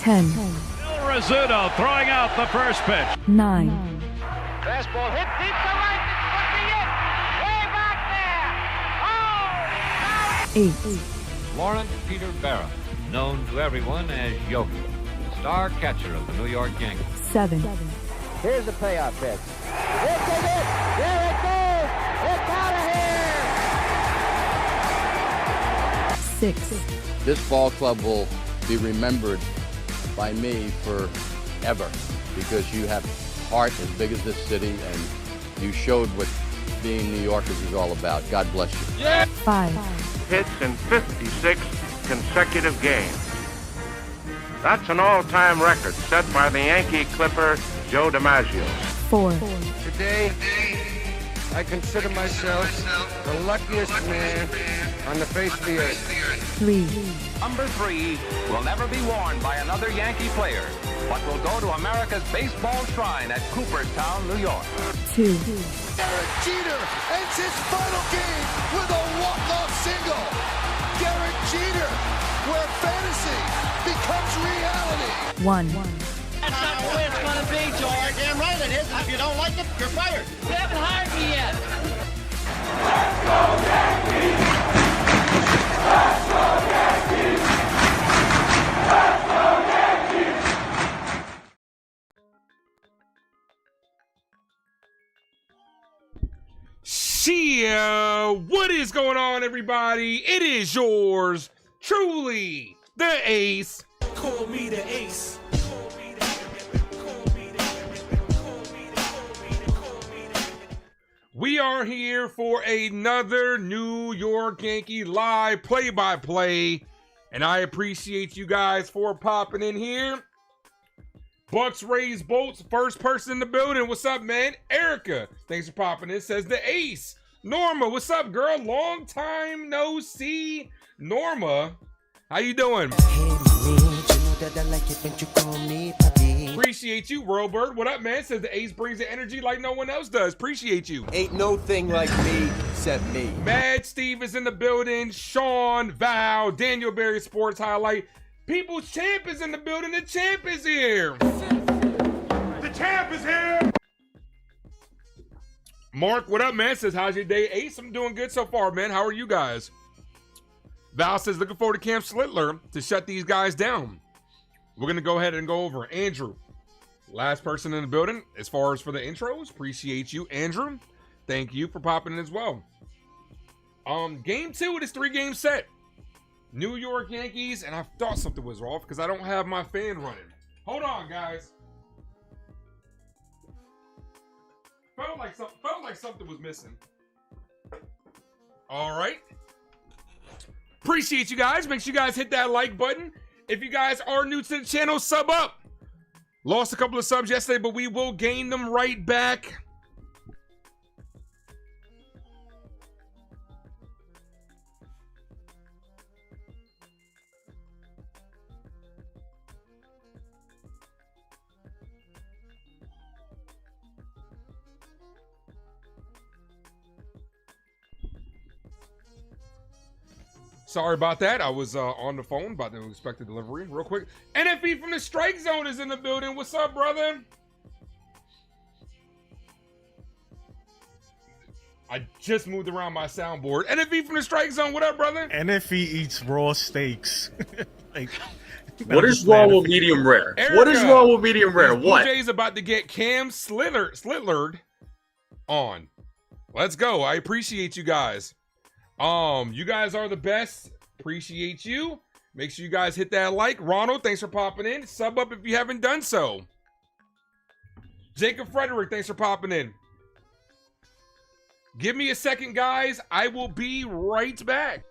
10. Bill Rizzuto throwing out the first pitch. 9. Fastball hit deep to right. This could be it. Way back there. Oh! 8. Lawrence Peter Barra, known to everyone as Yogi, the star catcher of the New York Yankees. 7. Here's the payoff pitch. This is it. There it goes. It's out of here. 6. This ball club will be remembered by me forever because you have heart as big as this city and you showed what being New Yorkers is all about. God bless you. Yeah. 5. Hits in 56 consecutive games. That's an all-time record set by the Yankee Clipper Joe DiMaggio. 4. Today, I consider myself the luckiest man on the face of the earth. 3. Number 3 will never be worn by another Yankee player, but will go to America's baseball shrine at Cooperstown, New York. 2. Derek Jeter ends his final game with a walk-off single. Derek Jeter, where fantasy becomes reality. 1. That's not the way it's going to be, George. Damn right it is. And if you don't like it, you're fired. You haven't hired me yet. Let's go Yankees! Let's go Yankees! Let's go Yankees! Chyeaaa, what is going on, everybody? It is yours truly, the Ace. Call me the Ace. We are here for another New York Yankee live play-by-play, and I appreciate you guys for popping in here. Bucks Rays Bolts, first person in the building. What's up, man? Erica, thanks for popping in. Says the Ace. Norma, what's up, girl? Long time no see. Norma, how you doing? Appreciate you, Robert. What up, man? Says the Ace brings the energy like no one else does. Appreciate you. Ain't no thing like me except me. Mad Steve is in the building. Sean, Val, Daniel Berry Sports Highlight. People's Champ is in the building. The champ is here. The champ is here! Mark, what up, man? Says, how's your day? Ace, I'm doing good so far, man. How are you guys? Val says, looking forward to Camp Slitler to shut these guys down. We're going to go ahead and go over Andrew. Last person in the building as far as for the intros. Appreciate you, Andrew. Thank you for popping in as well. Game 2 of this 3-game set. New York Yankees, and I thought something was off because I don't have my fan running. Hold on, guys. Felt like something was missing. All right. Appreciate you guys. Make sure you guys hit that like button. If you guys are new to the channel, sub up. Lost a couple of subs yesterday, but we will gain them right back. Sorry about that. I was on the phone about to expect the delivery real quick. NFE from the Strike Zone is in the building. What's up, brother? I just moved around my soundboard. NFE from the Strike Zone. What up, brother? NFE eats raw steaks. What is wrong with medium rare? Erica, what is wrong with medium rare? What? DJ's about to get Cam Slitlered on. Let's go. I appreciate you guys. You guys are the best. Appreciate you. Make sure you guys hit that like. Ronald, thanks for popping in. Sub up if you haven't done so. Jacob Frederick, thanks for popping in. Give me a second, guys. I will be right back.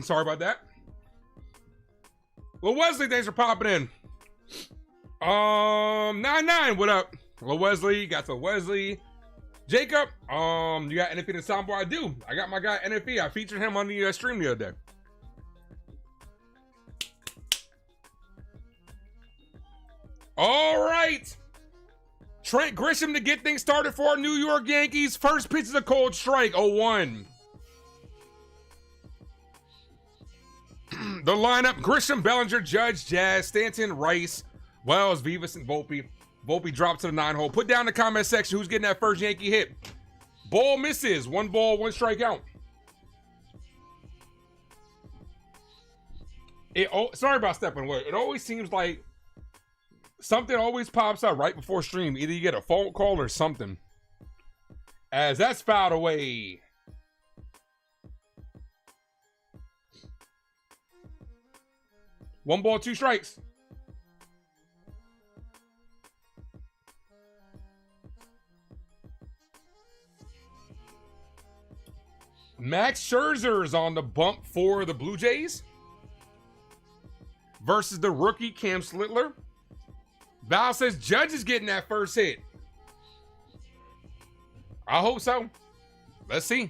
Sorry about that. Well, Wesley, thanks for popping in. 99, what up? Well, Wesley, got the Wesley. Jacob, you got NFE the soundboard? I do. I got my guy NFE. I featured him on the stream the other day. All right. Trent Grisham to get things started for our New York Yankees. First pitch is a cold strike, 0-1. The lineup: Grisham, Bellinger, Judge, Jazz, Stanton, Rice, Wells, Vivas, and Volpe. Volpe dropped to the 9-hole. Put down in the comment section who's getting that first Yankee hit. Ball misses. 1 ball, 1 strikeout. Sorry about stepping away. It always seems like something always pops up right before stream. Either you get a phone call or something. As that's fouled away. One ball, 2 strikes. Max Scherzer's on the bump for the Blue Jays versus the rookie Cam Slitler. Val says Judge is getting that first hit. I hope so. Let's see.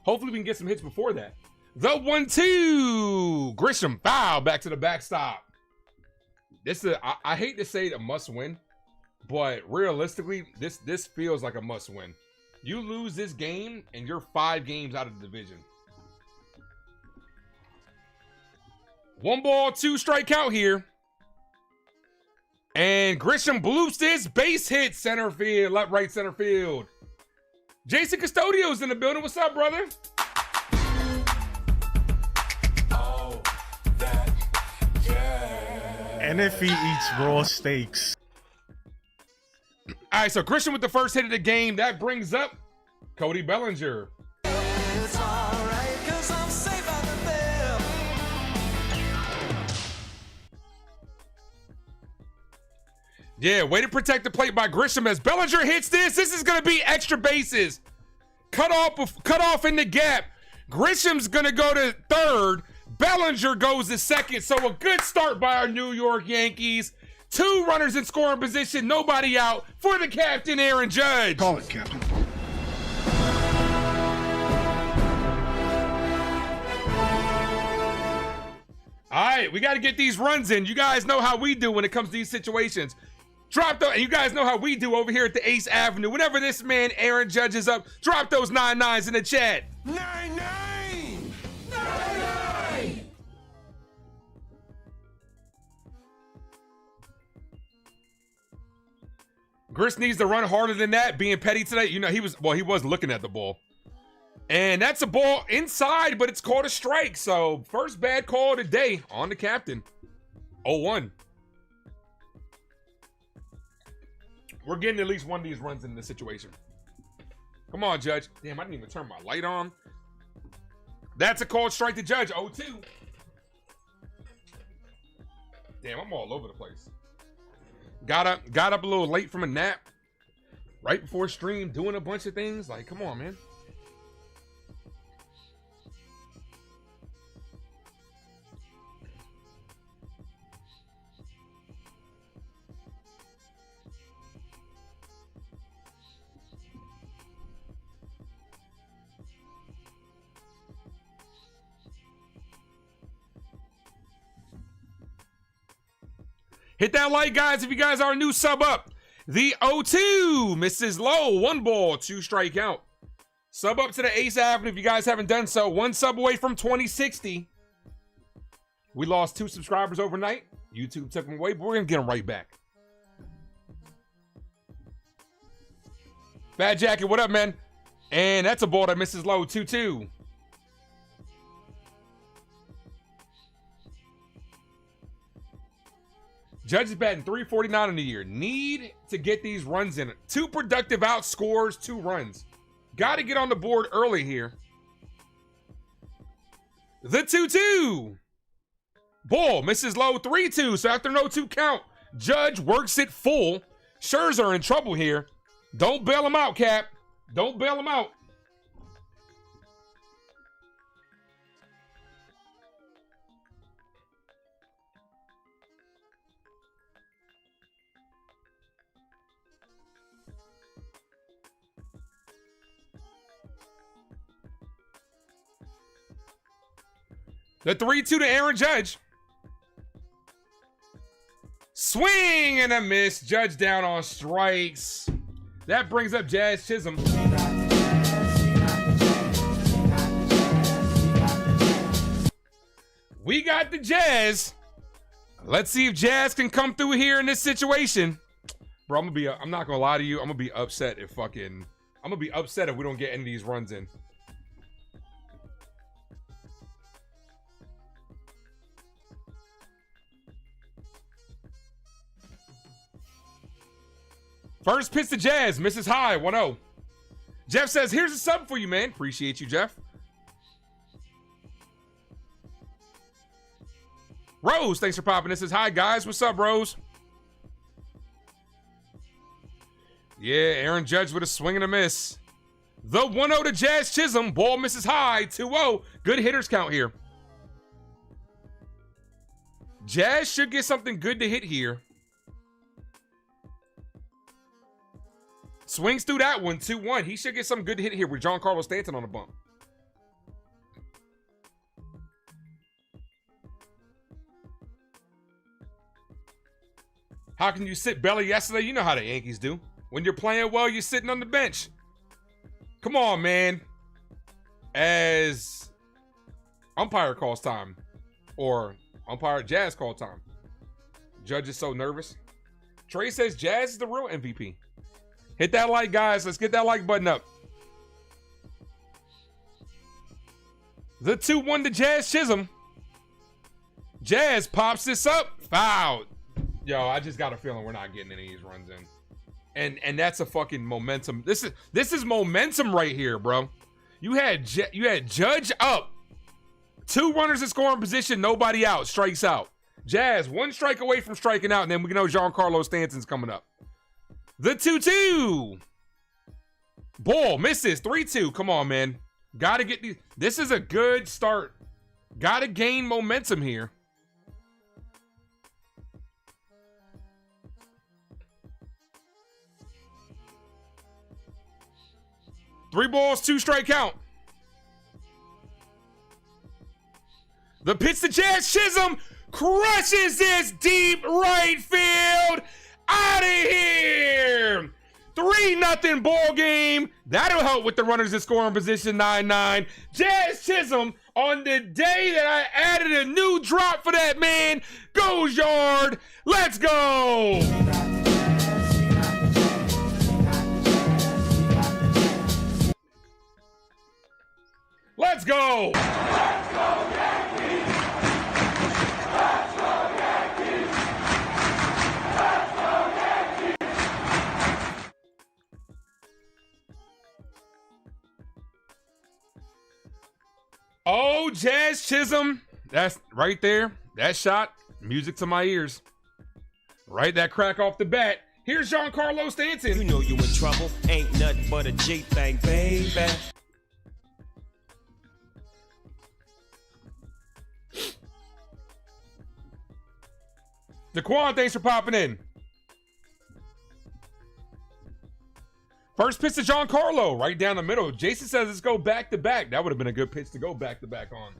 Hopefully we can get some hits before that. The 1-2. Grisham foul back to the backstop. This is I hate to say it a must win, but realistically, this feels like a must win. You lose this game and you're 5 games out of the division. 1 ball, 2 strikeout here. And Grisham bloops this base hit center field, left, right center field. Jason Custodio's in the building. What's up, brother? Oh, that, yeah. NFE eats raw steaks. All right, so Grisham with the first hit of the game. That brings up Cody Bellinger. It's alright, 'cause I'm safe out of there. Yeah, way to protect the plate by Grisham as Bellinger hits this. This is going to be extra bases. Cut off in the gap. Grisham's going to go to third. Bellinger goes to second. So a good start by our New York Yankees. 2 runners in scoring position, nobody out for the captain, Aaron Judge. Call it, Captain. All right, we got to get these runs in. You guys know how we do when it comes to these situations. And you guys know how we do over here at the Ace Avenue. Whenever this man, Aaron Judge, is up, drop those 9-9s in the chat. 9-9! 9-9! Gris needs to run harder than that, being petty today. You know, he was looking at the ball. And that's a ball inside, but it's called a strike. So, first bad call of the day on the captain. 0-1. We're getting at least one of these runs in this situation. Come on, Judge. Damn, I didn't even turn my light on. That's a called strike to Judge. 0-2. Damn, I'm all over the place. Got up a little late from a nap. Right before stream, doing a bunch of things. Like, come on, man. Hit that like, guys, if you guys are a new sub up. The 0-2 misses low. 1 ball, 2 strikeout. Sub up to the Ace Avenue if you guys haven't done so. 1 sub away from 2060. We lost 2 subscribers overnight. YouTube took them away, but we're going to get them right back. Bad Jacket, what up, man? And that's a ball that misses low. 2-2. Judge is batting .349 in the year. Need to get these runs in. 2 productive outs, scores 2 runs. Got to get on the board early here. The 2-2. Ball misses low. 3-2. So after no 2 count, Judge works it full. Scherzer in trouble here. Don't bail him out, Cap. Don't bail him out. The 3-2 to Aaron Judge. Swing and a miss. Judge down on strikes. That brings up Jazz Chisholm. We got the Jazz. Let's see if Jazz can come through here in this situation. Bro, I'm not gonna lie to you. I'm gonna be upset if we don't get any of these runs in. First pitch to Jazz, misses high, 1-0. Jeff says, here's a sub for you, man. Appreciate you, Jeff. Rose, thanks for popping. This says, hi, guys. What's up, Rose? Yeah, Aaron Judge with a swing and a miss. The 1-0 to Jazz Chisholm. Ball misses high, 2-0. Good hitters count here. Jazz should get something good to hit here. Swings through that one, 2-1. He should get some good hit here with Giancarlo Stanton on the bump. How can you sit Belly yesterday? You know how the Yankees do. When you're playing well, you're sitting on the bench. Come on, man. As umpire calls time. Or umpire Jazz call time. Judge is so nervous. Trey says Jazz is the real MVP. Hit that like, guys. Let's get that like button up. The 2-1 to Jazz Chisholm. Jazz pops this up. Fouled. Yo, I just got a feeling we're not getting any of these runs in. And that's a fucking momentum. This is momentum right here, bro. You had Judge up. 2 runners in scoring position, nobody out. Strikes out. Jazz, 1 strike away from striking out, and then we know Giancarlo Stanton's coming up. The 2-2. Ball misses. 3-2. Come on, man. Gotta get these. This is a good start. Gotta gain momentum here. Three balls, 2 strike count. The pitch to Jazz Chisholm crushes this deep right field. Out of here. 3-0 ball game. That'll help with the runners in scoring position, 9-9. Jazz Chisholm, on the day that I added a new drop for that man, goes yard. Let's go. Let's go. Let's go, Yankees. Let's go, Yankees. Let's go, Yankees. Oh, Jazz Chisholm. That's right there. That shot, music to my ears. Right, that crack off the bat. Here's Giancarlo Stanton. You know you in trouble. Ain't nothing but a G thing, baby. Daquan, thanks for popping in. First pitch to Giancarlo, right down the middle. Jason says let's go back to back. That would have been a good pitch to go back to back on.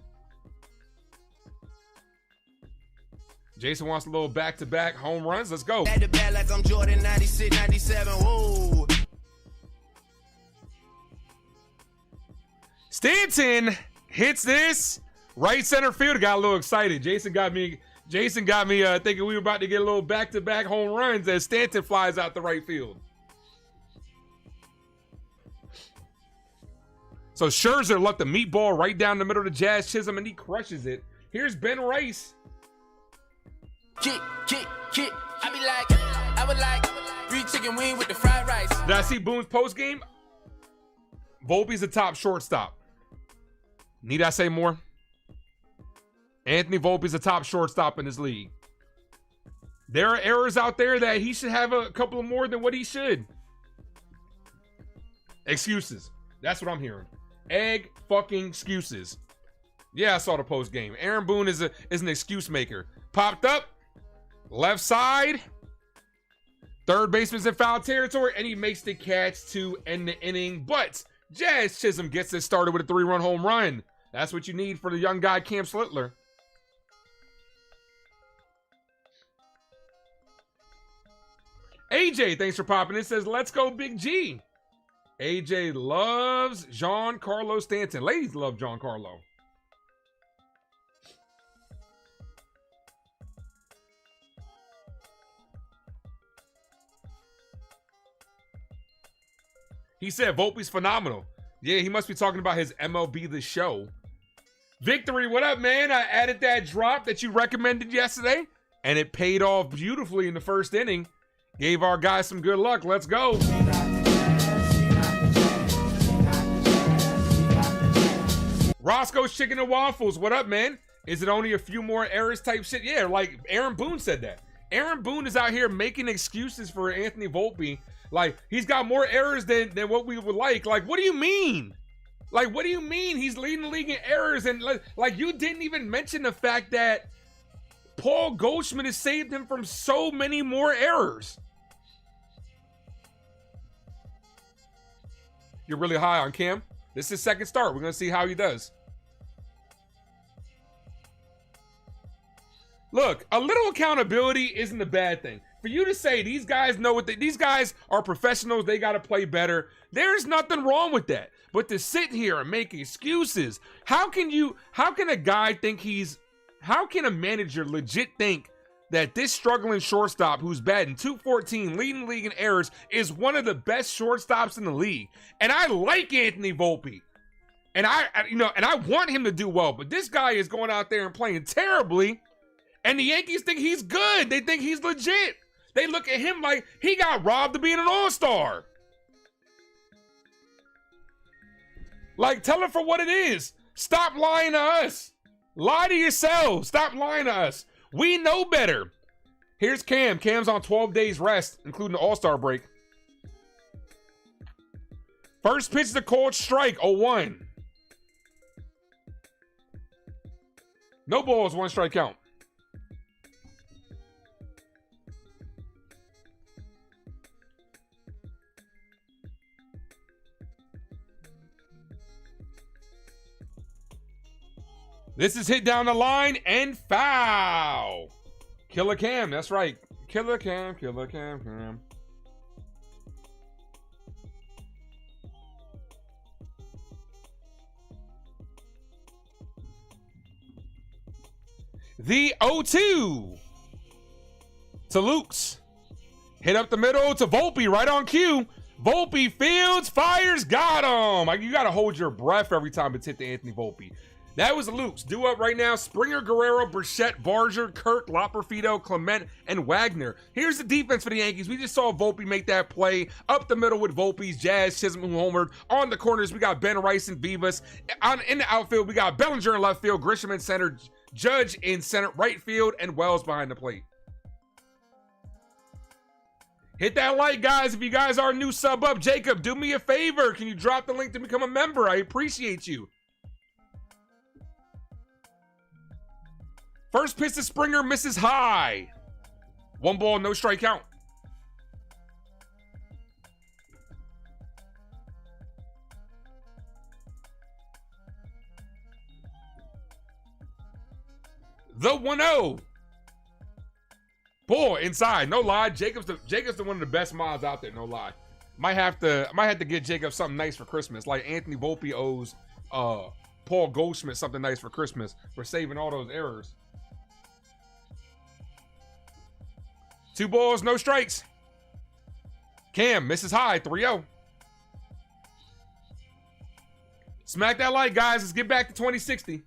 Jason wants a little back to back home runs. Let's go. At the bat like I'm Jordan 96, 97. Whoa. Stanton hits this right center field. Got a little excited. Jason got me thinking we were about to get a little back-to-back home runs as Stanton flies out the right field. So Scherzer left the meatball right down the middle of Jazz Chisholm, and he crushes it. Here's Ben Rice. Kick. I would like 3 chicken wing with the fried rice. Did I see Boone's post game? Volpe's the top shortstop. Need I say more? Anthony Volpe's the top shortstop in this league. There are errors out there that he should have a couple of more than what he should. Excuses. That's what I'm hearing. Egg fucking excuses. Yeah, I saw the post game. Aaron Boone is an excuse maker. Popped up, left side. Third baseman's in foul territory, and he makes the catch to end the inning. But Jazz Chisholm gets it started with a 3-run home run. That's what you need for the young guy, Cam Slittler. AJ, thanks for popping in. Says, let's go Big G. AJ loves Giancarlo Stanton. Ladies love Giancarlo. He said Volpe's phenomenal. Yeah, he must be talking about his MLB The Show. Victory, what up, man? I added that drop that you recommended yesterday, and it paid off beautifully in the first inning. Gave our guys some good luck. Let's go. Roscoe's Chicken and Waffles, what up, man? Is it only a few more errors type shit? Yeah, like Aaron Boone said that. Aaron Boone is out here making excuses for Anthony Volpe. Like, he's got more errors than what we would like. Like, what do you mean? Like, what do you mean he's leading the league in errors? And, like, you didn't even mention the fact that Paul Goldschmidt has saved him from so many more errors. You're really high on Cam. This is his second start. We're going to see how he does. Look, a little accountability isn't a bad thing. For you to say these guys know what these guys are professionals, they got to play better. There's nothing wrong with that. But to sit here and make excuses, how can a manager legit think that this struggling shortstop who's batting .214, leading the league in errors, is one of the best shortstops in the league? And I like Anthony Volpe. And I want him to do well, but this guy is going out there and playing terribly. And the Yankees think he's good. They think he's legit. They look at him like he got robbed of being an all-star. Like, tell him for what it is. Stop lying to us. Lie to yourselves. Stop lying to us. We know better. Here's Cam. Cam's on 12 days rest, including the all-star break. First pitch is a called strike, 0-1. No balls, 1 strike count. This is hit down the line and foul. Killer Cam, that's right. Killer Cam, Killer Cam, Cam. The 0-2 to Lukes. Hit up the middle to Volpe, right on cue. Volpe fields, fires, got him. You got to hold your breath every time it's hit to Anthony Volpe. That was Luke's. Due up right now, Springer, Guerrero, Burchett, Barger, Kirk, Loperfido, Clement, and Wagner. Here's the defense for the Yankees. We just saw Volpe make that play. Up the middle with Volpe's, Jazz, Chisholm, who homered. On the corners, we got Ben Rice and Vivas. In the outfield, we got Bellinger in left field, Grisham in center, Judge in center, right field, and Wells behind the plate. Hit that like, guys. If you guys are new, sub up. Jacob, do me a favor. Can you drop the link to become a member? I appreciate you. First pitch to Springer, misses high. 1 ball, no strike count. The 1-0. Boy, inside, no lie. Jacob's the one of the best mods out there, no lie. Might have to get Jacob something nice for Christmas, like Anthony Volpe owes Paul Goldschmidt something nice for Christmas for saving all those errors. 2 balls, no strikes. Cam misses high, 3-0. Smack that like, guys. Let's get back to 2060.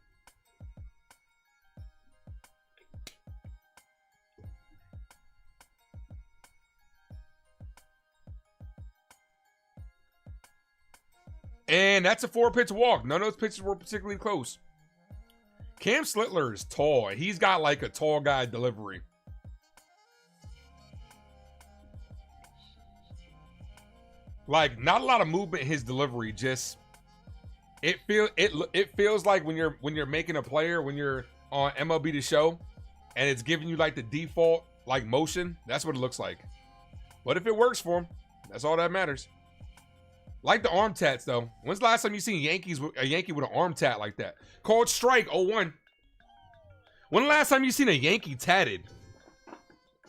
And that's a 4-pitch walk. None of those pitches were particularly close. Cam Slittler is tall. He's got like a tall guy delivery. Like, not a lot of movement in his delivery. Just it feels like when you're making a player, when you're on MLB The Show, and it's giving you like the default like motion. That's what it looks like. But if it works for him, that's all that matters. Like the arm tats, though. When's the last time you seen a Yankee with an arm tat like that? Called strike, 0-1. When the last time you seen a Yankee tatted?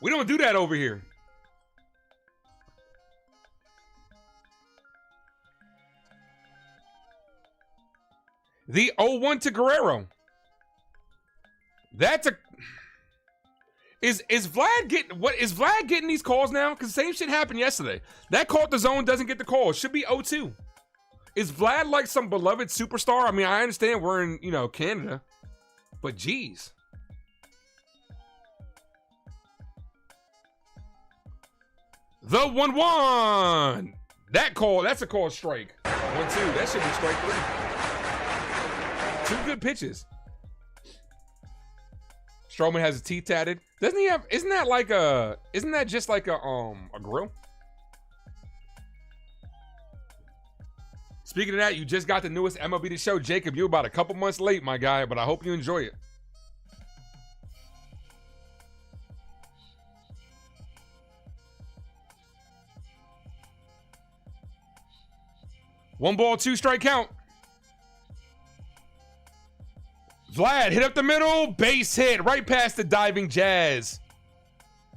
We don't do that over here. The 0-1 to Guerrero. That's a... Is Vlad getting these calls now? Because the same shit happened yesterday. That call at the zone doesn't get the call. It should be 0-2. Is Vlad like some beloved superstar? I mean, I understand we're in, you know, Canada. But geez. The 1-1. That's a call strike. 1-2. That should be strike 3. 2 good pitches. Stroman has his teeth tatted. Doesn't he have, isn't that just like a grill? Speaking of that, you just got the newest MLB The Show. Jacob, you're about a couple months late, my guy, but I hope you enjoy it. One ball, 2 strike count. Vlad hit up the middle, base hit right past the diving Jazz.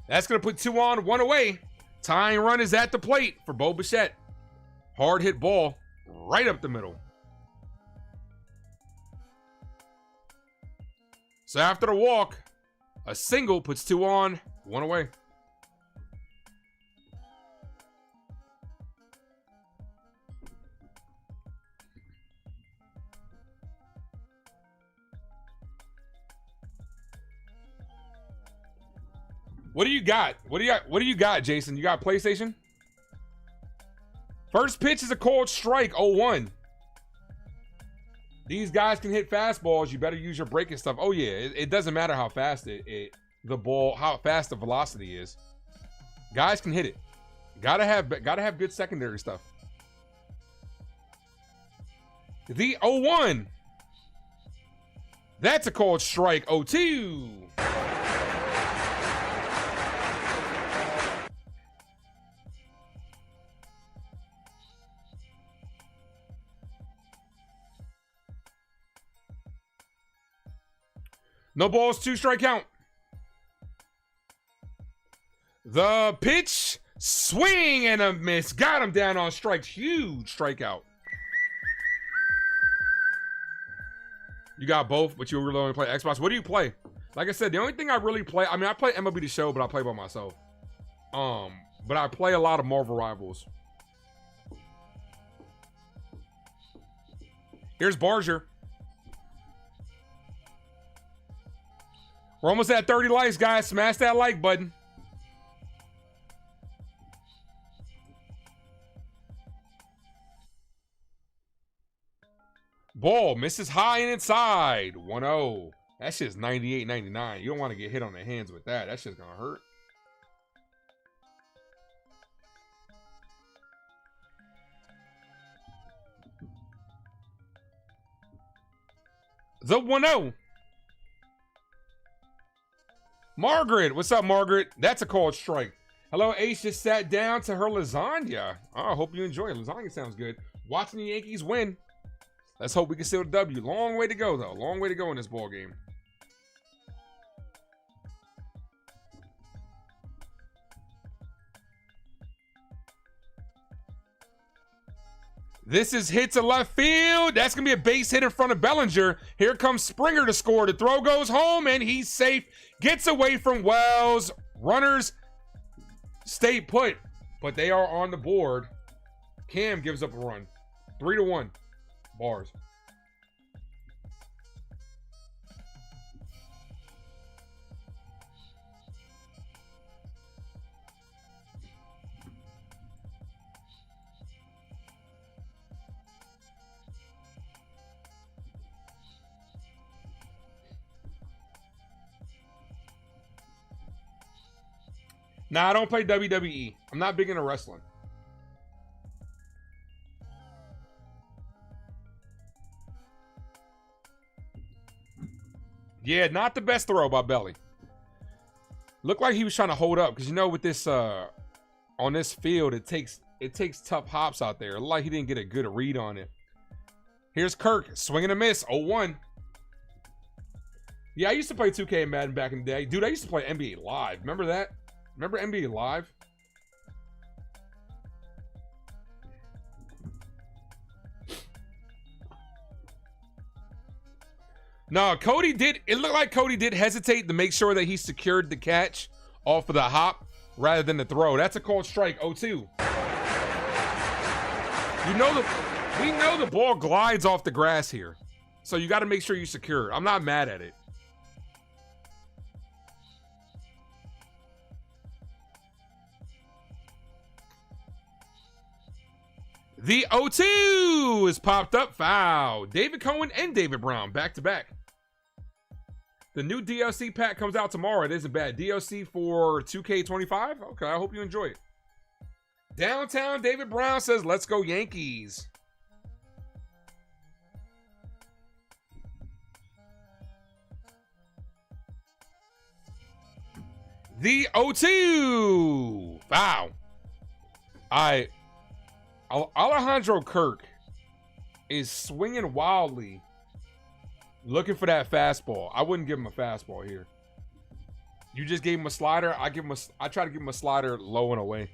That's going to put 2 on, 1 away. Tying run is at the plate for Bo Bichette. Hard hit ball right up the middle. So after the walk, a single puts 2 on, 1 away. What do you got? What do you got, Jason? You got PlayStation? First pitch is a called strike, 0-1. These guys can hit fastballs. You better use your breaking stuff. Oh yeah, it doesn't matter how fast how fast the velocity is. Guys can hit it. Gotta have good secondary stuff. The 0-1. That's a called strike, 0-2. No balls, 2 strike count. The pitch, swing and a miss. Got him down on strikes. Huge strikeout. You got both, but you really only play Xbox. What do you play? Like I said, the only thing I really play, I mean, I play MLB The Show, but I play by myself. But I play a lot of Marvel Rivals. Here's Barger. We're almost at 30 likes, guys. Smash that like button. Ball misses high and inside. 1-0. That shit's 98-99. You don't want to get hit on the hands with that. That shit's going to hurt. The 1-0. Margaret, what's up, Margaret? That's a called strike. Hello, Ace just sat down to her lasagna. Oh, I hope you enjoy it. Lasagna sounds good. Watching the Yankees win. Let's hope we can seal the W. Long way to go, though. Long way to go in this ball game. This is hit to left field. That's going to be a base hit in front of Bellinger. Here comes Springer to score. The throw goes home, and he's safe. Gets away from Wells. Runners stay put, but they are on the board. Cam gives up a run. 3-1. Bars. Nah, I don't play WWE. I'm not big into wrestling. Yeah, not the best throw by Belly. Looked like he was trying to hold up because, you know, with this on this field, it takes it takes tough hops out there. Like he didn't get a good read on it. Here's Kirk, swing and a miss, 0-1. Yeah, I used to play 2K and Madden back in the day. Dude, I used to play NBA Live. Remember that? Remember NBA Live? No, Cody did. It looked like Cody did hesitate to make sure that he secured the catch off of the hop rather than the throw. That's a called strike, 0-2. We know the ball glides off the grass here. So you got to make sure you secure it. I'm not mad at it. The 0-2 is popped up. Foul. David Cohen and David Brown back to back. The new DLC pack comes out tomorrow. It isn't bad. DLC for 2K25. Okay, I hope you enjoy it. Downtown David Brown says, let's go Yankees. The 0-2. Foul. Alejandro Kirk is swinging wildly, looking for that fastball. I wouldn't give him a fastball here. You just gave him a slider. I try to give him a slider low and away.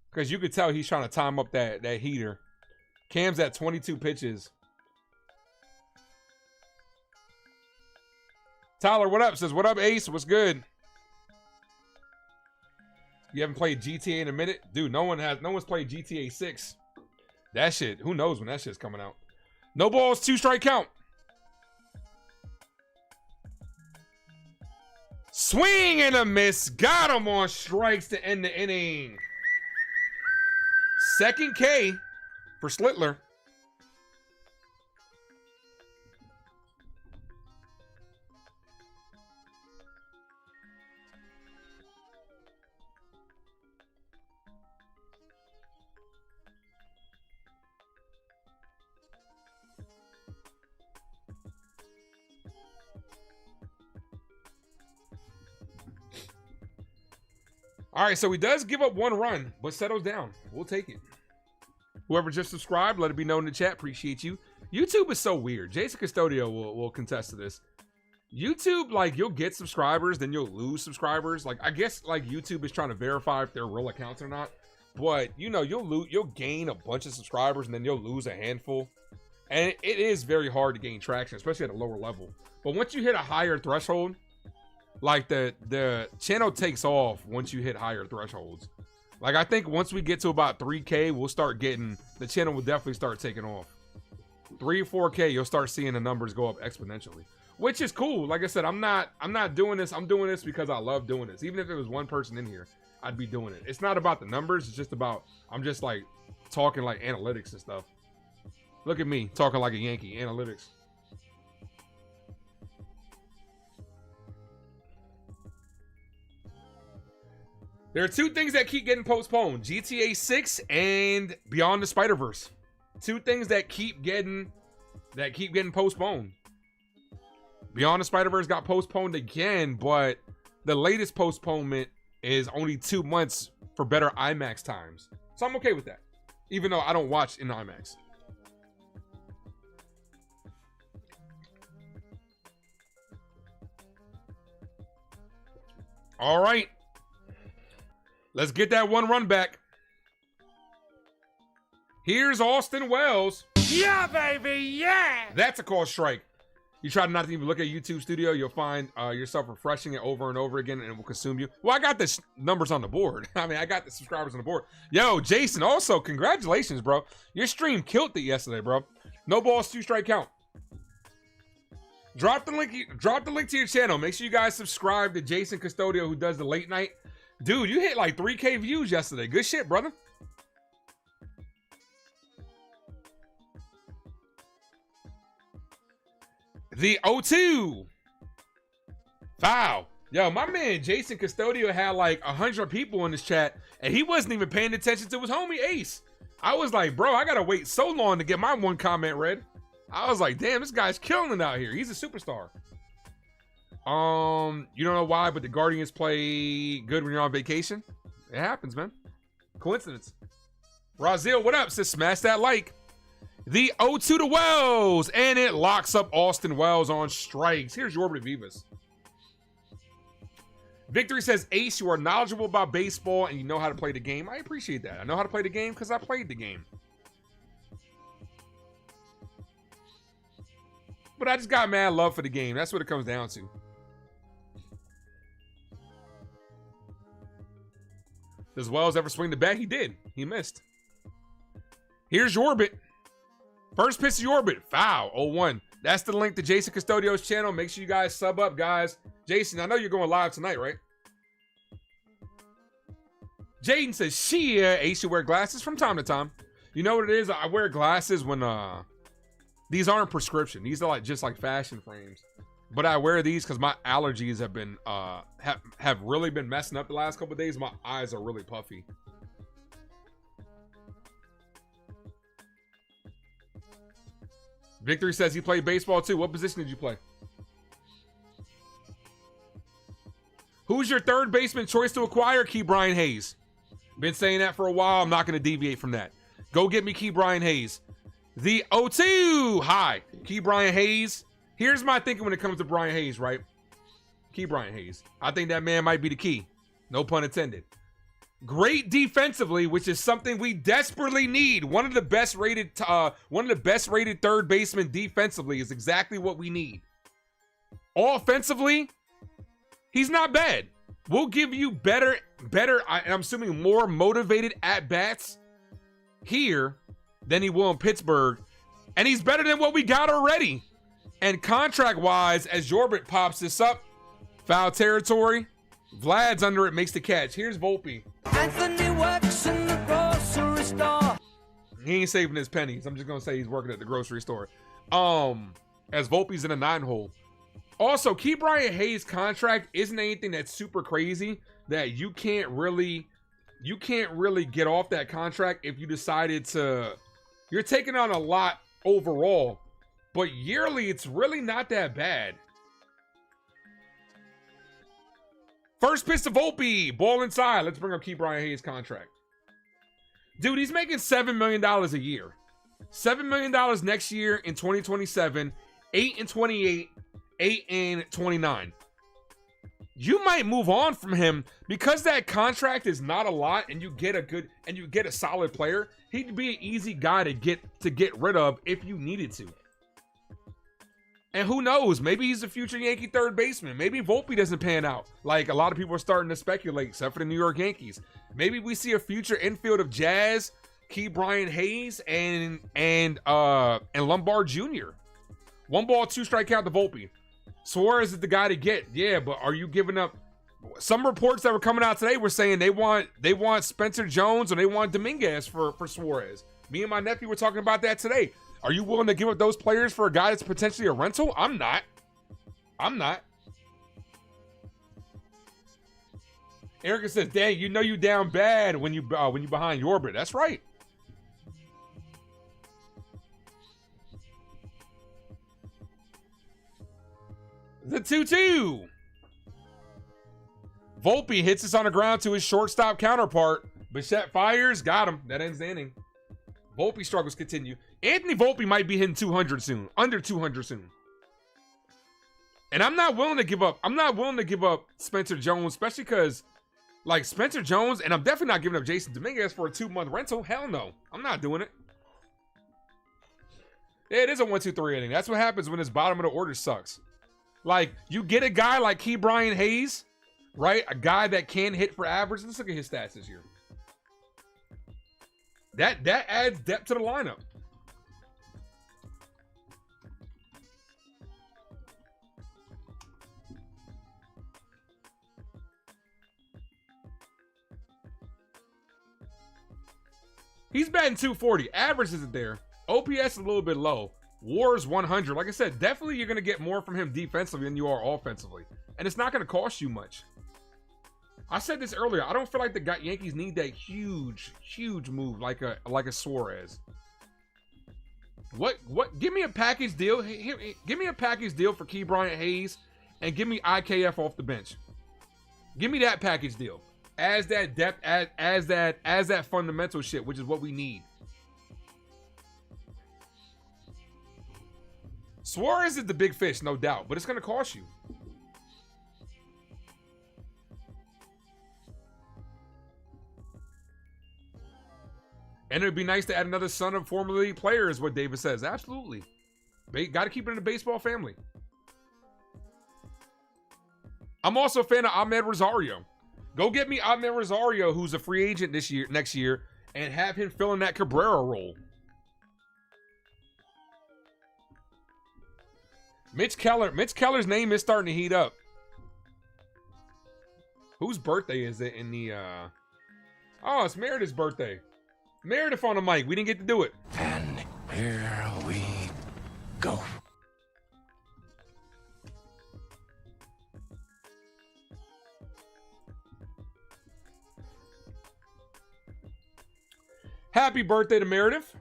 Because you could tell he's trying to time up that heater. Cam's at 22 pitches. Tyler, what up? Says, what up, Ace? What's good? You haven't played GTA in a minute? Dude, no one's played GTA 6. That shit, who knows when that shit's coming out. No balls, 2-strike count. Swing and a miss. Got him on strikes to end the inning. Second K for Slittler. All right, so he does give up 1 run, but settles down. We'll take it. Whoever just subscribed, let it be known in the chat. Appreciate you. YouTube is so weird. Jason Custodio will contest to this. YouTube, like, you'll get subscribers, then you'll lose subscribers. Like, I guess, like, YouTube is trying to verify if they're real accounts or not. But, you know, you'll gain a bunch of subscribers, and then you'll lose a handful. And it is very hard to gain traction, especially at a lower level. But once you hit a higher threshold, like the channel takes off once you hit higher thresholds. Like I think once we get to about 3K, we'll start getting, the channel will definitely start taking off. 3 or 4K, you'll start seeing the numbers go up exponentially, which is cool. Like I said, I'm not doing this. I'm doing this because I love doing this. Even if it was one person in here, I'd be doing it. It's not about the numbers. It's just about, I'm just like talking like analytics and stuff. Look at me talking like a Yankee, analytics. There are 2 things that keep getting postponed. GTA 6 and Beyond the Spider-Verse. 2 things that keep getting postponed. Beyond the Spider-Verse got postponed again, but the latest postponement is only 2 months for better IMAX times. So I'm okay with that, even though I don't watch in IMAX. All right. Let's get that 1 run back. Here's Austin Wells. Yeah, baby, yeah! That's a called strike. You try not to even look at YouTube Studio, you'll find yourself refreshing it over and over again, and it will consume you. Well, I got the numbers on the board. I mean, I got the subscribers on the board. Yo, Jason, also, congratulations, bro. Your stream killed it yesterday, bro. No balls, 2-strike count. Drop the link to your channel. Make sure you guys subscribe to Jason Custodio, who does the late night. Dude, you hit like 3K views yesterday. Good shit, brother. The 0-2. Foul. Yo, my man Jason Custodio had like 100 people in this chat, and he wasn't even paying attention to his homie Ace. I was like, bro, I gotta wait so long to get my 1 comment read. I was like, damn, this guy's killing it out here. He's a superstar. You don't know why, but the Guardians play good when you're on vacation. It happens, man. Coincidence. Razil, what up? Says smash that like. The 0-2 to Wells, and it locks up Austin Wells on strikes. Here's Yorbit Vivas. Victory says, Ace, you are knowledgeable about baseball and you know how to play the game. I appreciate that. I know how to play the game because I played the game. But I just got mad love for the game. That's what it comes down to. Does Wells ever swing the bat? He did. He missed. Here's Yorbit. First pitch to Yorbit. Foul. 0-1. That's the link to Jason Custodio's channel. Make sure you guys sub up, guys. Jason, I know you're going live tonight, right? Jaden says, Chyeaaa, Ace, you wear glasses from time to time. You know what it is? I wear glasses when, these aren't prescription. These are like just like fashion frames. But I wear these because my allergies have been, have really been messing up the last couple of days. My eyes are really puffy. Victory says he played baseball too. What position did you play? Who's your third baseman choice to acquire? Key Brian Hayes. Been saying that for a while. I'm not going to deviate from that. Go get me Key Brian Hayes. The 0-2. Hi. Key Brian Hayes. Here's my thinking when it comes to Brian Hayes, right? Key Brian Hayes. I think that man might be the key. No pun intended. Great defensively, which is something we desperately need. One of the best rated third basemen defensively is exactly what we need. Offensively, he's not bad. We'll give you better, I'm assuming more motivated at-bats here than he will in Pittsburgh. And he's better than what we got already. And contract-wise, as Yorbit pops this up, foul territory, Vlad's under it, makes the catch. Here's Volpe. Anthony works in the grocery store. He ain't saving his pennies. I'm just going to say he's working at the grocery store. As Volpe's in a 9-hole. Also, Key Brian Hayes' contract isn't anything that's super crazy that you can't really get off that contract if you decided to. You're taking on a lot overall, but yearly it's really not that bad. First pitch to Volpe, ball inside. Let's bring up Key Brian Hayes' contract. Dude, he's making $7 million a year. $7 million next year in 2027, 8 in 28, 8 in 29. You might move on from him because that contract is not a lot and you get a solid player. He'd be an easy guy to get rid of if you needed to. And who knows? Maybe he's a future Yankee third baseman. Maybe Volpe doesn't pan out. Like a lot of people are starting to speculate, except for the New York Yankees. Maybe we see a future infield of Jazz, Key Brian Hayes, and Lombard Jr. 1 ball, 2 strike count to Volpe. Suarez is the guy to get. Yeah, but are you giving up? Some reports that were coming out today were saying they want Spencer Jones or they want Dominguez for Suarez. Me and my nephew were talking about that today. Are you willing to give up those players for a guy that's potentially a rental? I'm not. Erica says, dang, you know you down bad when you behind Yorbit. That's right. The 2-2. Volpe hits us on the ground to his shortstop counterpart. Bichette fires, got him. That ends the inning. Volpe struggles continue. Anthony Volpe might be hitting 200 soon, under 200 soon. And I'm not willing to give up Spencer Jones, especially because, like, Spencer Jones, and I'm definitely not giving up Jason Dominguez for a 2-month rental. Hell no. I'm not doing it. Yeah, it is a 1-2-3 inning. That's what happens when this bottom of the order sucks. Like, you get a guy like Key Brian Hayes, right? A guy that can hit for average. Let's look at his stats this year. That adds depth to the lineup. He's batting 240. Average isn't there. OPS is a little bit low. WAR is 100. Like I said, definitely you're going to get more from him defensively than you are offensively. And it's not going to cost you much. I said this earlier. I don't feel like the Yankees need that huge move like a Suarez. What? Give me a package deal. Give me a package deal for Key Brian Hayes and give me IKF off the bench. Give me that package deal. As that depth, as that fundamental shit, which is what we need. Suarez is the big fish, no doubt, but it's going to cost you. And it would be nice to add another son of former league player, is what David says. Absolutely. Got to keep it in the baseball family. I'm also a fan of Ahmed Rosario. Go get me Ahmed Rosario, who's a free agent next year, and have him fill in that Cabrera role. Mitch Keller's name is starting to heat up. Whose birthday is it in the Oh, it's Meredith's birthday. Meredith on the mic. We didn't get to do it. And here we go. Happy birthday to Meredith.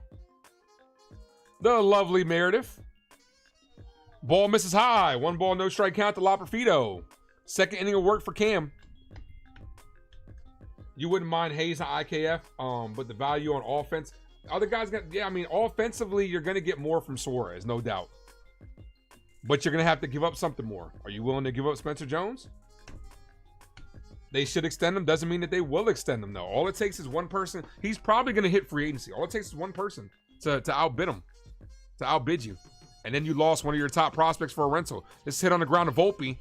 The lovely Meredith. Ball misses high. 1 ball, no strike count to Loperfido. Second inning of work for Cam. You wouldn't mind Hayes on IKF, but the value on offense. Other guys got, yeah, I mean, offensively, you're going to get more from Suarez, no doubt. But you're going to have to give up something more. Are you willing to give up Spencer Jones? They should extend him. Doesn't mean that they will extend him, though. All it takes is one person. He's probably going to hit free agency. All it takes is one person to outbid him, to outbid you. And then you lost one of your top prospects for a rental. This hit on the ground to Volpe.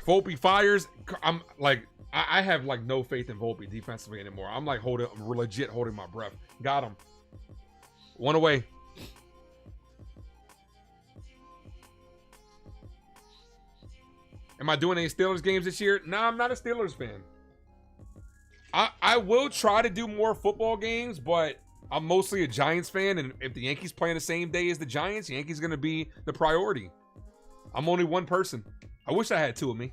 Volpe fires. I'm like, I have like no faith in Volpe defensively anymore. I'm like legit holding my breath. Got him. One away. Am I doing any Steelers games this year? No, I'm not a Steelers fan. I will try to do more football games, but I'm mostly a Giants fan, and if the Yankees play on the same day as the Giants, Yankees going to be the priority. I'm only one person. I wish I had two of me.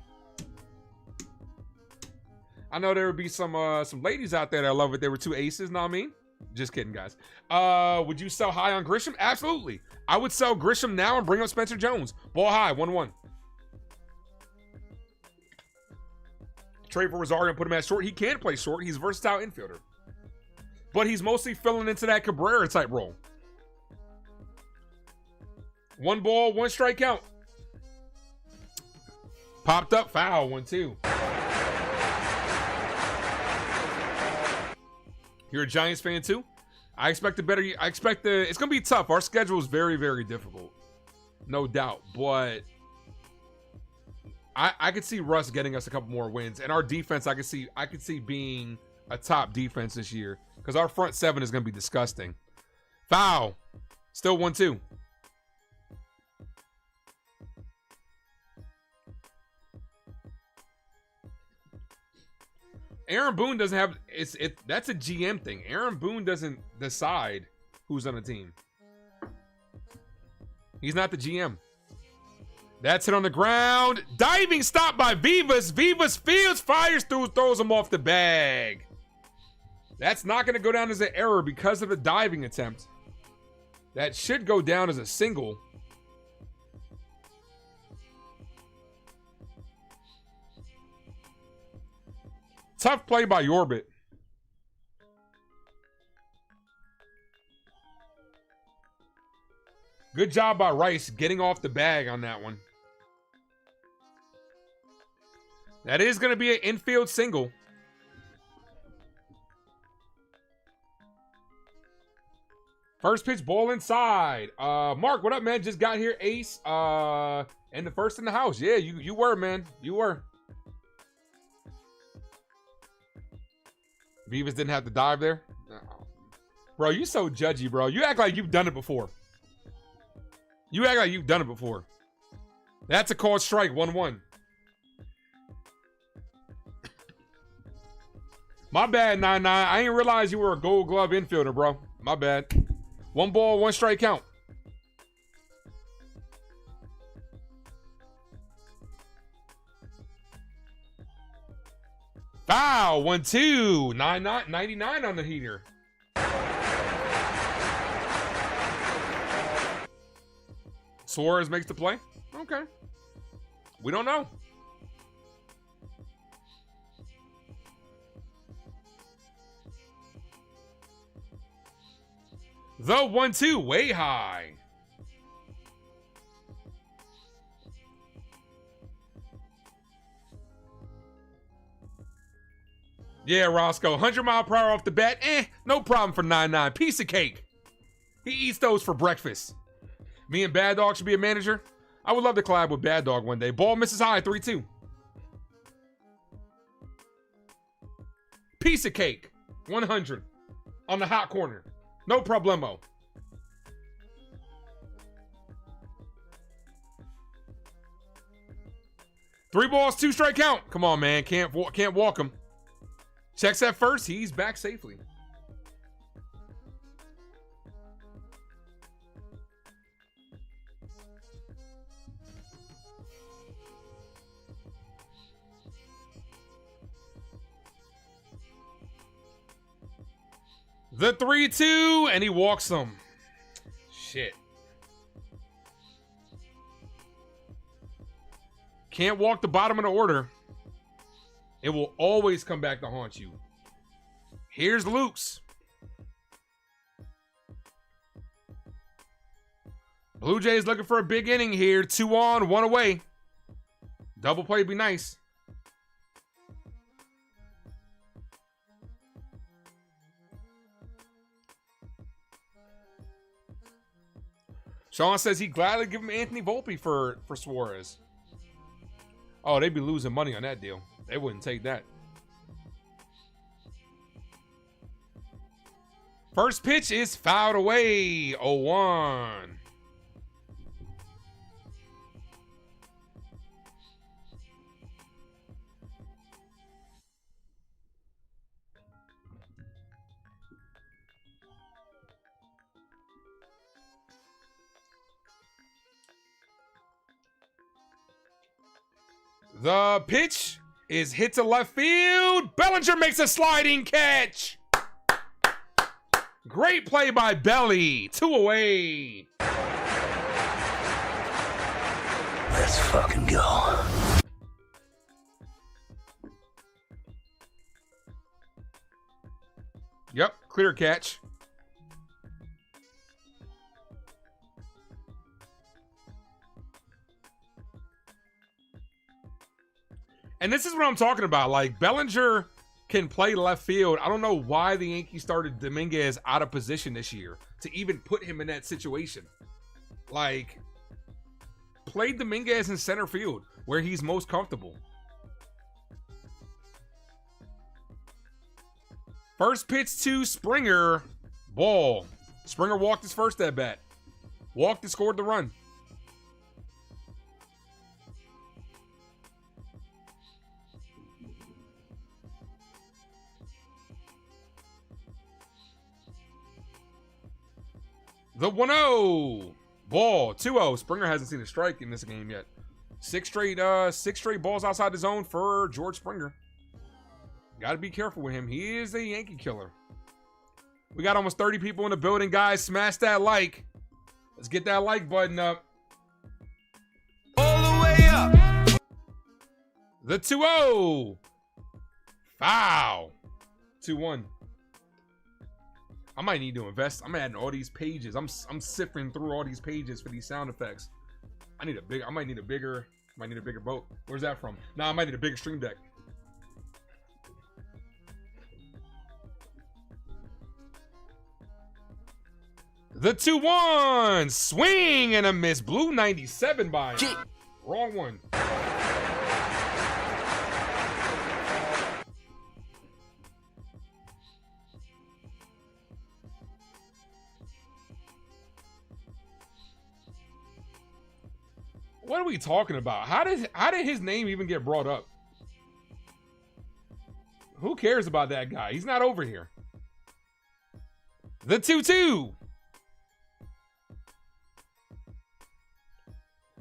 I know there would be some ladies out there that love it. There were two aces, know what I mean? Just kidding, guys. Would you sell high on Grisham? Absolutely. I would sell Grisham now and bring up Spencer Jones. Ball high, 1-1. Trade for Rosario and put him at short. He can play short. He's a versatile infielder. But he's mostly filling into that Cabrera type role. 1 ball, 1 strike count. Popped up, foul, 1-2. You're a Giants fan too? It's going to be tough. Our schedule is very, very difficult. No doubt. But I could see Russ getting us a couple more wins. And our defense, I could see being a top defense this year. Because our front seven is going to be disgusting. Foul. Still 1-2. Aaron Boone doesn't have that's a GM thing. Aaron Boone doesn't decide who's on the team. He's not the GM. That's hit on the ground. Diving stop by Vivas. Vivas fields, fires through, throws him off the bag. That's not going to go down as an error because of the diving attempt. That should go down as a single. Tough play by Yorbit. Good job by Rice getting off the bag on that one. That is going to be an infield single. First pitch, ball inside. Mark, what up, man? Just got here, ace. And the first in the house. Yeah, you were, man. You were. Vivas didn't have to dive there. No. Bro, you so judgy, bro. You act like you've done it before. That's a called strike, 1-1. My bad, 9-9. I didn't realize you were a gold glove infielder, bro. My bad. 1 ball, 1 strike count. Foul, 1-2. 99 on the heater. Suarez makes the play. Okay. We don't know. The 1-2 way high. Yeah, Roscoe, 100-mile-per-hour off the bat. No problem for 9-9. Piece of cake. He eats those for breakfast. Me and Bad Dog should be a manager. I would love to collab with Bad Dog one day. Ball misses high, 3-2. Piece of cake, 100 on the hot corner. No problemo. Three balls, 2 strike count. Come on, man. Can't walk him. Checks at first. He's back safely. The 3-2, and he walks them. Shit. Can't walk the bottom of the order. It will always come back to haunt you. Here's Luke's. Blue Jays looking for a big inning here. 2 on, 1 away. Double play would be nice. Sean says he'd gladly give him Anthony Volpe for Suarez. Oh, they'd be losing money on that deal. They wouldn't take that. First pitch is fouled away. 0-1. The pitch is hit to left field. Bellinger makes a sliding catch. Great play by Belly. 2 away. Let's fucking go. Yep, clear catch. And this is what I'm talking about. Like, Bellinger can play left field. I don't know why the Yankees started Dominguez out of position this year to even put him in that situation. Like, play Dominguez in center field where he's most comfortable. First pitch to Springer. Ball. Springer walked his first at bat. Walked and scored the run. The 1-0. Ball. 2-0. Springer hasn't seen a strike in this game yet. Six straight balls outside the zone for George Springer. Got to be careful with him. He is a Yankee killer. We got almost 30 people in the building, guys. Smash that like. Let's get that like button up. All the way up. The 2-0. Foul. 2-1. I might need to invest. I'm adding all these pages. I'm sifting through all these pages for these sound effects. I might need a bigger boat. Where's that from? Nah, I might need a bigger stream deck. The 2-1. Swing and a miss. Blue 97 by him. Wrong one. What are we talking about? How did his name even get brought up? Who cares about that guy? He's not over here. The 2-2.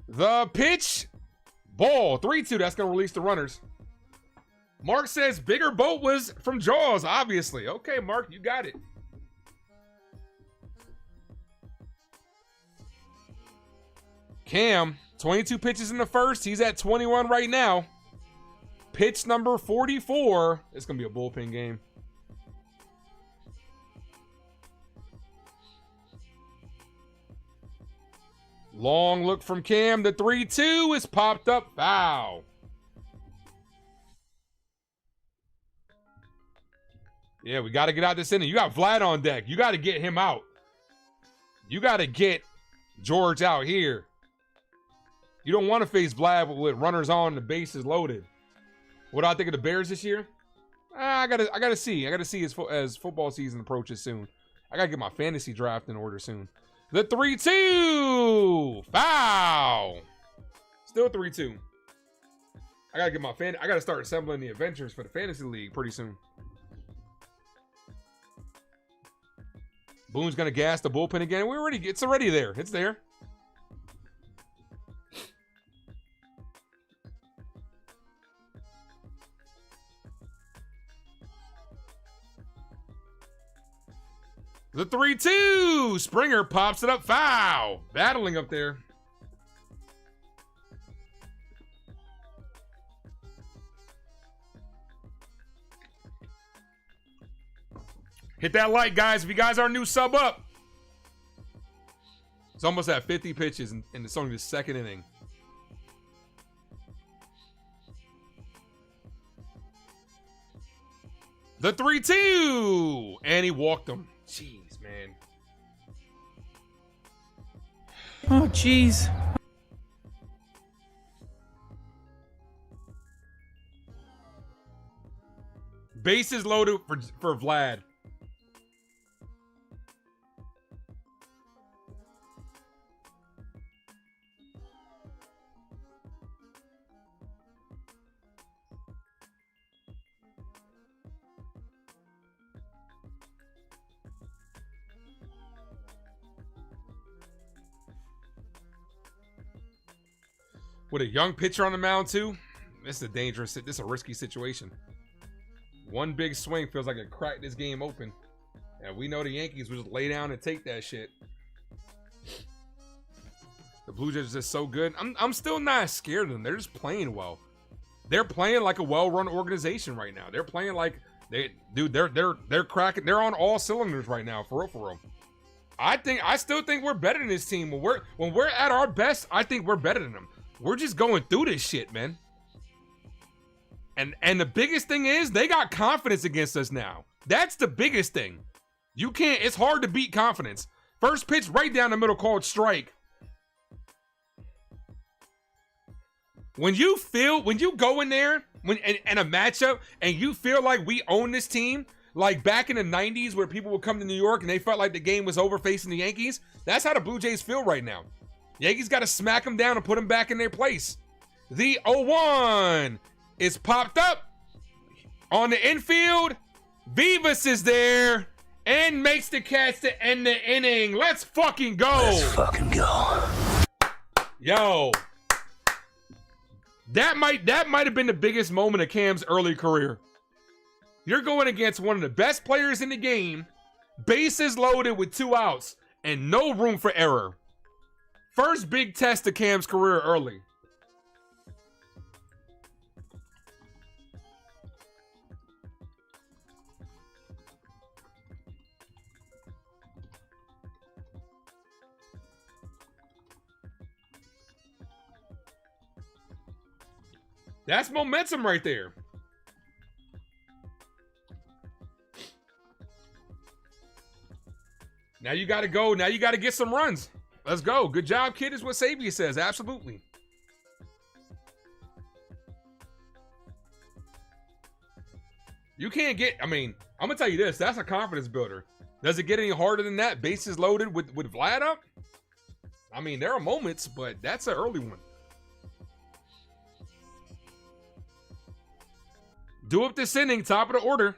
The pitch. Ball. 3-2. That's going to release the runners. Mark says bigger boat was from Jaws, obviously. Okay, Mark, you got it. Cam 22 pitches in the first. He's at 21 right now. Pitch number 44. It's going to be a bullpen game. Long look from Cam. The 3-2 is popped up. Foul. Yeah, we got to get out this inning. You got Vlad on deck. You got to get him out. You got to get George out here. You don't want to face Vlad with runners on and the bases loaded. What do I think of the Bears this year? I gotta see. I gotta see as football season approaches soon. I gotta get my fantasy draft in order soon. The 3-2 foul. Still 3-2. I gotta start assembling the adventures for the fantasy league pretty soon. Boone's gonna gas the bullpen again. It's already there. It's there. The 3-2. Springer pops it up. Foul. Battling up there. Hit that like, guys. If you guys are new, sub up. It's almost at 50 pitches, and it's only the second inning. The 3-2. And he walked him. Jeez, man. Oh, jeez. Bases loaded for Vlad. With a young pitcher on the mound too, this is a risky situation. One big swing feels like it cracked this game open. And we know the Yankees will just lay down and take that shit. The Blue Jays are just so good. I'm still not scared of them. They're just playing well. They're playing like a well-run organization right now. They're playing like they're cracking. They're on all cylinders right now, for real. I still think we're better than this team. When we're at our best, I think we're better than them. We're just going through this shit, man. And the biggest thing is they got confidence against us now. That's the biggest thing. It's hard to beat confidence. First pitch right down the middle called strike. When you go in there in a matchup and you feel like we own this team, like back in the 90s where people would come to New York and they felt like the game was over facing the Yankees, that's how the Blue Jays feel right now. Yankees got to smack them down and put them back in their place. The 0-1 is popped up on the infield. Vivas is there and makes the catch to end the inning. Let's fucking go. Let's fucking go. Yo. That might have been the biggest moment of Cam's early career. You're going against one of the best players in the game, bases loaded with 2 outs, and no room for error. First big test of Cam's career early. That's momentum right there. Now you got to go. Now you got to get some runs. Let's go. Good job, kid, is what Sabia says. Absolutely. You can't get, I'm going to tell you this. That's a confidence builder. Does it get any harder than that? Bases loaded with Vlad up? There are moments, but that's an early one. Do up this inning, top of the order.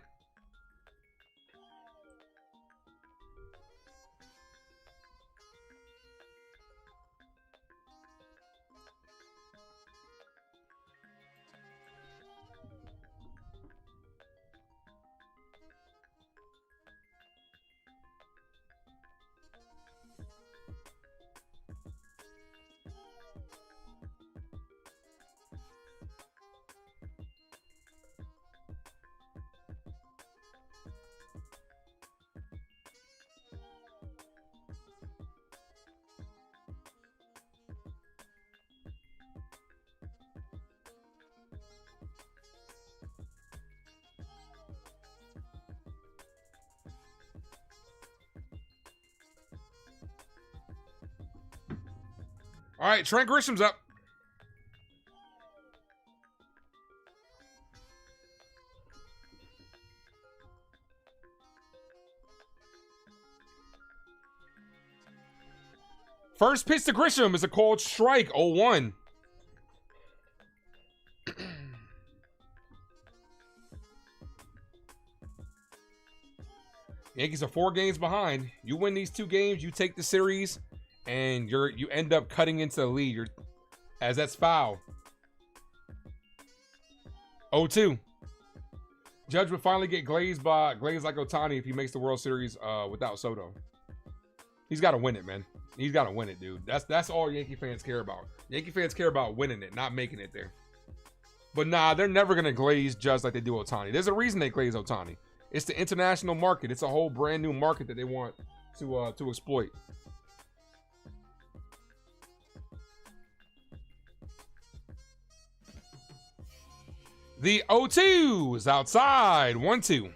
All right, Trent Grisham's up. First pitch to Grisham is a called strike, 0-1. Yankees are 4 games behind. You win these 2 games, you take the series, and you end up cutting into the lead. As that's foul. 0-2. Judge would finally get glazed like Ohtani if he makes the World Series without Soto. He's got to win it, man. He's got to win it, dude. That's all Yankee fans care about. Yankee fans care about winning it, not making it there. But nah, they're never gonna glaze Judge like they do Ohtani. There's a reason they glaze Ohtani. It's the international market. It's a whole brand new market that they want to exploit. The 0-2 is outside. 1-2.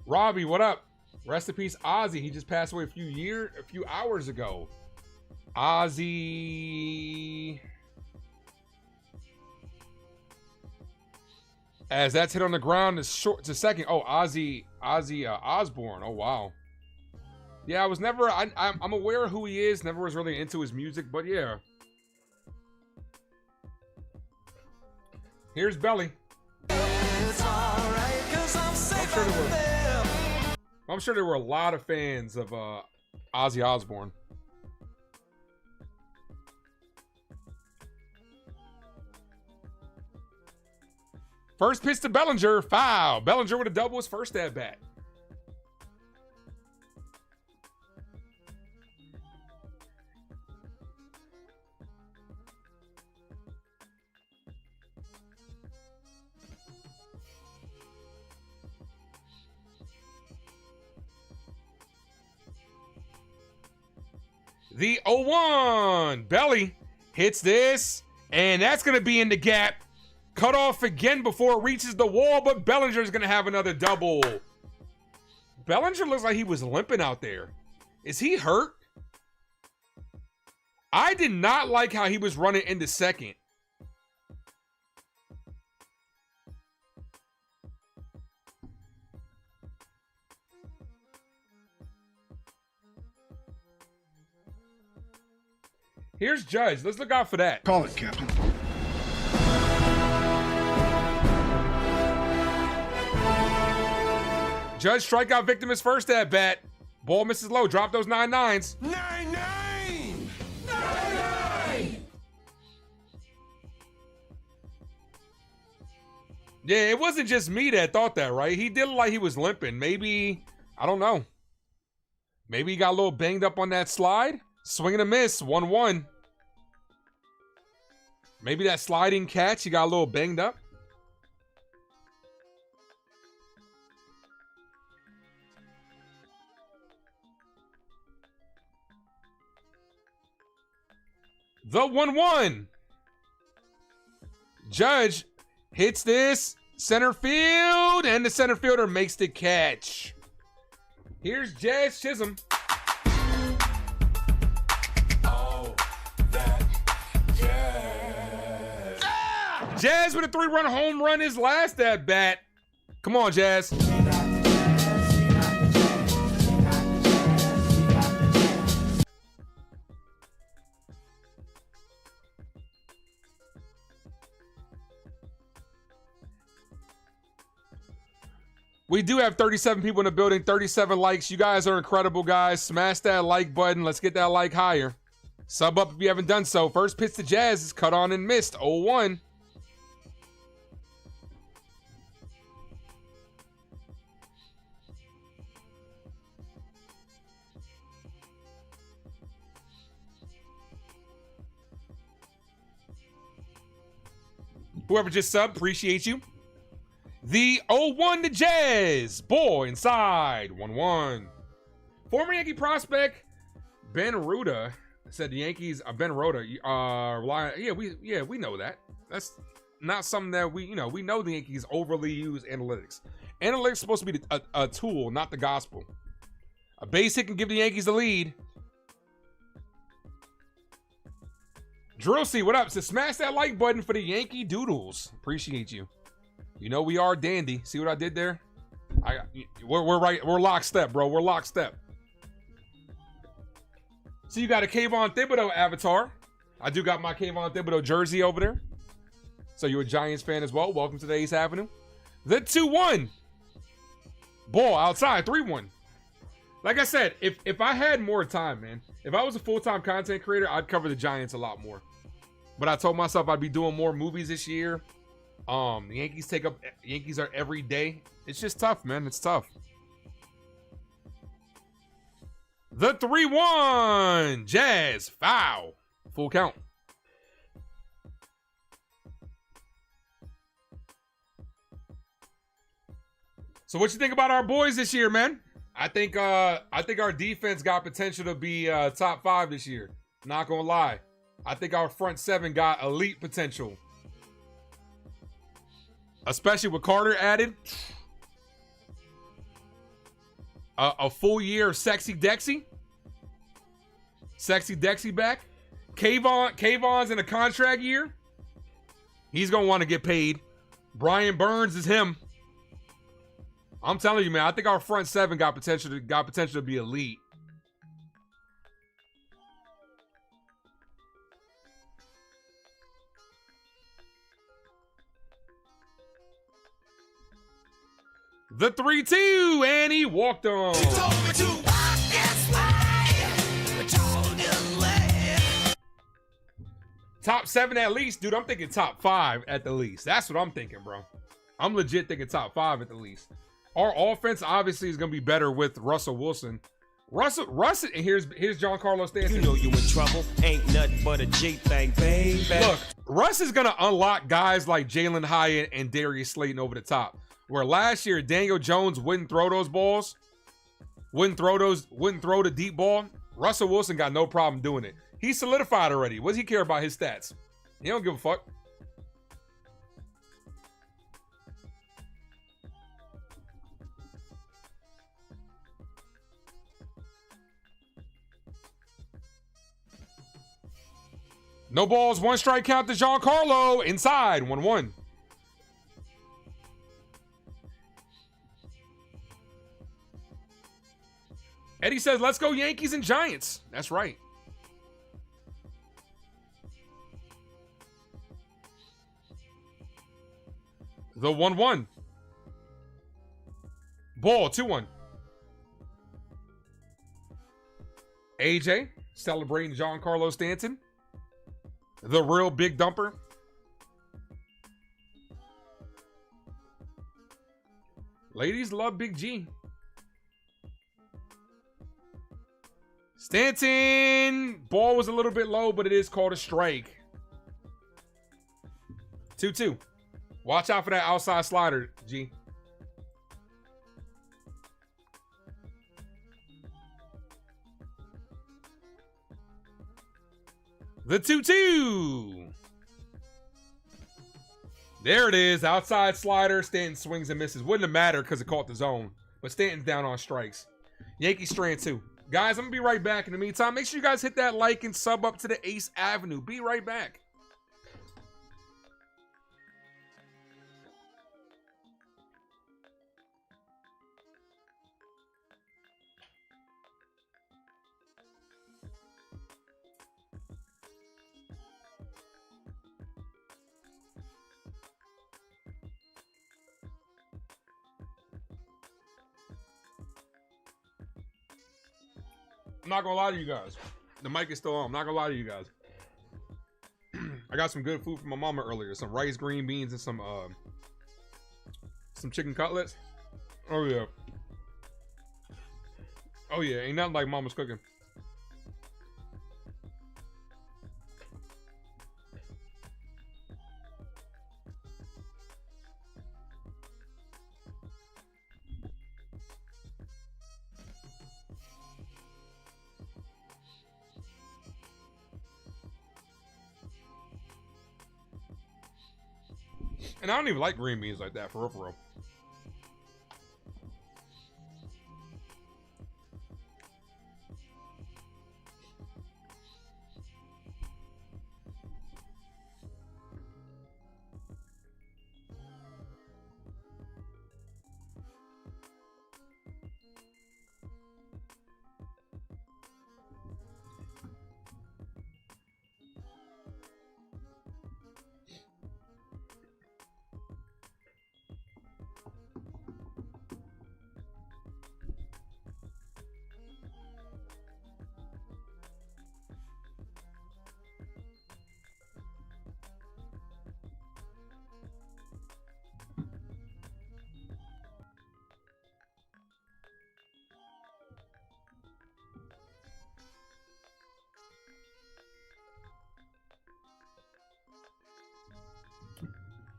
Robbie, what up? Rest in peace, Ozzy. He just passed away a few hours ago. Ozzy. As that's hit on the ground, it's a second. Oh, Ozzy Osbourne. Oh, wow. Yeah, I was never. I'm aware of who he is. Never was really into his music, but yeah. Here's Belly. I'm sure there were a lot of fans of Ozzy Osbourne. First pitch to Bellinger, foul. Bellinger with a double his first at bat. The 0-1. Belly hits this, and that's going to be in the gap. Cut off again before it reaches the wall, but Bellinger's going to have another double. Bellinger looks like he was limping out there. Is he hurt? I did not like how he was running into second. Here's Judge. Let's look out for that. Call it, Captain. Judge strikeout victim his first at bat. Ball misses low. Drop those 9-9s. 9-9! 9-9! Yeah, it wasn't just me that thought that, right? He did look like he was limping. Maybe, I don't know. Maybe he got a little banged up on that slide. Swing and a miss, 1-1. Maybe that sliding catch, he got a little banged up. The 1-1. Judge hits this center field, and the center fielder makes the catch. Here's Jazz Chisholm. Jazz with a 3-run home run his last at bat. Come on, Jazz. We do have 37 people in the building, 37 likes. You guys are incredible, guys. Smash that like button. Let's get that like higher. Sub up if you haven't done so. First pitch to Jazz is cut on and missed. 0-1. Whoever just subbed, appreciate you. The 0-1 to Jazz. Boy inside. 1-1. Former Yankee prospect Ben Ruda said the Yankees, Ben Rota, we know that. That's not something that we know the Yankees overly use analytics. Analytics is supposed to be a tool, not the gospel. A base hit can give the Yankees the lead. Drillsy, what up? So smash that like button for the Yankee Doodles. Appreciate you. You know we are dandy. See what I did there? We're right. We're lockstep, bro. We're lockstep. So you got a Kayvon Thibodeau avatar. I do got my Kayvon Thibodeau jersey over there. So you're a Giants fan as well. Welcome to the Ace Avenue. The 2-1. Ball outside, 3-1. Like I said, if I had more time, man, if I was a full-time content creator, I'd cover the Giants a lot more. But I told myself I'd be doing more movies this year. The Yankees are every day. It's just tough, man. It's tough. The 3-1. Jazz, foul. Full count. So what you think about our boys this year, man? I think our defense got potential to be top 5 this year. Not gonna lie. I think our front 7 got elite potential. Especially with Carter added. A full year of Sexy Dexy. Sexy Dexy back. Kayvon's in a contract year. He's gonna want to get paid. Brian Burns is him. I'm telling you, man, I think our front 7 got potential to be elite. The 3-2, and he walked on. Top 7 at least, dude. I'm thinking top 5 at the least. That's what I'm thinking, bro. I'm legit thinking top 5 at the least. Our offense obviously is gonna be better with Russell Wilson. Russell, and here's Giancarlo Stanton. You know you in trouble. Ain't nothing but a G thing, baby. Look, Russ is gonna unlock guys like Jalen Hyatt and Darius Slayton over the top. Where last year Daniel Jones wouldn't throw those balls, wouldn't throw the deep ball. Russell Wilson got no problem doing it. He's solidified already. What does he care about his stats? He don't give a fuck. No balls, 1 strike count to Giancarlo. Inside, 1-1. Eddie says, let's go Yankees and Giants. That's right. The 1-1. Ball, 2-1. AJ celebrating Giancarlo Stanton. The real big dumper. Ladies love Big G. Stanton. Ball was a little bit low, but it is called a strike. 2-2. Watch out for that outside slider, G. The 2-2. There it is. Outside slider. Stanton swings and misses. Wouldn't have mattered because it caught the zone. But Stanton's down on strikes. Yankees strand 2. Guys, I'm going to be right back. In the meantime, make sure you guys hit that like and sub up to the Ace Avenue. Be right back. I'm not gonna lie to you guys. The mic is still on. I'm not gonna lie to you guys. I got some good food from my mama earlier. Some rice, green beans, and some chicken cutlets. Oh yeah. Oh yeah. Ain't nothing like mama's cooking. And I don't even like green beans like that, for real, for real.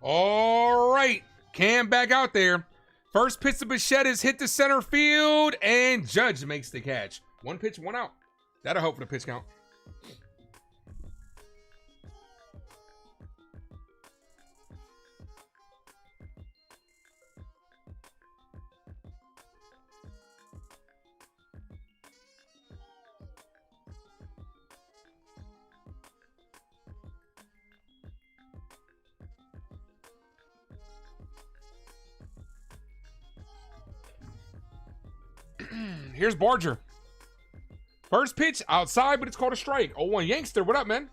All right. Cam back out there. First pitch to Bichette is hit to center field, and Judge makes the catch. One pitch, one out. That'll help for the pitch count. Here's Barger. First pitch outside, but it's called a strike. 0-1 Yankster. What up, man?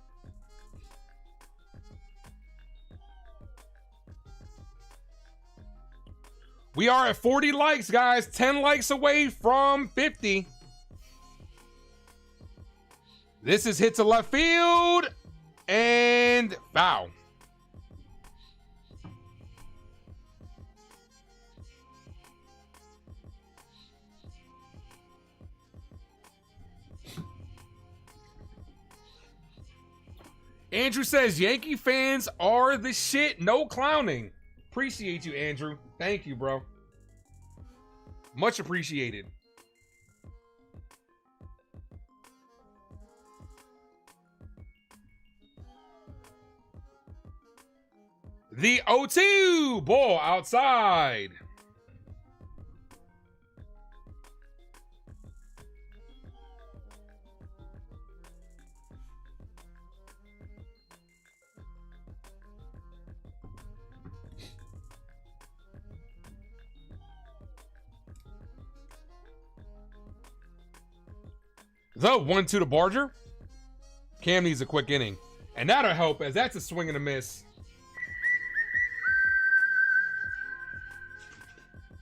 We are at 40 likes, guys. 10 likes away from 50. This is hit to left field and foul. Andrew says, Yankee fans are the shit. No clowning. Appreciate you, Andrew. Thank you, bro. Much appreciated. The 0-2 ball outside. The 1-2 to Barger. Cam needs a quick inning. And that'll help, as that's a swing and a miss.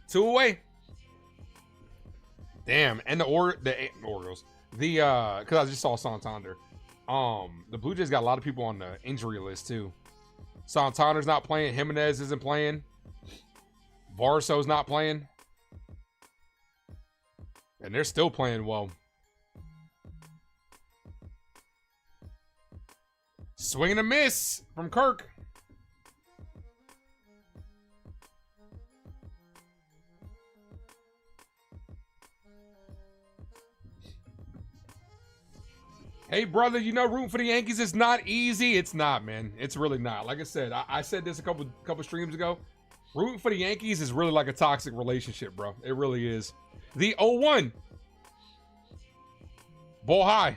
2 away. Damn. And the Orioles. Because I just saw Santander. The Blue Jays got a lot of people on the injury list, too. Santander's not playing. Jimenez isn't playing. Varso's not playing. And they're still playing well. Swing and a miss from Kirk. Hey, brother, you know rooting for the Yankees is not easy. It's not, man. It's really not. Like I said, I said this a couple streams ago. Rooting for the Yankees is really like a toxic relationship, bro. It really is. The 0-1. Ball high.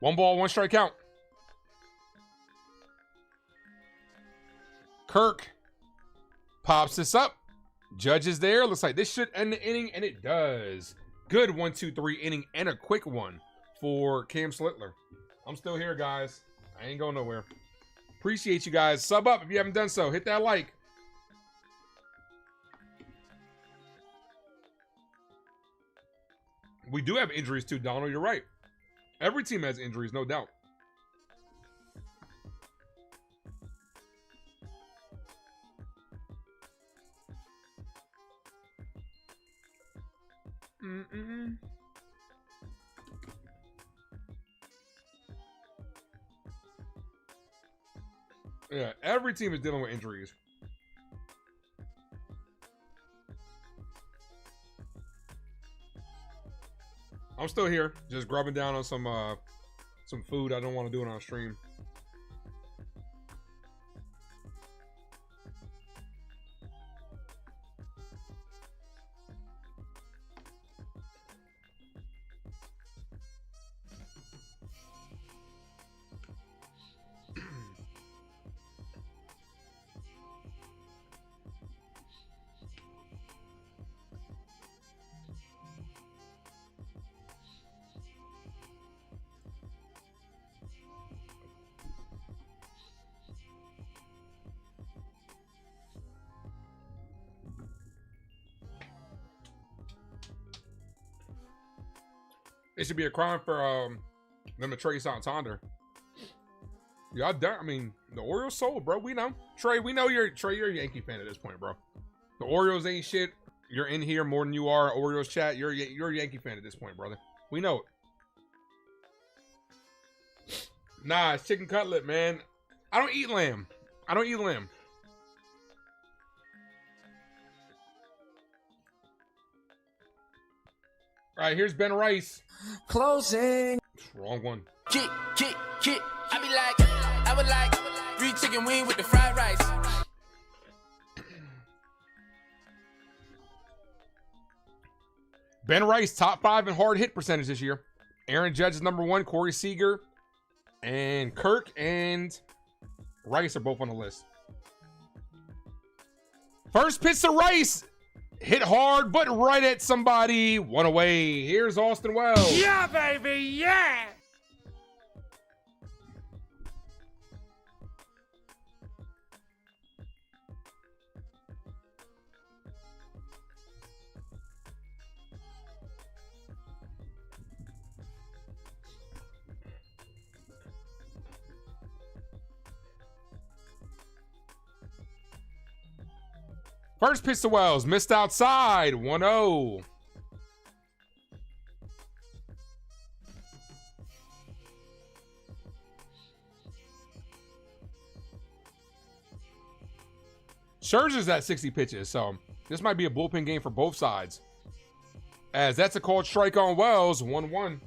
One ball, one strike count. Kirk pops this up. Judge is there. Looks like this should end the inning, and it does. Good 1-2-3 inning and a quick one for Cam Slittler. I'm still here, guys. I ain't going nowhere. Appreciate you guys. Sub up if you haven't done so. Hit that like. We do have injuries too, Donald. You're right. Every team has injuries, no doubt. Yeah, every team is dealing with injuries. I'm still here, just grubbing down on some food. I don't want to do it on stream. It should be a crime for them to trade Santander. Y'all done. I mean, the Orioles sold, bro. We know. Trey, we know you're a Yankee fan at this point, bro. The Orioles ain't shit. You're in here more than you are. Orioles chat. You're a Yankee fan at this point, brother. We know it. Nah, it's chicken cutlet, man. I don't eat lamb. I don't eat lamb. All right, here's Ben Rice. Closing. Wrong one. Kick. I be like, I would like 3 chicken wing with the fried rice. Ben Rice, top 5 in hard hit percentage this year. Aaron Judge is number 1. Corey Seager and Kirk and Rice are both on the list. First pitch to Rice. Hit hard, but right at somebody. One away. Here's Austin Wells. Yeah, baby, yeah. First pitch to Wells. Missed outside. 1-0. Scherzer's at 60 pitches, so this might be a bullpen game for both sides. As that's a called strike on Wells. 1-1.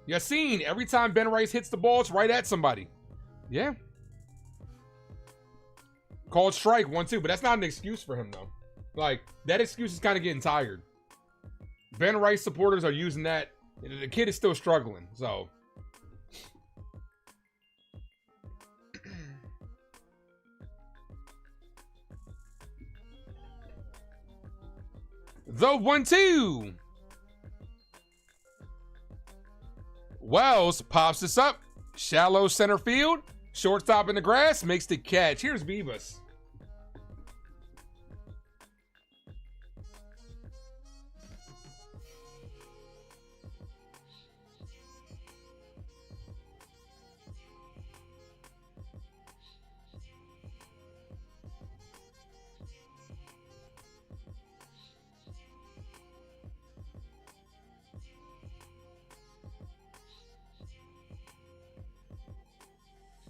Yassine, every time Ben Rice hits the ball, it's right at somebody. Yeah. Called strike, 1-2, but that's not an excuse for him, though. Like, that excuse is kind of getting tired. Ben Rice supporters are using that. The kid is still struggling, so. The 1-2. Wells pops this up. Shallow center field. Shortstop in the grass. Makes the catch. Here's Beavis.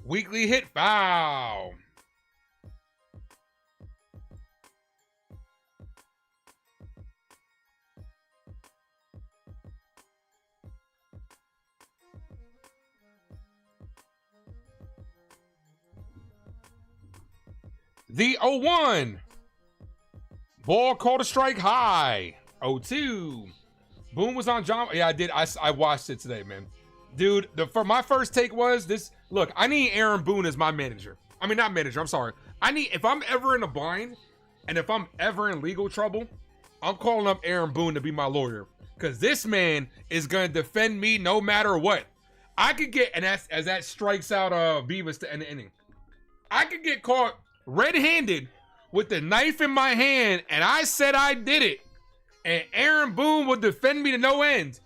Weekly hit foul. The 0-1. Ball called a strike high. 0-2. Boone was on John. Yeah, I did. I watched it today, man. Dude, for my first take was this. Look, I need Aaron Boone as my manager. I mean, not manager. I'm sorry. If I'm ever in a bind and if I'm ever in legal trouble, I'm calling up Aaron Boone to be my lawyer. Because this man is going to defend me no matter what. I could get, and as that strikes out Beavis to end the inning. I could get caught red-handed with the knife in my hand, and I said I did it. And Aaron Boone would defend me to no end.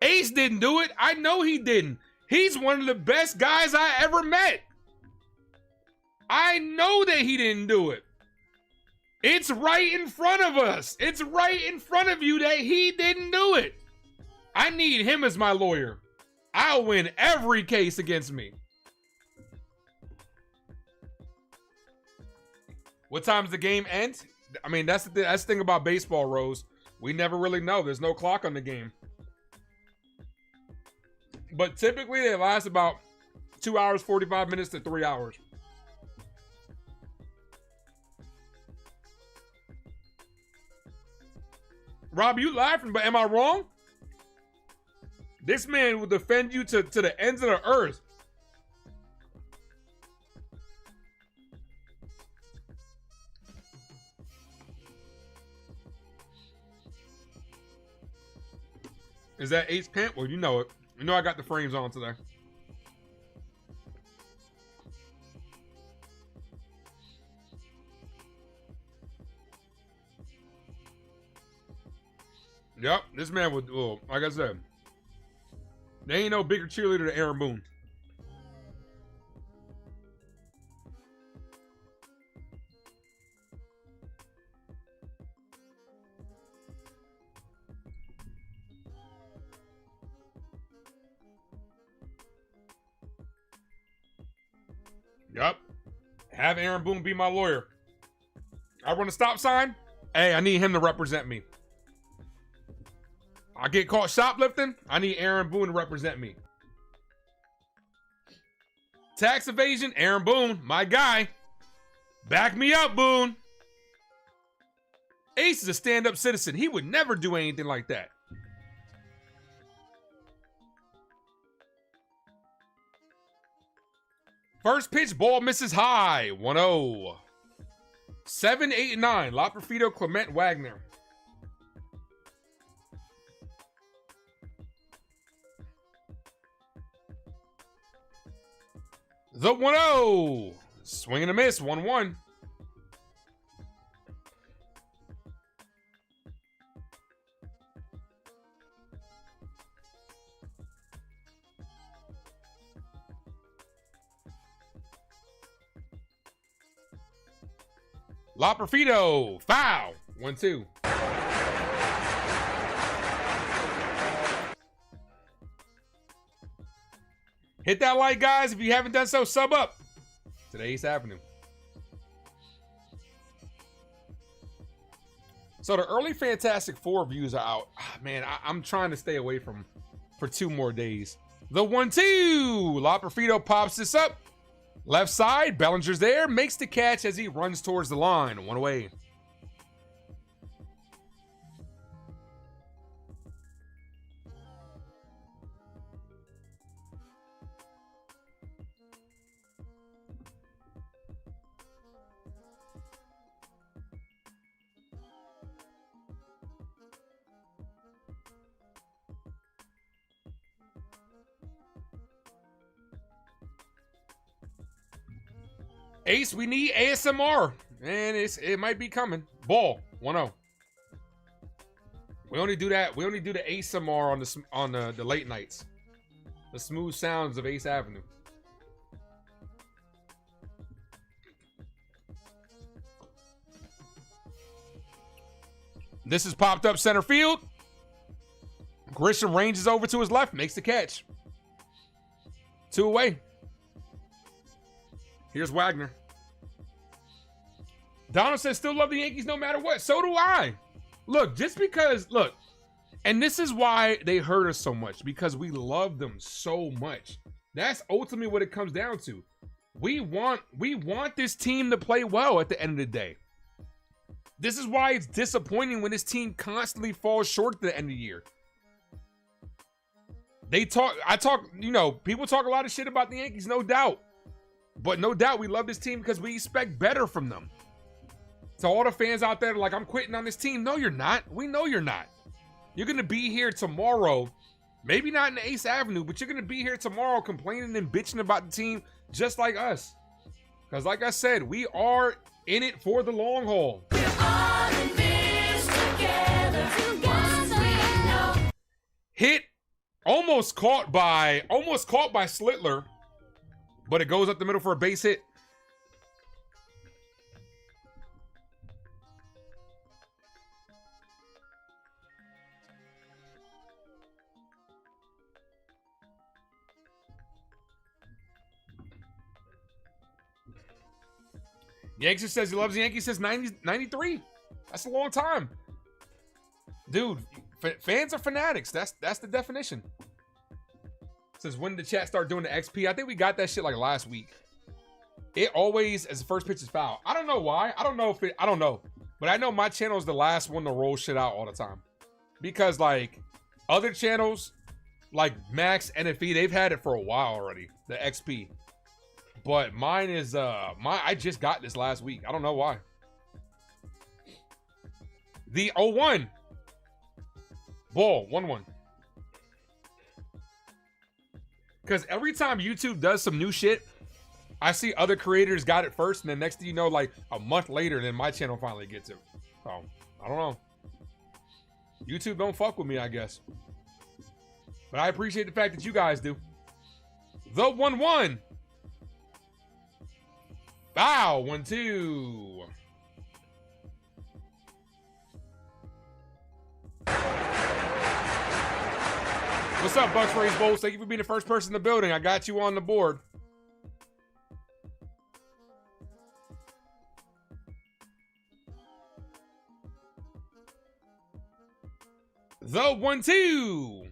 Ace didn't do it. I know he didn't. He's one of the best guys I ever met. I know that he didn't do it. It's right in front of us. It's right in front of you that he didn't do it. I need him as my lawyer. I'll win every case against me. What time's the game end? I mean, that's the thing about baseball, Rose. We never really know. There's no clock on the game. But typically they last about 2 hours, 45 minutes to 3 hours. Rob, you laughing, but am I wrong? This man will defend you to the ends of the earth. Is that Ace Pimp? Well, you know it. You know I got the frames on today. Yep, this man would, well, like I said, there ain't no bigger cheerleader than Aaron Boone. Yep. Have Aaron Boone be my lawyer. I run a stop sign. Hey, I need him to represent me. I get caught shoplifting. I need Aaron Boone to represent me. Tax evasion. Aaron Boone, my guy. Back me up, Boone. Ace is a stand-up citizen. He would never do anything like that. First pitch, ball misses high. 1-0. 7, 8, and 9. La Perfito, Clement, Wagner. The 1-0. Swing and a miss. 1-1. La Perfito, foul. 1-2. Hit that like, guys. If you haven't done so, sub up to Ace Avenue. So the early Fantastic Four views are out. Man, I'm trying to stay away from for 2 more days. The 1-2. La Perfito pops this up. Left side, Bellinger's there, makes the catch as he runs towards the line. 1 away. Ace, we need ASMR. And it might be coming. Ball, 1-0. We only do that. We only do the ASMR on the late nights. The smooth sounds of Ace Avenue. This is popped up center field. Grisham ranges over to his left, makes the catch. 2 away. Here's Wagner. Donald says, still love the Yankees no matter what. So do I. Look, just because, look, and this is why they hurt us so much, because we love them so much. That's ultimately what it comes down to. We want this team to play well at the end of the day. This is why it's disappointing when this team constantly falls short at the end of the year. People talk a lot of shit about the Yankees, no doubt. But no doubt we love this team because we expect better from them. So all the fans out there like, I'm quitting on this team. No, you're not. We know you're not. You're going to be here tomorrow. Maybe not in the Ace Avenue, but you're going to be here tomorrow complaining and bitching about the team just like us. Because like I said, we are in it for the long haul. Hit, almost caught by Slitler. But it goes up the middle for a base hit. Yankees says he loves the Yankees since 93. That's a long time. Dude, fans are fanatics. That's the definition. Since when did the chat start doing the XP? I think we got that shit like last week. It always, as the first pitch is foul. I don't know why. I don't know. But I know my channel is the last one to roll shit out all the time. Because like other channels, like Max, NFE, they've had it for a while already. The XP. But mine is, I just got this last week. I don't know why. The 0-1. Ball, 1-1. Because every time YouTube does some new shit, I see other creators got it first, and then next thing you know, like a month later, then my channel finally gets it. So, I don't know. YouTube don't fuck with me, I guess. But I appreciate the fact that you guys do. The 1-1. Bow. 1-2. What's up, Bucks Race Bowls? Thank you for being the first person in the building. I got you on the board. The 1-2.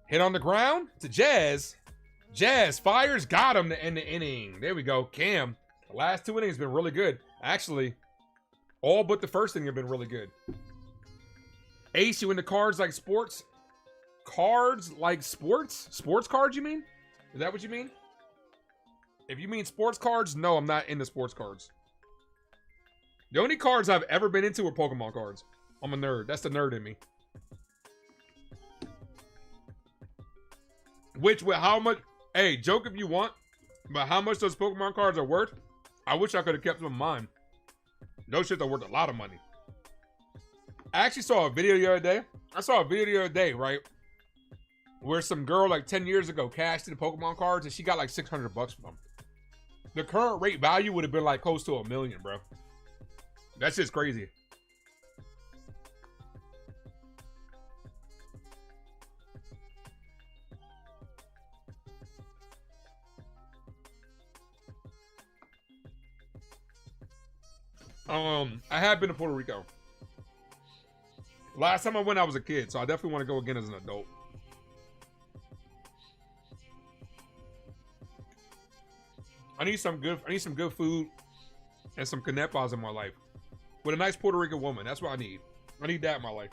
Hit on the ground to Jazz. Jazz fires, got him to end the inning. There we go. Cam. The last 2 innings have been really good. Actually, all but the first inning have been really good. Ace, you into cards like sports? Cards like sports? Sports cards, you mean? Is that what you mean? If you mean sports cards, no, I'm not into sports cards. The only cards I've ever been into are Pokemon cards. I'm a nerd. That's the nerd in me. Which, with how much... Hey, joke if you want, but how much those Pokemon cards are worth, I wish I could have kept them in mine. Those shits are worth a lot of money. I actually saw a video the other day. I saw a video the other day, right? Where some girl like 10 years ago cashed in the Pokemon cards and she got like $600 for them. The current rate value would have been like close to $1 million, bro. That's just crazy. I have been to Puerto Rico. Last time I went, I was a kid, so I definitely want to go again as an adult. I need some good food and some canepas in my life. With a nice Puerto Rican woman. That's what I need. I need that in my life.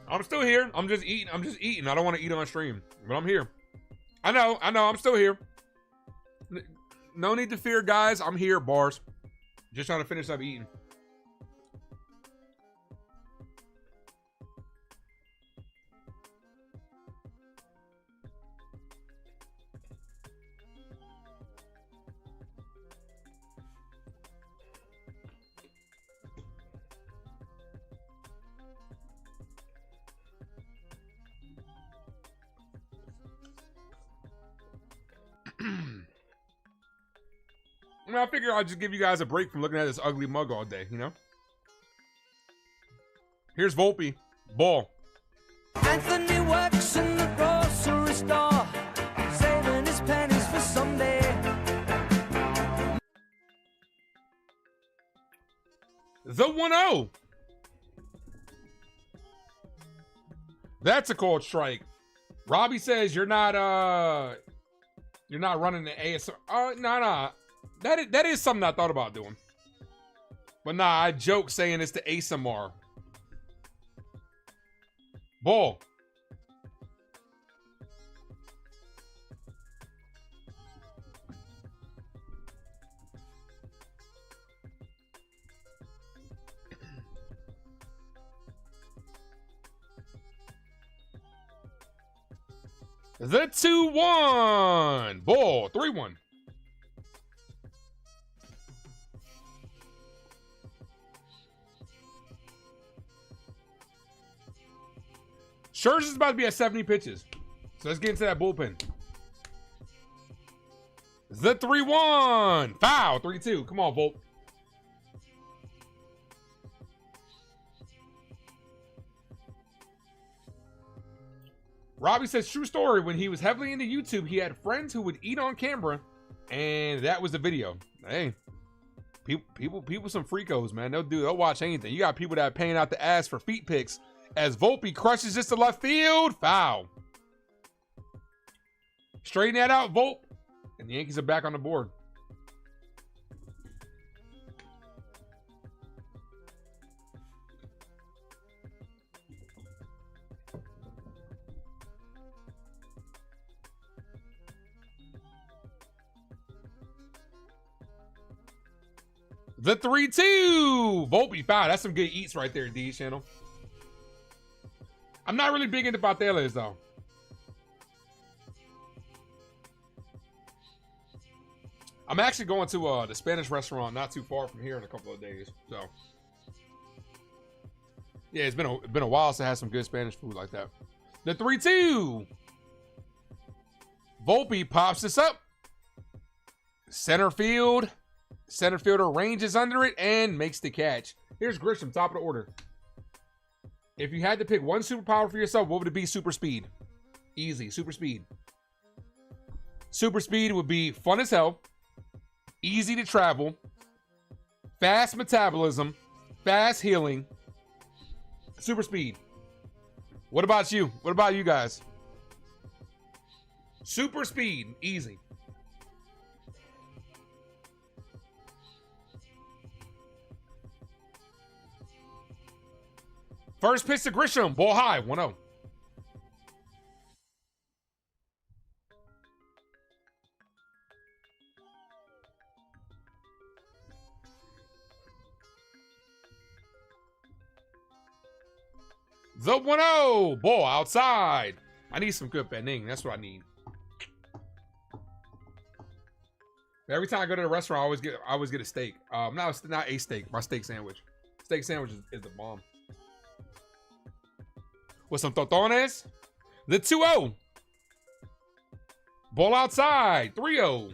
I'm still here. I'm just eating. I don't want to eat on stream, but I'm here. I know, I'm still here. No need to fear, guys. I'm here, bars. Just trying to finish up eating. I mean, I figure I'll just give you guys a break from looking at this ugly mug all day, you know? Here's Volpe. Ball. Anthony works in the grocery store, saving his pennies for someday. The 1-0. That's a cold strike. Robbie says you're not running the ASR. Nah. That is something I thought about doing. But nah, I joke saying it's the ASMR. Ball. The 2-1. Ball. 3-1. Scherzer's about to be at 70 pitches. So let's get into that bullpen. The 3-1. Foul. 3-2. Come on, Volt. Robbie says, true story. When he was heavily into YouTube, he had friends who would eat on camera, and that was the video. Hey, people some freakos, man. They'll watch anything. You got people that are paying out the ass for feet pics. As Volpe crushes this to left field. Foul. Straighten that out, Volpe. And the Yankees are back on the board. The 3-2. Volpe foul. That's some good eats right there, D channel. I'm not really big into pateles, though. I'm actually going to the Spanish restaurant not too far from here in a couple of days. So, yeah, it's been a while since I had some good Spanish food like that. The 3-2. Volpe pops this up. Center field. Center fielder ranges under it and makes the catch. Here's Grisham, top of the order. If you had to pick one superpower for yourself, what would it be? Super speed. Easy, super speed. Super speed would be fun as hell, easy to travel, fast metabolism, fast healing, super speed. What about you? What about you guys? Super speed, easy. First pitch to Grisham, ball high, 1-0. The 1-0, ball outside. I need some good bending. That's what I need. Every time I go to the restaurant, I always get a steak. Not a steak, my steak sandwich. Steak sandwich is the bomb. With some totones. The 2-0. Ball outside. 3-0.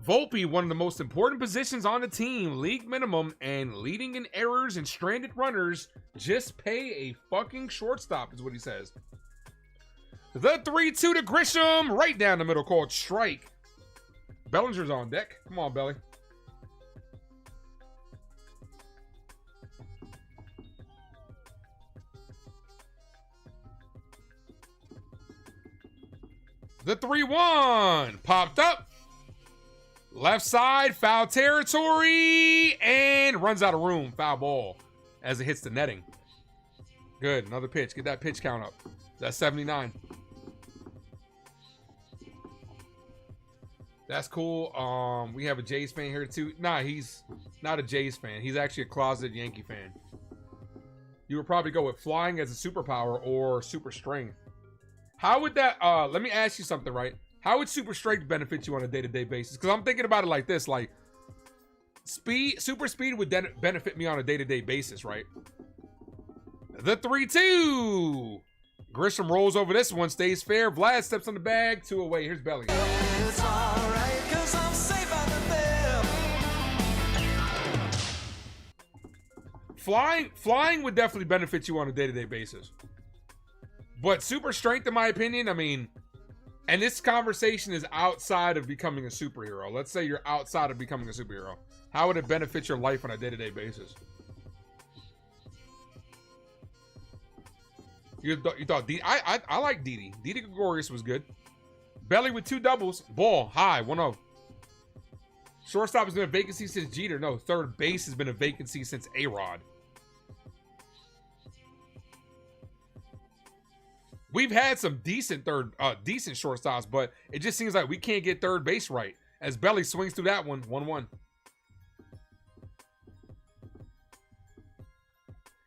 Volpe, one of the most important positions on the team, league minimum, and leading in errors and stranded runners. Just pay a fucking shortstop, is what he says. The 3-2 to Grisham, right down the middle, called strike. Bellinger's on deck. Come on, Belly. The 3-1 popped up. Left side, foul territory, and runs out of room. Foul ball as it hits the netting. Good, another pitch. Get that pitch count up. That's 79. That's cool. We have a Jays fan here too. Nah, he's not a Jays fan. He's actually a closeted Yankee fan. You would probably go with flying as a superpower or super strength. How would that, let me ask you something, right? How would super strength benefit you on a day-to-day basis? Because I'm thinking about it like this, like, super speed would then benefit me on a day-to-day basis, right? The 3-2. Grisham rolls over this one, stays fair. Vlad steps on the bag, 2 away. Here's Bellinger. It's alright, 'cause I'm safe out there. Flying would definitely benefit you on a day-to-day basis. But super strength, in my opinion, I mean, and this conversation is outside of becoming a superhero. Let's say you're outside of becoming a superhero. How would it benefit your life on a day-to-day basis? You thought I like Didi. Didi Gregorius was good. Belly with 2 doubles. Ball high, 1-0. Shortstop has been a vacancy since Jeter. No, third base has been a vacancy since A-Rod. We've had some decent shortstops, but it just seems like we can't get third base right. As Belly swings through that one, 1-1.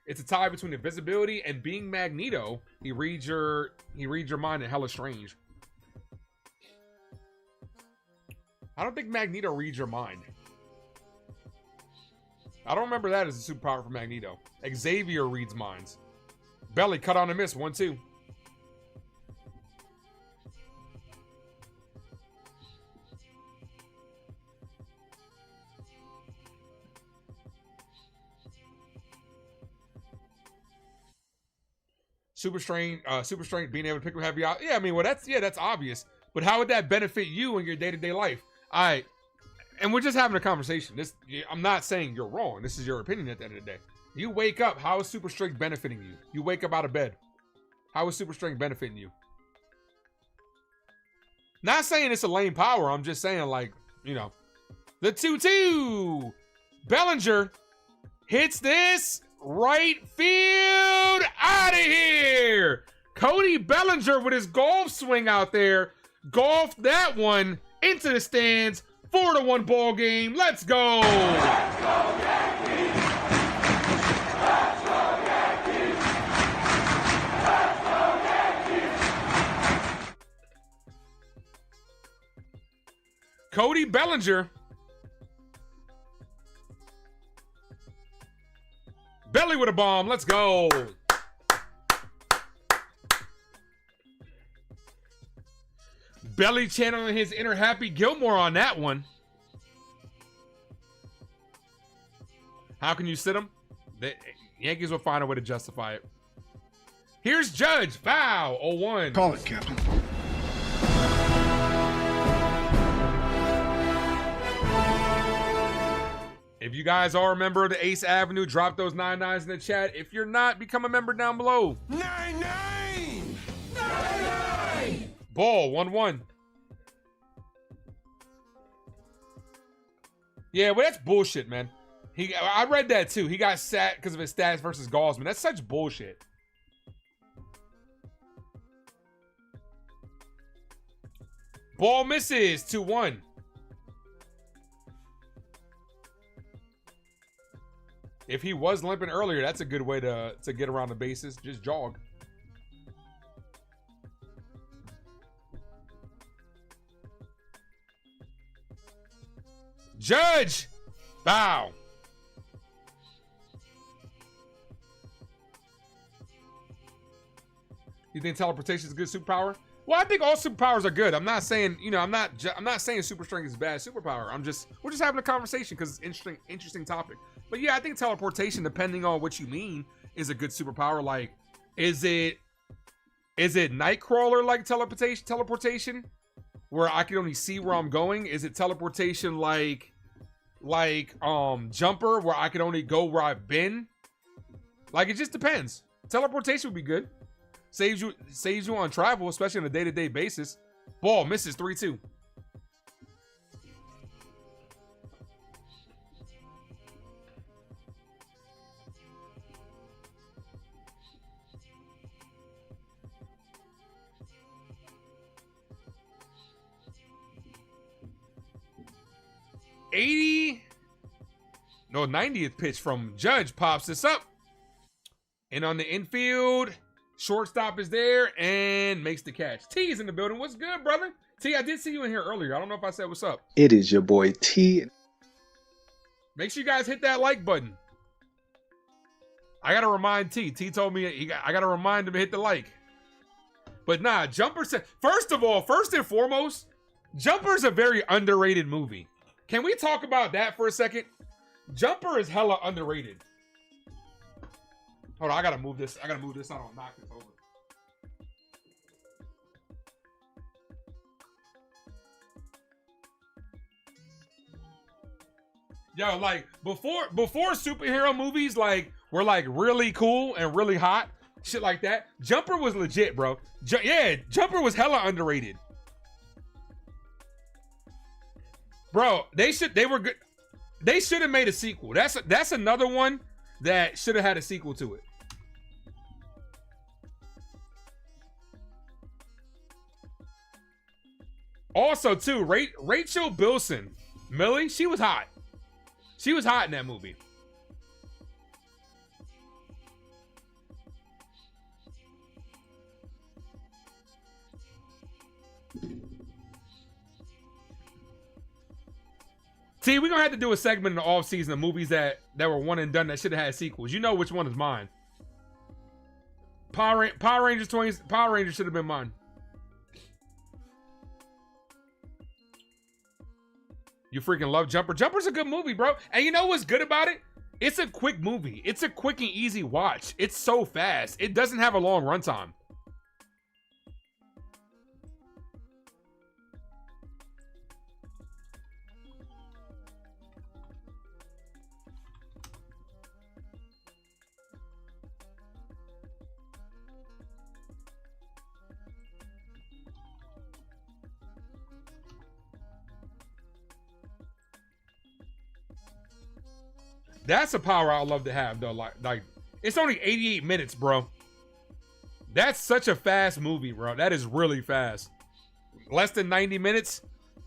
It's a tie between invisibility and being Magneto. He reads your mind in hella strange. I don't think Magneto reads your mind. I don't remember that as a superpower for Magneto. Xavier reads minds. Belly cut on a miss, 1-2. Super strength, being able to pick up heavy out. Yeah, I mean, well, that's obvious. But how would that benefit you in your day-to-day life? All right, and we're just having a conversation. I'm not saying you're wrong. This is your opinion at the end of the day. You wake up, how is super strength benefiting you? You wake up out of bed. How is super strength benefiting you? Not saying it's a lame power. I'm just saying, like, you know, the 2-2. Bellinger hits this. Right field, out of here. Cody Bellinger with his golf swing out there. Golfed that one into the stands. 4-1 ball game. Let's go. Let's go, Yankees. Let's go, Yankees. Let's go, Yankees. Cody Bellinger. Belly with a bomb. Let's go. Belly channeling his inner Happy Gilmore on that one. How can you sit him? The Yankees will find a way to justify it. Here's Judge. Foul. 0-1. Call it, Captain. If you guys are a member of the Ace Avenue, drop those 99s in the chat. If you're not, become a member down below. 99! Ball, 1-1. Yeah, well, that's bullshit, man. I read that too. He got sat because of his stats versus Gaussman. That's such bullshit. Ball misses, 2-1. If he was limping earlier, that's a good way to get around the bases. Just jog. Judge! Bow. You think teleportation is a good superpower? Well, I think all superpowers are good. I'm not saying, I'm not saying super strength is a bad superpower. We're just having a conversation because it's interesting topic. But yeah, I think teleportation, depending on what you mean, is a good superpower. Like, is it Nightcrawler like teleportation, where I can only see where I'm going? Is it teleportation like Jumper, where I can only go where I've been? Like, it just depends. Teleportation would be good. Saves you on travel, especially on a day-to-day basis. Ball misses 3-2. No, 90th pitch from Judge pops this up. And on the infield, shortstop is there and makes the catch. T is in the building. What's good, brother? T, I did see you in here earlier. I don't know if I said what's up. It is your boy T. Make sure you guys hit that like button. I got to remind T. T told me I got to remind him to hit the like. But nah, Jumper said, first and foremost, Jumper's a very underrated movie. Can we talk about that for a second? Jumper is hella underrated. Hold on, I gotta move this. I don't knock this over. Yo, like before superhero movies were really cool and really hot, shit like that. Jumper was legit, bro. Jumper was hella underrated. Bro, they were good. They should have made a sequel. That's another one that should have had a sequel to it. Also, too, Rachel Bilson, Millie, she was hot. She was hot in that movie. See, we're gonna have to do a segment in the off season of movies that were one and done that should have had sequels. You know which one is mine. Power Rangers should have been mine. You freaking love Jumper. Jumper's a good movie, bro. And you know what's good about it? It's a quick movie. It's a quick and easy watch. It's so fast. It doesn't have a long runtime. That's a power I'd love to have, though. Like it's only 88 minutes, bro. That's such a fast movie, bro. That is really fast. Less than 90 minutes.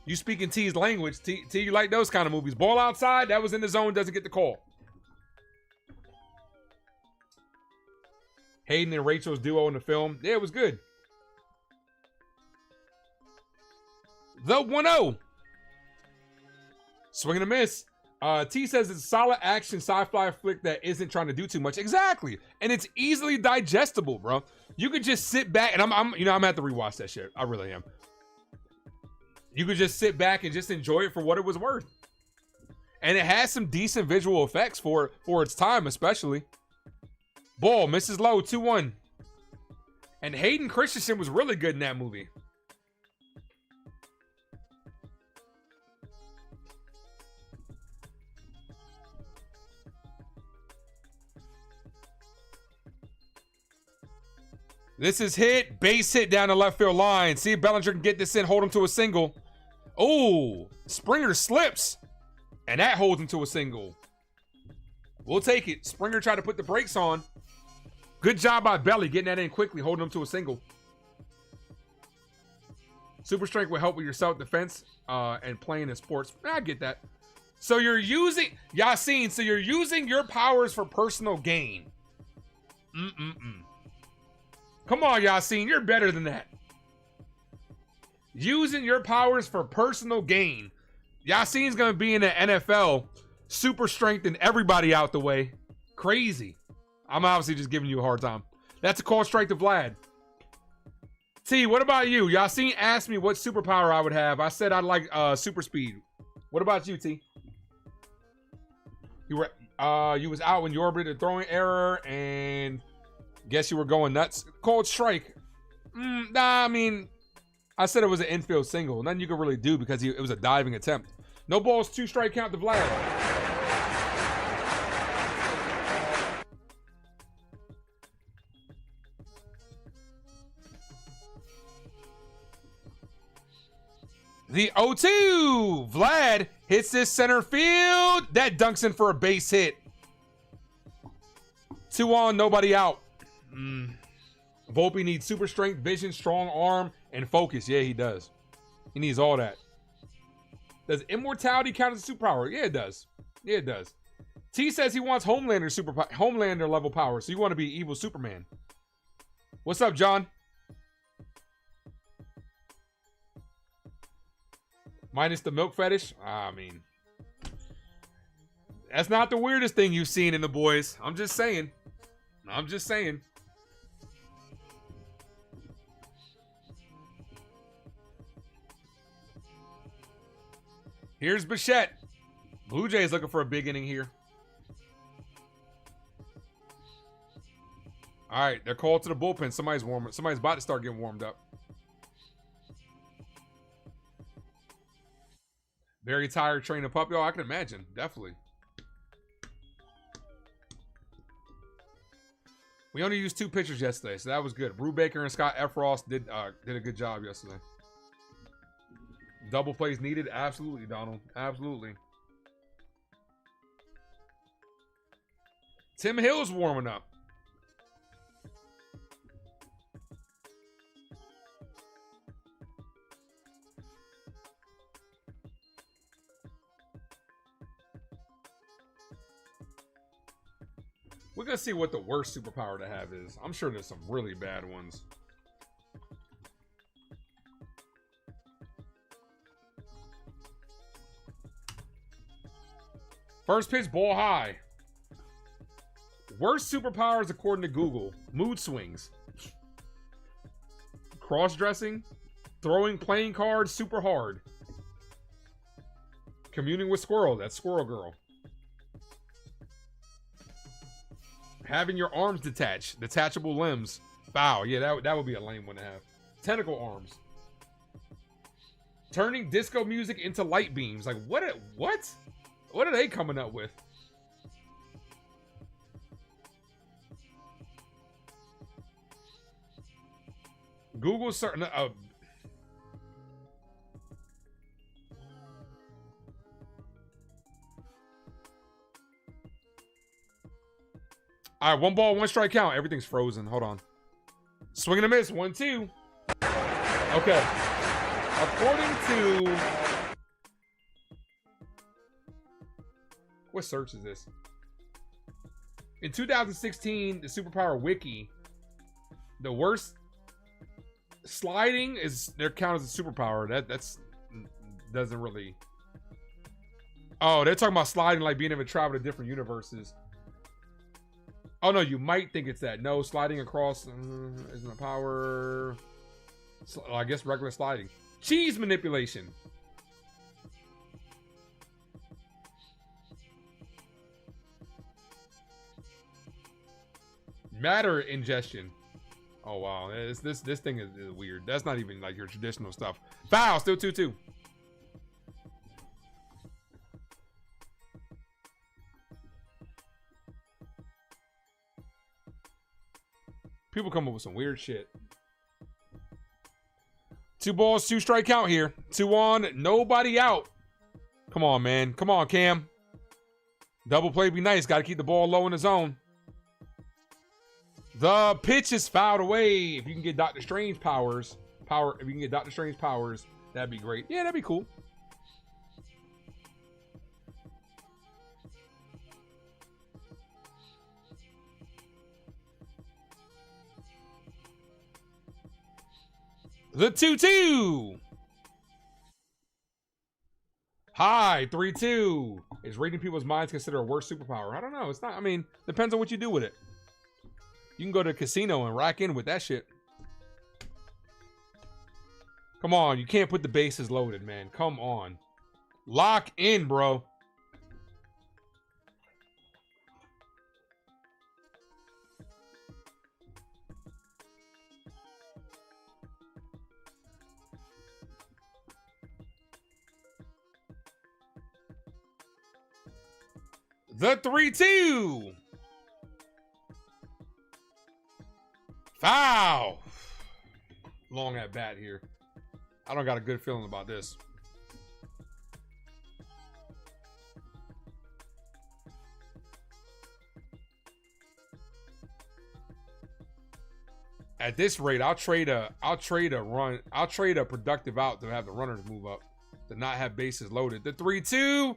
You speaking T's language. T, you like those kind of movies. Ball outside, that was in the zone, doesn't get the call. Hayden and Rachel's duo in the film. Yeah, it was good. The 1-0. Swing and a miss. T says it's a solid action sci-fi flick that isn't trying to do too much. Exactly. And it's easily digestible, bro. You could just sit back, and I'm gonna have to rewatch that shit. I really am. You could just sit back and just enjoy it for what it was worth. And it has some decent visual effects for its time, especially. Ball misses low, 2-1. And Hayden Christensen was really good in that movie. This is hit, base hit down the left field line. See if Bellinger can get this in, hold him to a single. Oh, Springer slips. And that holds him to a single. We'll take it. Springer tried to put the brakes on. Good job by Belly getting that in quickly, holding him to a single. Super strength will help with your self-defense and playing in sports. I get that. So you're using, Yassine, so you're using your powers for personal gain. Come on, Yassine, you're better than that. Using your powers for personal gain. Yassine's going to be in the NFL. Super strength and everybody out the way. Crazy. I'm obviously just giving you a hard time. That's a call strike to Vlad. T, what about you? Yassine asked me what superpower I would have. I said I'd like super speed. What about you, T? You was out when you orbited a throwing error and guess you were going nuts. Cold strike. Nah, I mean, I said it was an infield single. Nothing you could really do because it was a diving attempt. No balls, 2 strike count to Vlad. The 0-2. Vlad hits this center field. That dunks in for a base hit. 2 on, nobody out. Volpe needs super strength, vision, strong arm, and focus. Yeah, he does. He needs all that. Does immortality count as a superpower? Yeah, it does. Yeah, it does. T says he wants Homelander level power, so you want to be evil Superman. What's up, John? Minus the milk fetish? I mean, that's not the weirdest thing you've seen in the boys. I'm just saying. I'm just saying. Here's Bichette. Blue Jays looking for a big inning here. All right, they're called to the bullpen. Somebody's warming. Somebody's about to start getting warmed up. Very tired training a pup. Yo, I can imagine. Definitely. We only used 2 pitchers yesterday, so that was good. Brew Baker and Scott Efros did a good job yesterday. Double plays needed? Absolutely, Donald. Absolutely. Tim Hill's warming up. We're going to see what the worst superpower to have is. I'm sure there's some really bad ones. First pitch, ball high. Worst superpowers according to Google. Mood swings. Cross-dressing. Throwing playing cards super hard. Communing with squirrel. That's Squirrel Girl. Having your arms detached. Detachable limbs. Bow. Yeah, that would be a lame one to have. Tentacle arms. Turning disco music into light beams. Like, what? What are they coming up with? Google certain. All right, 1 ball, 1 strike count. Everything's frozen. Hold on. Swing and a miss. 1-2. Okay. According to... What search is this? In 2016, the Superpower Wiki, the worst sliding is they're counted as a superpower. That's doesn't really. Oh, they're talking about sliding like being able to travel to different universes. Oh, no, you might think it's that. No, sliding across isn't a power. I guess regular sliding. Cheese manipulation. Matter ingestion. Oh, wow. This thing is weird. That's not even like your traditional stuff. Foul, still 2-2. People come up with some weird shit. 2 balls, 2 strike count here. 2 on, nobody out. Come on, man. Come on, Cam. Double play be nice. Got to keep the ball low in the zone. The pitch is fouled away. If you can get Doctor Strange powers, if you can get Doctor Strange powers, that'd be great. Yeah, that'd be cool. The 2-2. Hi, 3-2. Is reading people's minds considered a worse superpower? I don't know. It's not. I mean, depends on what you do with it. You can go to a casino and rack in with that shit. Come on. You can't put the bases loaded, man. Come on. Lock in, bro. The 3-2. Foul. Long at bat here. I don't got a good feeling about this. At this rate, I'll trade a productive out to have the runners move up, to not have bases loaded. The 3-2.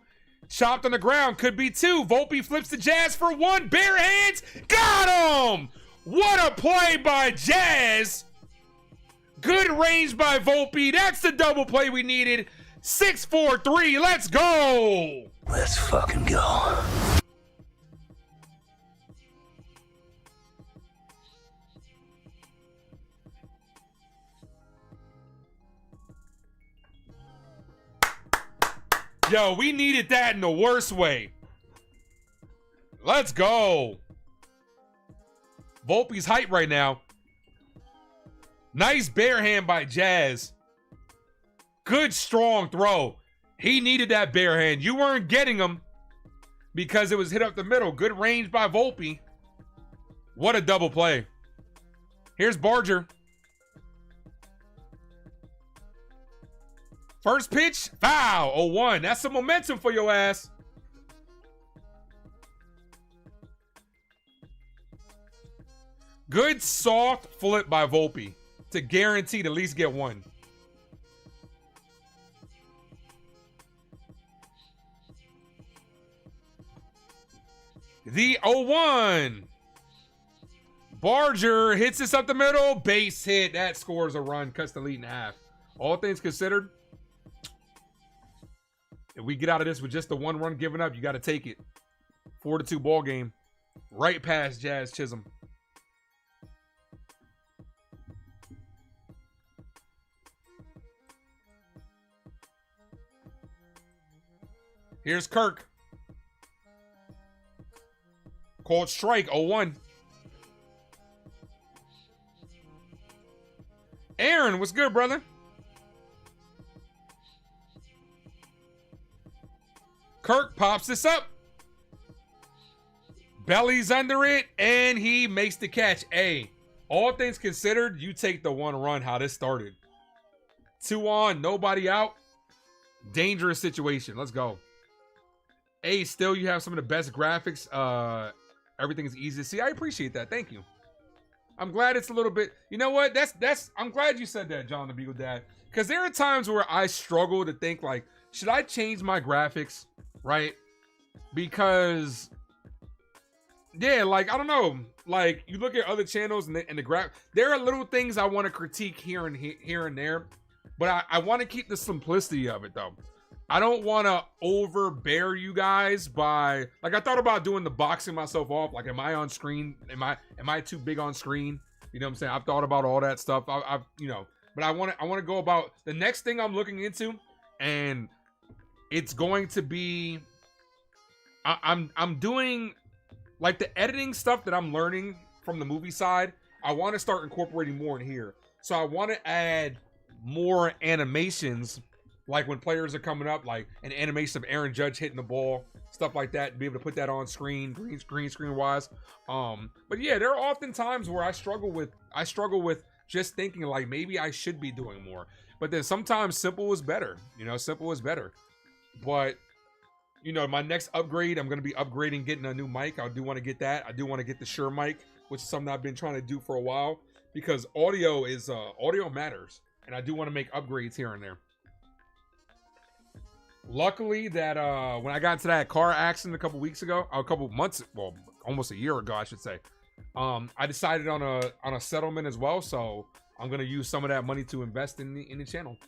Chopped on the ground. Could be 2. Volpe flips the Jazz for 1. Bare hands. Got him! What a play by Jazz. Good range by Volpe. That's the double play we needed. 6-4-3. Let's go. Let's fucking go. Yo, we needed that in the worst way. Let's go. Volpe's hype right now. Nice bare hand by Jazz. Good strong throw. He needed that bare hand. You weren't getting him because it was hit up the middle. Good range by Volpe. What a double play. Here's Barger. First pitch, foul, 0-1. That's some momentum for your ass. Good soft flip by Volpe to guarantee to at least get 1. The 0-1. Barger hits this up the middle. Base hit. That scores a run. Cuts the lead in half. All things considered, if we get out of this with just the 1 run given up, you got to take it. 4-2 ball game. Right past Jazz Chisholm. Here's Kirk. Called strike, 0-1. Aaron, what's good, brother? Kirk pops this up. Belly's under it, and he makes the catch. Hey, all things considered, you take the 1 run, how this started. 2 on, nobody out. Dangerous situation. Let's go. Hey, still you have some of the best graphics. Everything is easy to see. I appreciate that. Thank you. I'm glad it's a little bit. You know what? I'm glad you said that, John the Beagle Dad. Because there are times where I struggle to think like, should I change my graphics? Right? Because, yeah, like, I don't know. Like, you look at other channels and the graph. There are little things I want to critique here and there. But I want to keep the simplicity of it, though. I don't want to overbear you guys by, like, I thought about doing the boxing myself off. Like, am I on screen? Am I too big on screen? You know what I'm saying? I've thought about all that stuff. I've you know, but I want to go about the next thing I'm looking into, and it's going to be, I'm doing like the editing stuff that I'm learning from the movie side. I want to start incorporating more in here. So I want to add more animations, like when players are coming up, like an animation of Aaron Judge hitting the ball, stuff like that, to be able to put that on screen, green screen wise. But yeah, there are often times where I struggle with just thinking like maybe I should be doing more. But then sometimes simple is better. You know, simple is better. But you know, my next upgrade, I'm going to be upgrading, getting a new mic. I do want to get that. I do want to get the Shure mic, which is something I've been trying to do for a while, because audio matters, and I do want to make upgrades here and there. Luckily that when I got into that car accident a couple months, well, almost a year ago, I should say, I decided on a settlement as well, so I'm going to use some of that money to invest in the channel.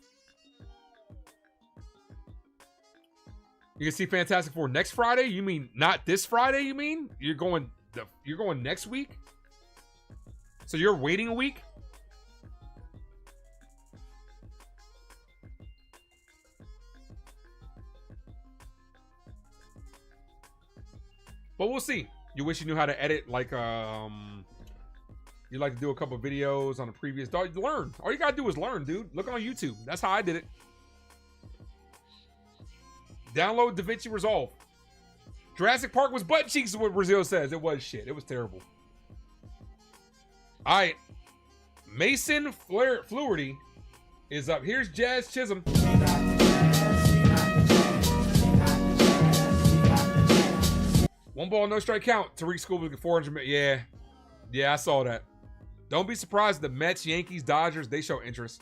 You can see Fantastic Four next Friday? You mean not this Friday, you mean? You're going next week? So you're waiting a week? But we'll see. You wish you knew how to edit, like you like to do a couple videos on a previous dog. Learn. All you gotta do is learn, dude. Look on YouTube. That's how I did it. Download DaVinci Resolve. Jurassic Park was butt cheeks is what Brazil says. It was shit. It was terrible. All right. Mason Fluharty is up. Here's Jazz Chisholm. One ball, no strike count. Tariq School with 400. Yeah, I saw that. Don't be surprised the Mets, Yankees, Dodgers, they show interest.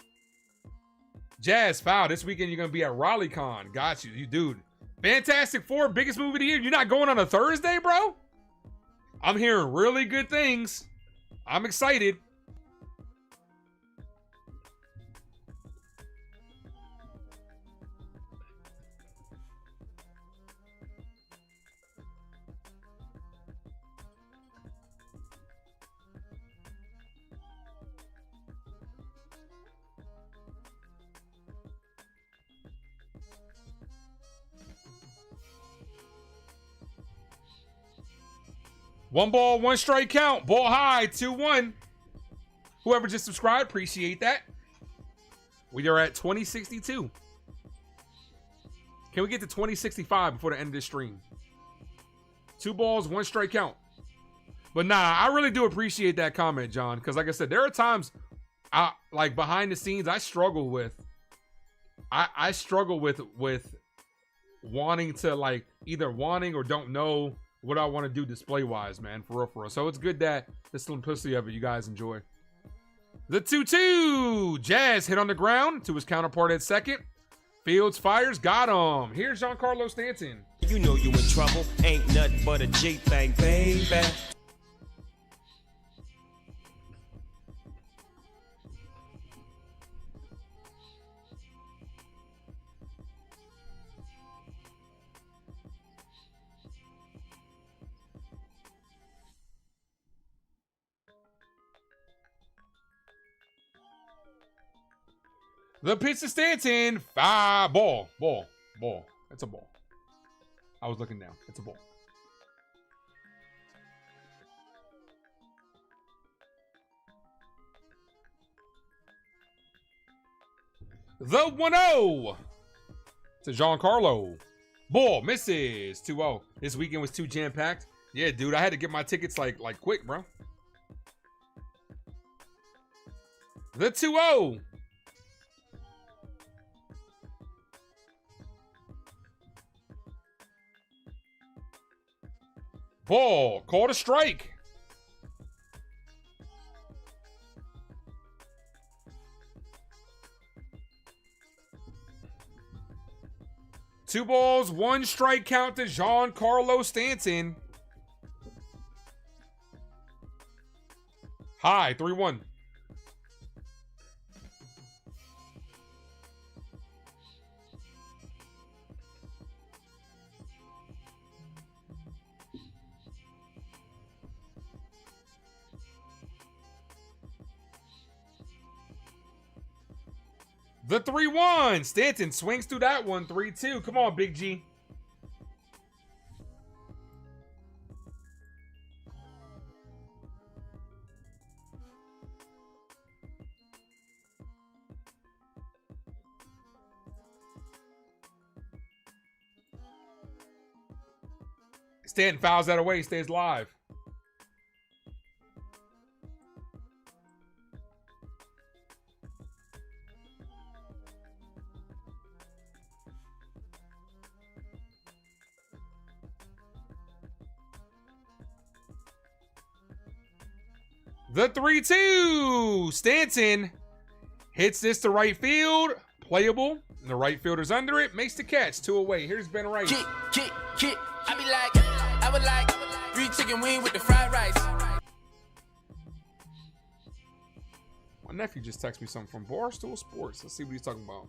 Jazz, foul. This weekend you're going to be at RaleighCon. Got you. You dude. Fantastic Four, biggest movie of the year. You're not going on a Thursday, bro? I'm hearing really good things. I'm excited. One ball, one strike count. Ball high, 2-1. Whoever just subscribed, appreciate that. We are at 2062. Can we get to 2065 before the end of this stream? 2 balls, 1 strike count. But nah, I really do appreciate that comment, John. Because like I said, there are times, like behind the scenes, I struggle with. I struggle with wanting to, like, either wanting or don't know what I want to do display-wise, man. For real. So it's good that the simplicity of it you guys enjoy. The 2-2. Jazz hit on the ground to his counterpart at second. Fields fires. Got him. Here's Giancarlo Stanton. You know you in trouble. Ain't nothing but a G thing, baby. The pitch to Stanton. Ball. It's a ball. I was looking down. It's a ball. The 1-0 to Giancarlo. Ball misses. 2-0. This weekend was too jam-packed. Yeah, dude, I had to get my tickets like quick, bro. The 2-0. Ball, called a strike. Two balls, 1 strike count to Giancarlo Stanton. High, 3-1. The 3-1. Stanton swings through that one. 3-2. Come on, Big G. Stanton fouls that away, stays live. The 3-2. Stanton hits this to right field. Playable. The right fielder's under it. Makes the catch. 2 away. Here's Ben Wright. Kick. I be like, I would like 3 chicken wing with the fried rice. My nephew just texted me something from Barstool Sports. Let's see what he's talking about.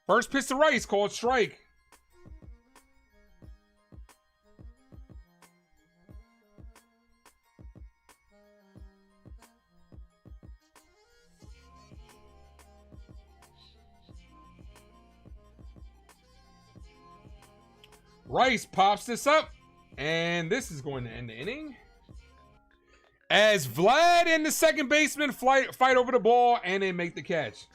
First pitch to Rice, called strike. Rice pops this up, and this is going to end the inning. As Vlad and the second baseman fight over the ball, and they make the catch.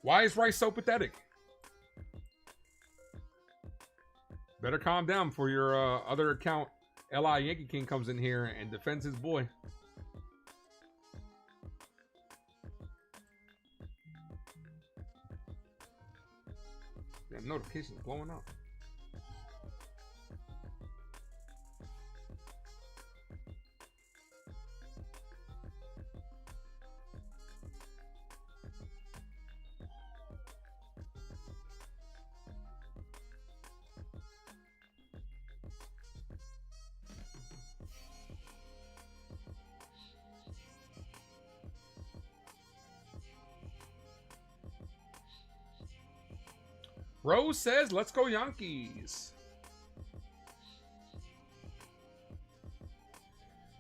Why is Rice so pathetic? Better calm down before your other account, L.I. Yankee King, comes in here and defends his boy. That notification's blowing up. Rose says, let's go Yankees.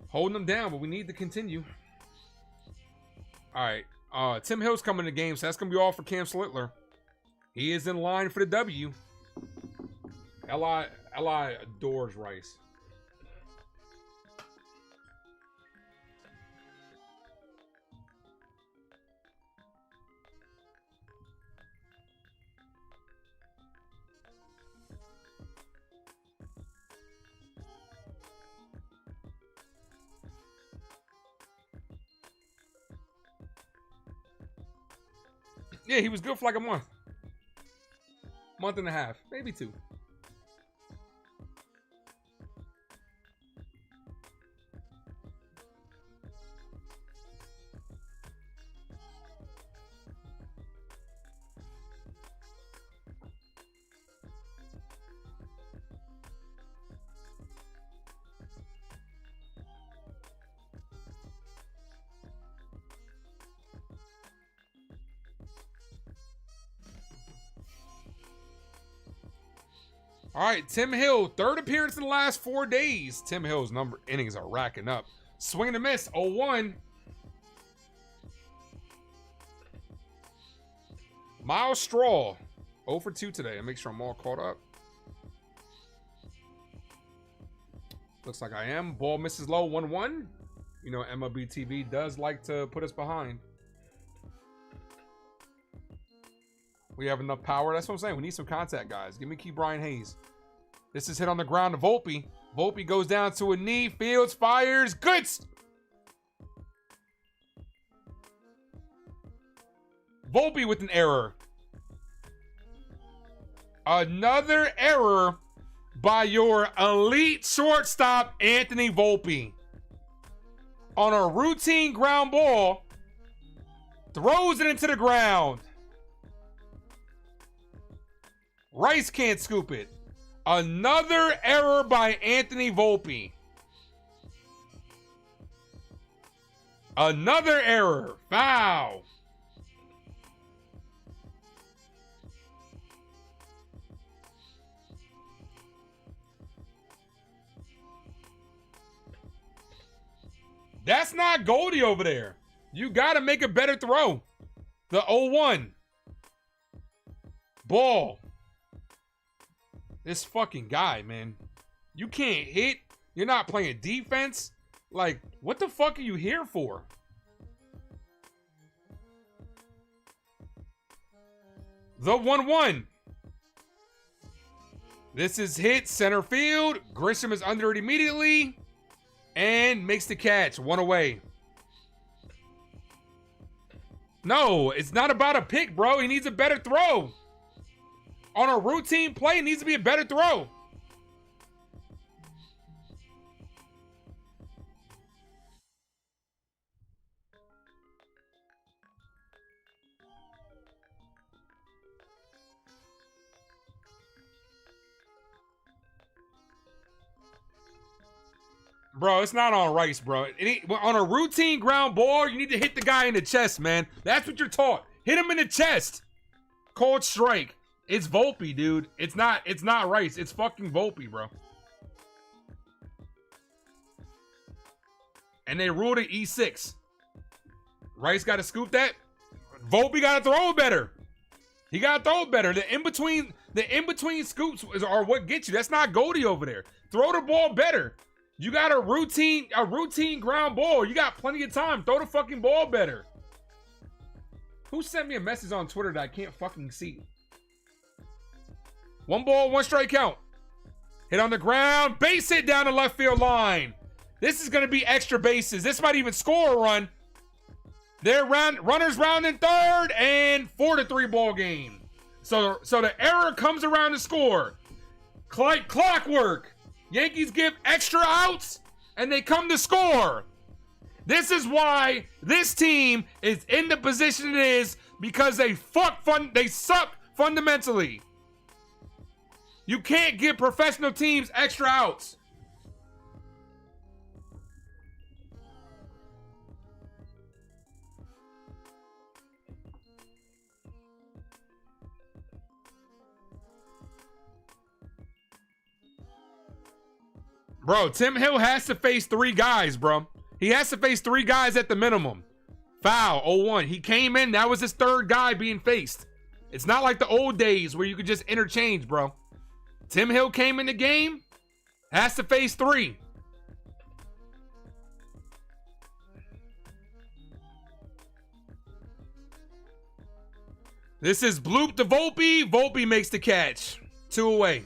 Holding them down, but we need to continue. All right. Tim Hill's coming to the game, so that's going to be all for Cam Slittler. He is in line for the W. L.I. adores Rice. Yeah, he was good for like a month. Month and a half. Maybe 2. All right, Tim Hill, 3rd appearance in the last 4 days. Tim Hill's innings are racking up. Swing and a miss, 0-1. Miles Straw, 0 for 2 today. I'll make sure I'm all caught up. Looks like I am. Ball misses low, 1-1. You know, MLB TV does like to put us behind. We have enough power. That's what I'm saying. We need some contact, guys. Give me Key Brian Hayes. This is hit on the ground to Volpe. Volpe goes down to a knee. Fields fires. Goods. Volpe with an error. Another error by your elite shortstop, Anthony Volpe. On a routine ground ball, throws it into the ground. Rice can't scoop it. Another error by Anthony Volpe. Another error. Foul. That's not Goldie over there. You got to make a better throw. The 0-1. Ball. This fucking guy, man. You can't hit. You're not playing defense. Like, what the fuck are you here for? The 1-1. This is hit center field. Grisham is under it immediately and makes the catch. One away. No, it's not about a pick, bro. He needs a better throw. On a routine play, it needs to be a better throw. Bro, it's not on Rice, bro. On a routine ground ball, you need to hit the guy in the chest, man. That's what you're taught. Hit him in the chest. Called strike. It's Volpe, dude. It's not Rice. It's fucking Volpe, bro. And they ruled it E6. Rice got to scoop that. Volpe got to throw it better. He got to throw it better. The in-between scoops are what gets you. That's not Goldie over there. Throw the ball better. You got a routine ground ball. You got plenty of time. Throw the fucking ball better. Who sent me a message on Twitter that I can't fucking see? 1 ball, 1 strike count. Hit on the ground. Base hit down the left field line. This is going to be extra bases. This might even score a run. They're runners rounding third and 4-3 ball game. So the error comes around to score. Clockwork. Yankees give extra outs and they come to score. This is why this team is in the position it is, because they suck fundamentally. You can't give professional teams extra outs. Bro, Tim Hill has to face 3 guys, bro. He has to face 3 guys at the minimum. Foul, 0-1. He came in. That was his 3rd guy being faced. It's not like the old days where you could just interchange, bro. Tim Hill came in the game. Has to face 3. This is bloop to Volpe. Volpe makes the catch. 2 away.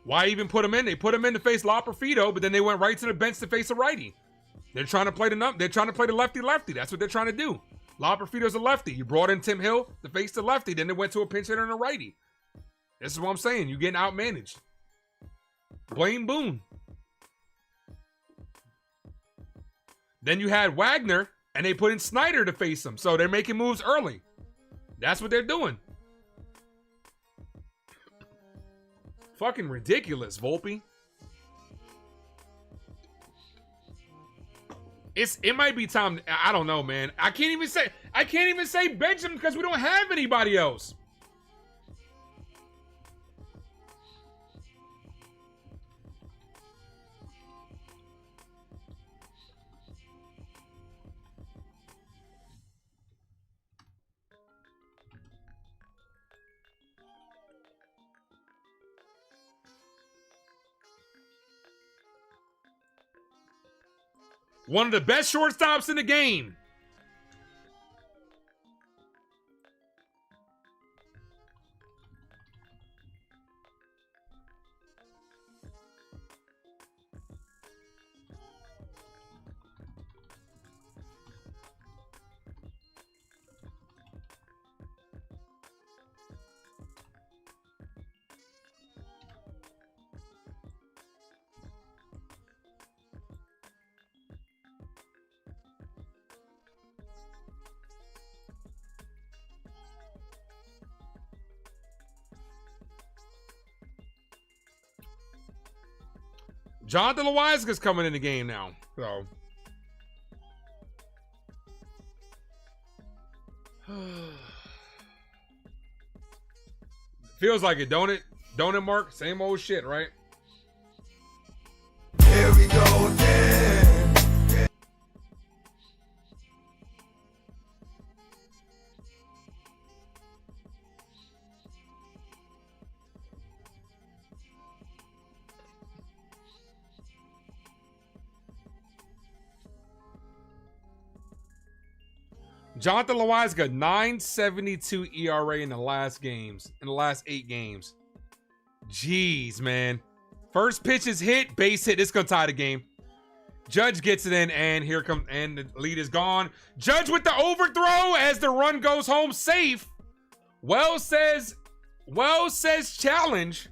Why even put him in? They put him in to face Loperfido, but then they went right to the bench to face a righty. They're trying to play the lefty-lefty. That's what they're trying to do. Loperfido's a lefty. You brought in Tim Hill to face the lefty. Then they went to a pinch hitter and a righty. This is what I'm saying. You're getting outmanaged. Blame Boone. Then you had Wagner, and they put in Snyder to face him. So they're making moves early. That's what they're doing. Fucking ridiculous, Volpe. It might be time. I don't know, man. I can't even say bench him because we don't have anybody else. One of the best shortstops in the game. Jonathan Loizaga's coming in the game now. So feels like it, don't it? Don't it, Mark? Same old shit, right? Here we go again. Jonathan Loizaga, 9.72 ERA in the last 8 games. Jeez, man. First pitch is hit, base hit. It's gonna tie the game. Judge gets it in, and here comes, and the lead is gone. Judge with the overthrow as the run goes home safe. Wells says challenge.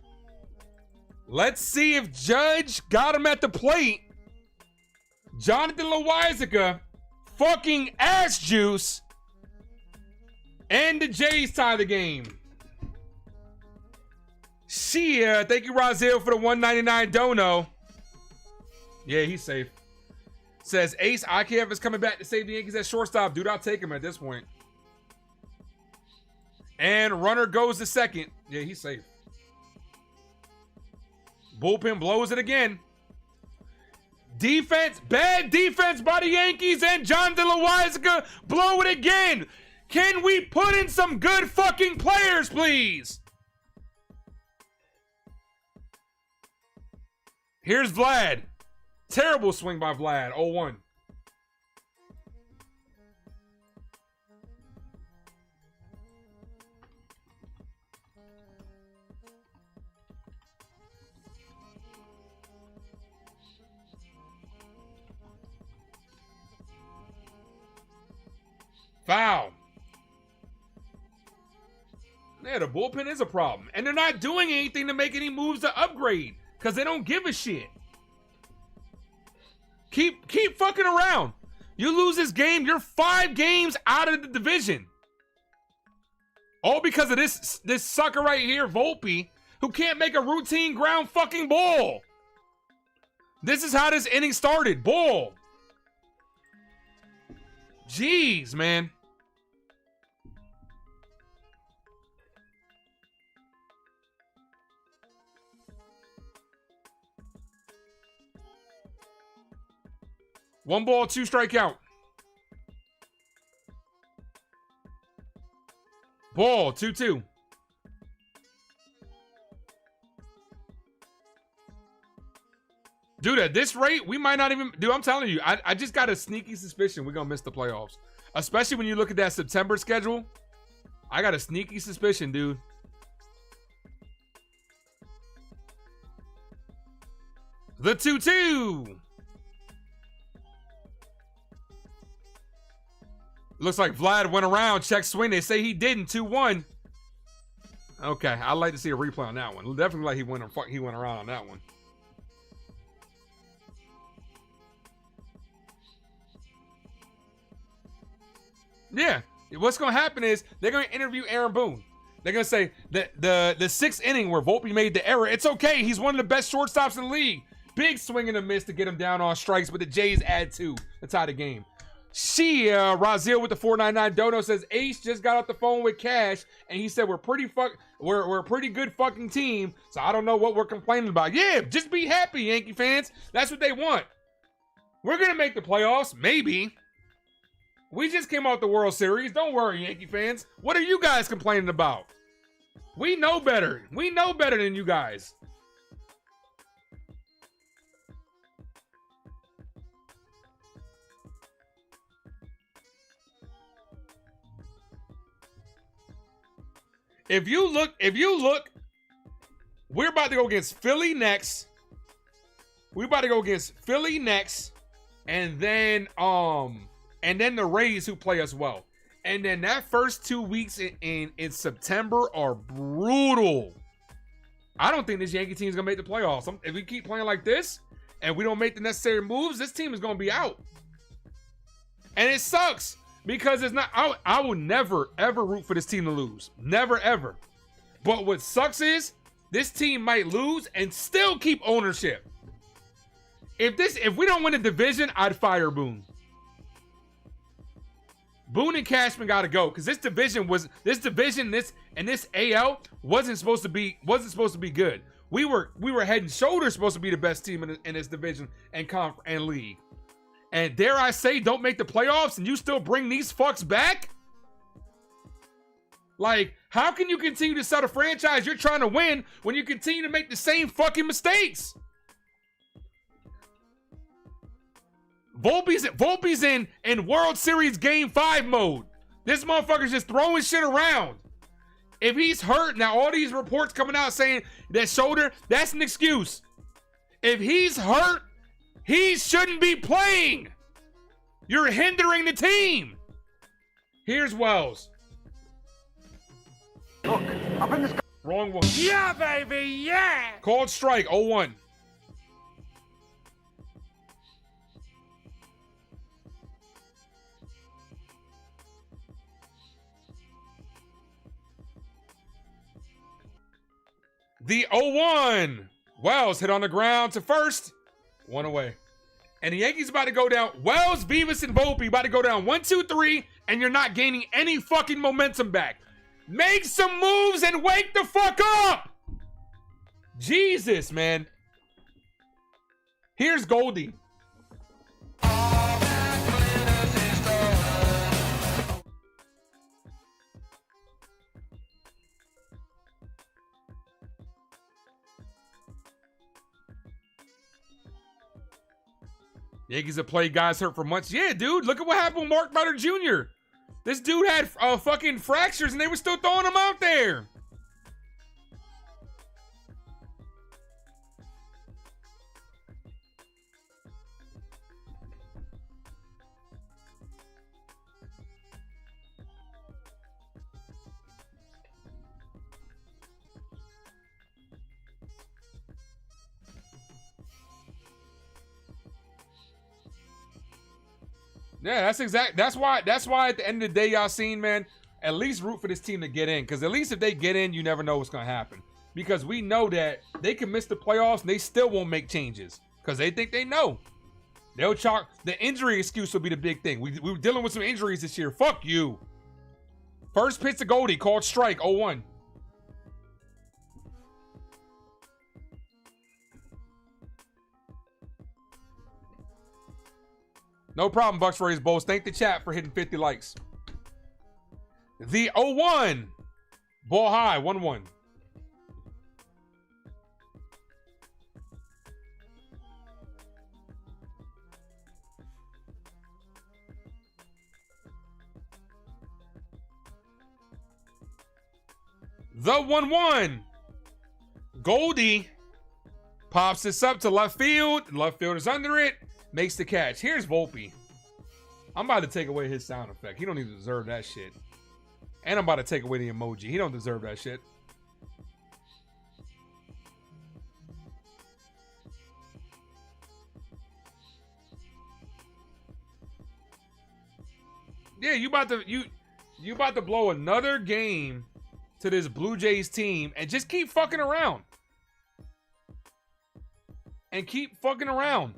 Let's see if Judge got him at the plate. Jonathan Loizaga, fucking ass juice. And the Jays tie the game. Chyeaaa, thank you, Razil, for the $1.99 dono. Yeah, he's safe. Says Ace IKF is coming back to save the Yankees at shortstop. Dude, I'll take him at this point. And runner goes to second. Yeah, he's safe. Bullpen blows it again. Defense, bad defense by the Yankees, and Jonathan Loizaga blow it again. Can we put in some good fucking players, please? Here's Vlad. Terrible swing by Vlad. 0-1. Foul. Yeah, the bullpen is a problem. And they're not doing anything to make any moves to upgrade because they don't give a shit. Keep fucking around. You lose this game, you're 5 games out of the division. All because of this sucker right here, Volpe, who can't make a routine ground fucking ball. This is how this inning started. Ball. Jeez, man. One ball, 2 strikeout. Ball, 2-2. Dude, at this rate, we might not even... Dude, I'm telling you, I just got a sneaky suspicion we're going to miss the playoffs. Especially when you look at that September schedule. I got a sneaky suspicion, dude. The 2-2. Looks like Vlad went around, check swing. They say he didn't. 2-1. Okay, I'd like to see a replay on that one. Definitely like he went around on that one. Yeah. What's going to happen is they're going to interview Aaron Boone. They're going to say that the 6th inning where Volpe made the error, it's okay. He's one of the best shortstops in the league. Big swing and a miss to get him down on strikes, but the Jays add 2 to tie the game. Chyeaaa, Razil with the $4.99 dono says Ace just got off the phone with Cash and he said we're a pretty good fucking team, so I don't know what we're complaining about. Yeah, just be happy, Yankee fans. That's what they want. We're gonna make the playoffs, maybe. We just came out the World Series. Don't worry, Yankee fans. What are you guys complaining about? We know better. We know better than you guys. If you look, we're about to go against Philly next. We're about to go against Philly next, and then the Rays, who play us well. And then that first 2 weeks in September are brutal. I don't think this Yankee team is gonna make the playoffs. If we keep playing like this and we don't make the necessary moves, this team is gonna be out. And it sucks. Because it's not, I will never, ever root for this team to lose. Never, ever. But what sucks is, this team might lose and still keep ownership. If we don't win the division, I'd fire Boone. Boone and Cashman got to go because this AL wasn't supposed to be good. We were head and shoulders supposed to be the best team in this division and league. And dare I say, don't make the playoffs and you still bring these fucks back? Like, how can you continue to sell a franchise you're trying to win when you continue to make the same fucking mistakes? Volpe's in World Series Game 5 mode. This motherfucker's just throwing shit around. If he's hurt, now all these reports coming out saying that shoulder, that's an excuse. If he's hurt, he shouldn't be playing. You're hindering the team. Here's Wells. Look, up in the sky. Wrong one. Yeah, baby, yeah. Called strike, 0-1. The 0-1. Wells hit on the ground to first. 1 away. And the Yankees about to go down. Wells, Beavis, and Volpe about to go down 1-2-3, and you're not gaining any fucking momentum back. Make some moves and wake the fuck up. Jesus, man. Here's Goldie. Yankees have played guys hurt for months. Yeah, dude, look at what happened with Mark Butter Jr. This dude had fucking fractures and they were still throwing him out there. Yeah, that's why at the end of the day, y'all seen, man, at least root for this team to get in. Because at least if they get in, you never know what's going to happen. Because we know that they can miss the playoffs and they still won't make changes. Because they think they know. They'll chalk. The injury excuse will be the big thing. We were dealing with some injuries this year. Fuck you. First pitch to Goldie, called strike, 0-1. No problem, Bucks Rays Bulls. Thank the chat for hitting 50 likes. The 0-1. Ball high, 1-1. The 1-1. Goldie pops this up to left field. Left field is under it. Makes the catch. Here's Volpe. I'm about to take away his sound effect. He don't even deserve that shit. And I'm about to take away the emoji. He don't deserve that shit. Yeah, you about to blow another game to this Blue Jays team and just keep fucking around. And keep fucking around.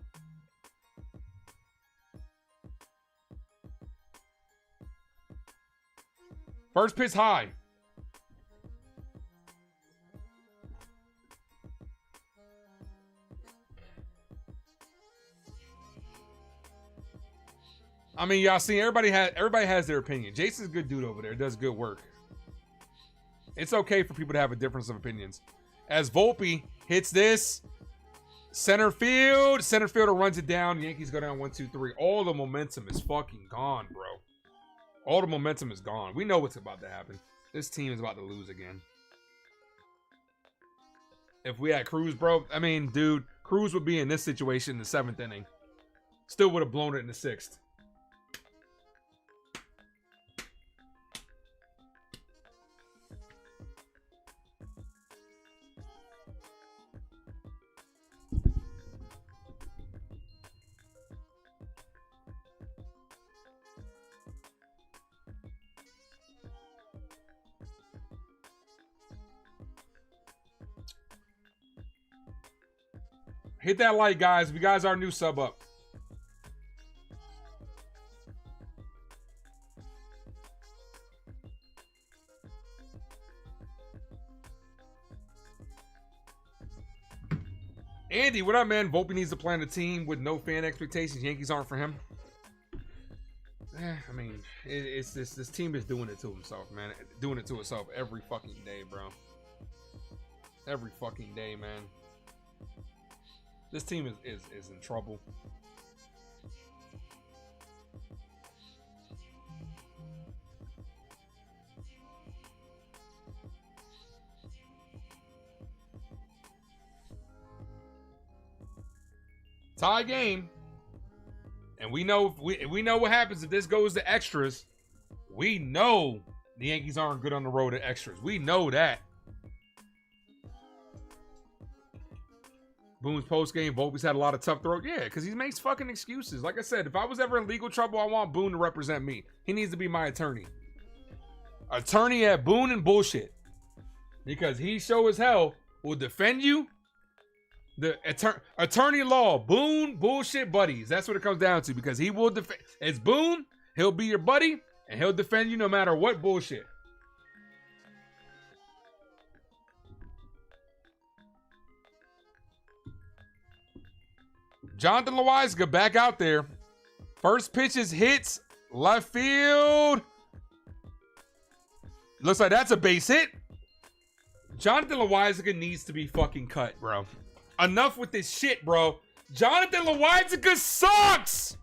First pitch high. I mean, y'all see, everybody has their opinion. Jason's a good dude over there. Does good work. It's okay for people to have a difference of opinions. As Volpe hits this, center fielder runs it down. Yankees go down 1-2-3. All the momentum is fucking gone, bro. All the momentum is gone. We know what's about to happen. This team is about to lose again. If we had Cruz, bro, I mean, dude, Cruz would be in this situation in the 7th inning. Still would have blown it in the 6th. Hit that like, guys. If you guys are new, sub up. Andy, what up, man? Volpe needs to plan a team with no fan expectations. Yankees aren't for him. I mean, it's this team is doing it to himself, man. Doing it to itself every fucking day, bro. Every fucking day, man. This team is in trouble. Tie game. And we know what happens if this goes to extras. We know the Yankees aren't good on the road at extras. We know that. Boone's post game, Volpe's had a lot of tough throat. Yeah, because he makes fucking excuses. Like I said, if I was ever in legal trouble, I want Boone to represent me. He needs to be my attorney. Attorney at Boone and bullshit. Because he sure as hell will defend you. The attorney law, Boone, bullshit buddies. That's what it comes down to, because he will defend. It's Boone, he'll be your buddy, and he'll defend you no matter what bullshit. Jonathan Loaizaga back out there. First pitch is hits, left field. Looks like that's a base hit. Jonathan Loaizaga needs to be fucking cut, bro. Enough with this shit, bro. Jonathan Loaizaga sucks!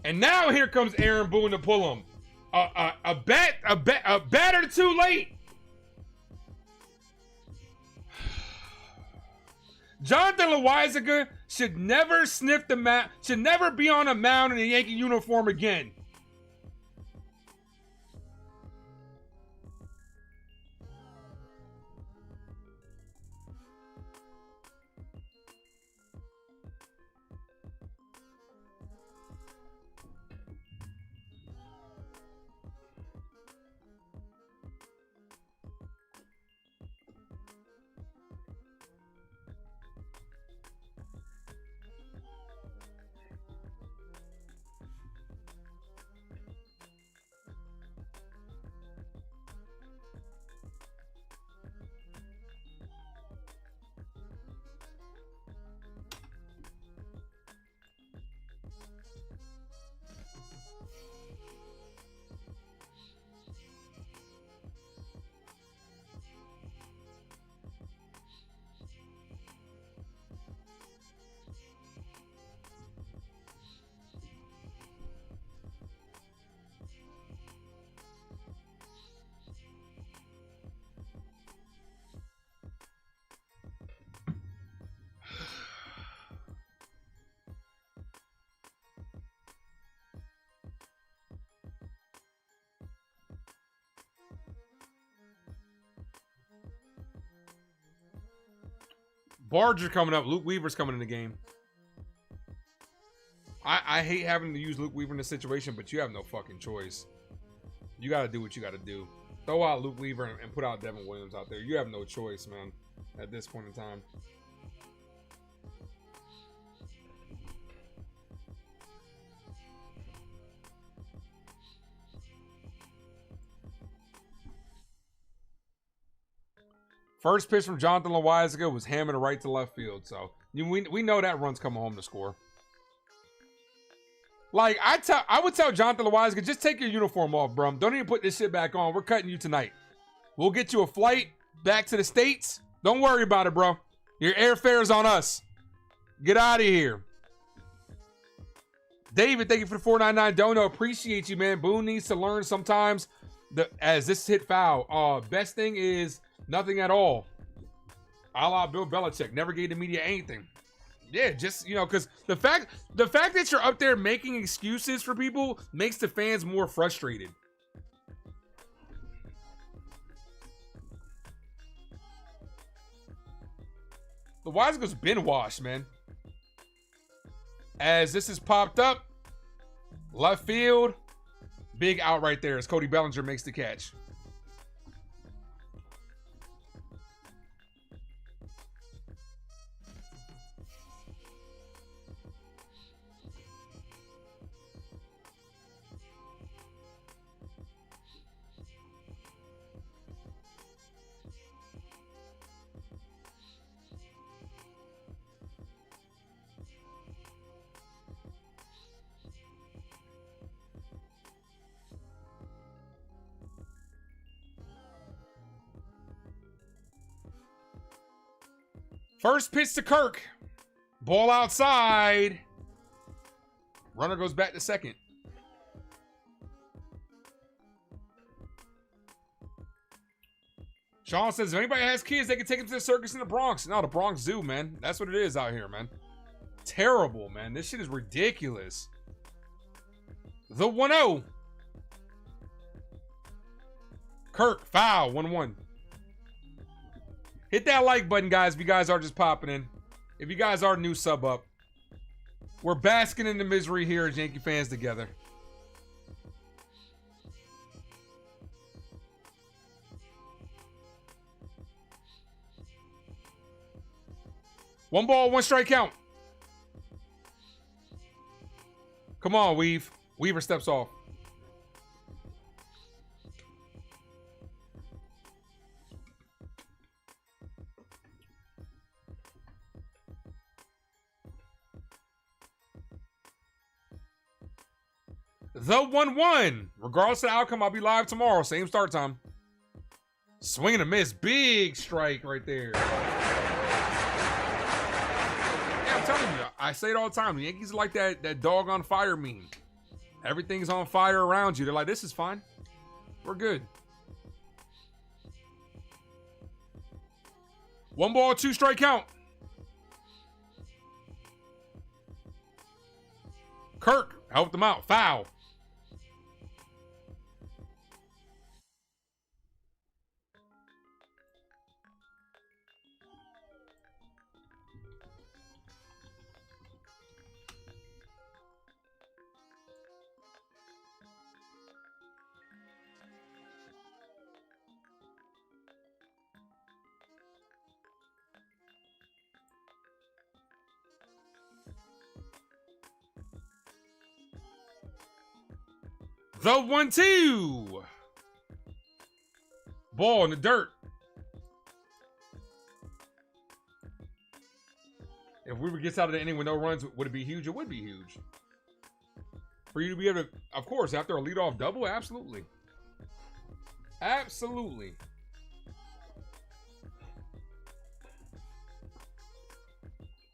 And now here comes Aaron Boone to pull him. A batter too late. Jonathan Loaizaga should never sniff the mound, should never be on a mound in a Yankee uniform again. Barger coming up. Luke Weaver's coming in the game. I hate having to use Luke Weaver in this situation, but you have no fucking choice. You got to do what you got to do. Throw out Luke Weaver and put out Devin Williams out there. You have no choice, man, at this point in time. First pitch from Jonathan Loaizaga was hammering right to left field. So we know that run's coming home to score. Like, I would tell Jonathan Loaizaga, just take your uniform off, bro. Don't even put this shit back on. We're cutting you tonight. We'll get you a flight back to the States. Don't worry about it, bro. Your airfare's on us. Get out of here. David, thank you for the $4.99 dono. Appreciate you, man. Boone needs to learn sometimes as this hit foul. Best thing is nothing at all. A la Bill Belichick. Never gave the media anything. Yeah, just, you know, because the fact that you're up there making excuses for people makes the fans more frustrated. The Wiseco's been washed, man. As this is popped up, left field, big out right there as Cody Bellinger makes the catch. First pitch to Kirk. Ball outside. Runner goes back to second. Sean says, if anybody has kids, they can take them to the circus in the Bronx. No, the Bronx Zoo, man. That's what it is out here, man. Terrible, man. This shit is ridiculous. The 1-0. Kirk, foul, 1-1. Hit that like button, guys, if you guys are just popping in. If you guys are new, sub up. We're basking in the misery here as Yankee fans together. One ball, one strike count. Come on, Weave. Weaver steps off. The 1-1. Regardless of the outcome, I'll be live tomorrow. Same start time. Swing and a miss. Big strike right there. Yeah, I'm telling you. I say it all the time. The Yankees are like that dog on fire meme. Everything's on fire around you. They're like, this is fine. We're good. 1 ball, 2 strike count. Kirk helped them out. Foul. The 1-2. Ball in the dirt. If Weaver gets out of the inning with no runs, would it be huge? It would be huge. For you to be able to, of course, after a leadoff double, absolutely. Absolutely.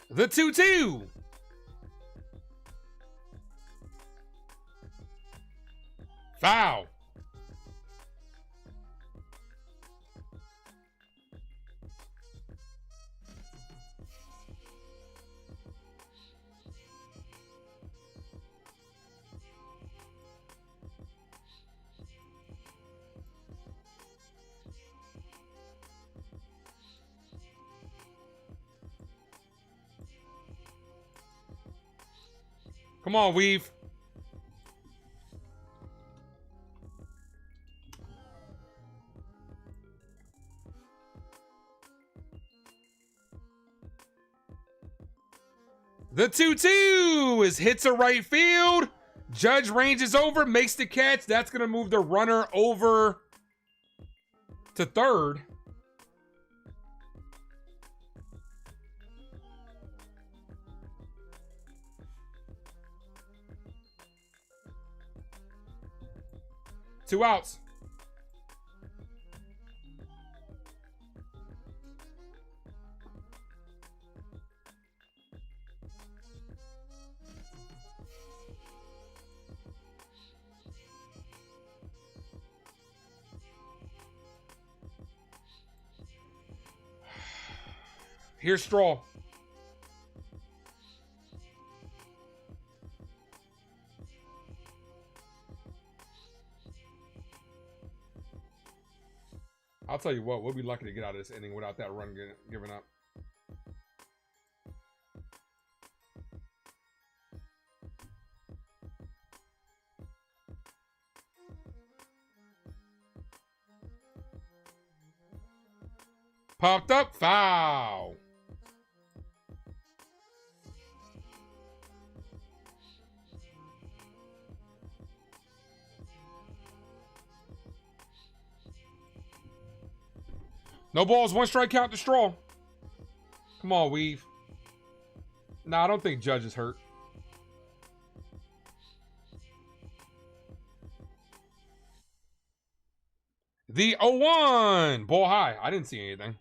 The 2-2. Foul. Come on, Weave. The 2-2 is hits a right field. Judge ranges over, makes the catch. That's going to move the runner over to third. Two outs. Here's Straw. tell you what, we'll be lucky to get out of this inning without that run giving up. Popped up, foul. No balls, 1 strikeout to Straw. Come on, Weave. Nah, I don't think Judge is hurt. The 0-1. Ball high. I didn't see anything.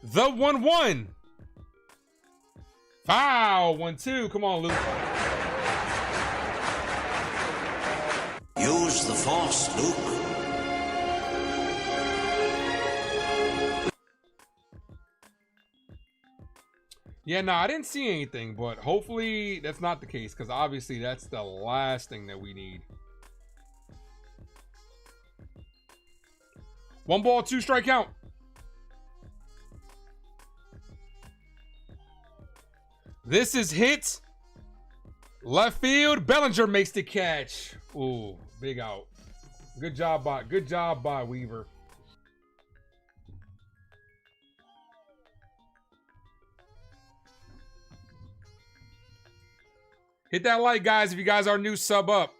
The 1-1. Foul. 1-2. Come on, Luke. Use the force, Luke. Yeah, no, I didn't see anything, but hopefully that's not the case, because obviously that's the last thing that we need. 1 ball, 2 strikeout. This is hit. Left field. Bellinger makes the catch. Ooh, big out. Good job by Weaver. Hit that like, guys, if you guys are new, sub up.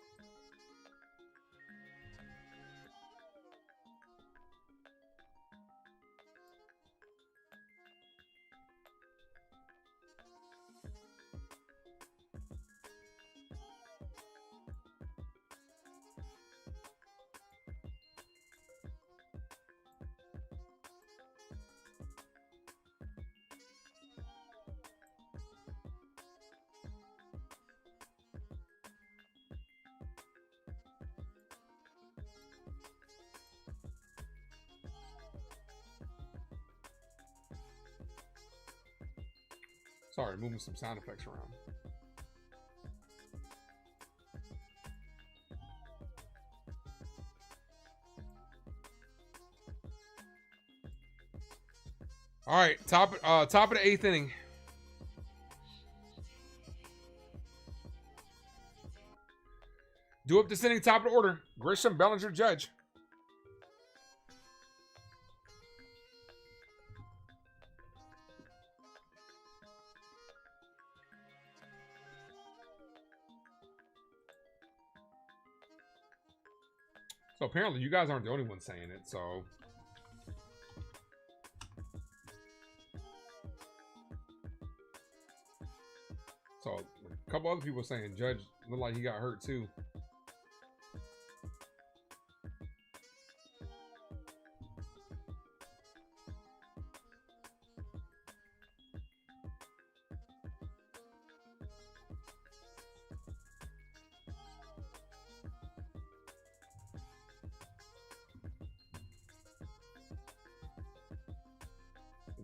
Sorry, moving some sound effects around. All right, top of the 8th inning. Do up this inning, top of the order. Grisham, Bellinger, Judge. So apparently you guys aren't the only ones saying it, so. So a couple other people saying Judge looked like he got hurt too.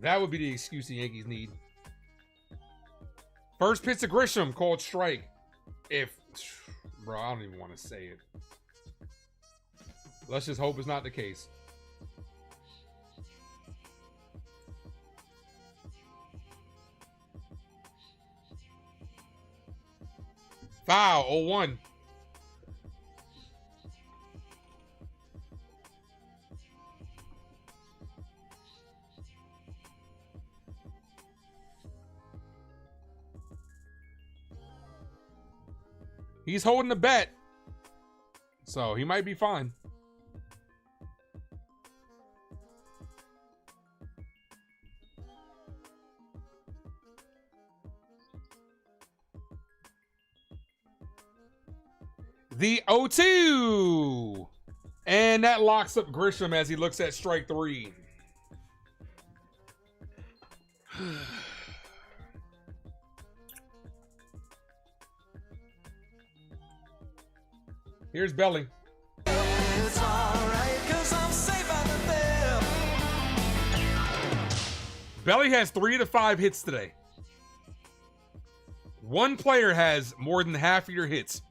That would be the excuse the Yankees need. First pitch to Grisham, called strike. Bro, I don't even want to say it. Let's just hope it's not the case. Foul, 0-1. He's holding the bet, so he might be fine. The 0-2. And that locks up Grisham as he looks at strike 3. Here's Belly. It's alright, 'cause I'm safe out of there. Belly has 3 of the 5 hits today. One player has more than half of your hits.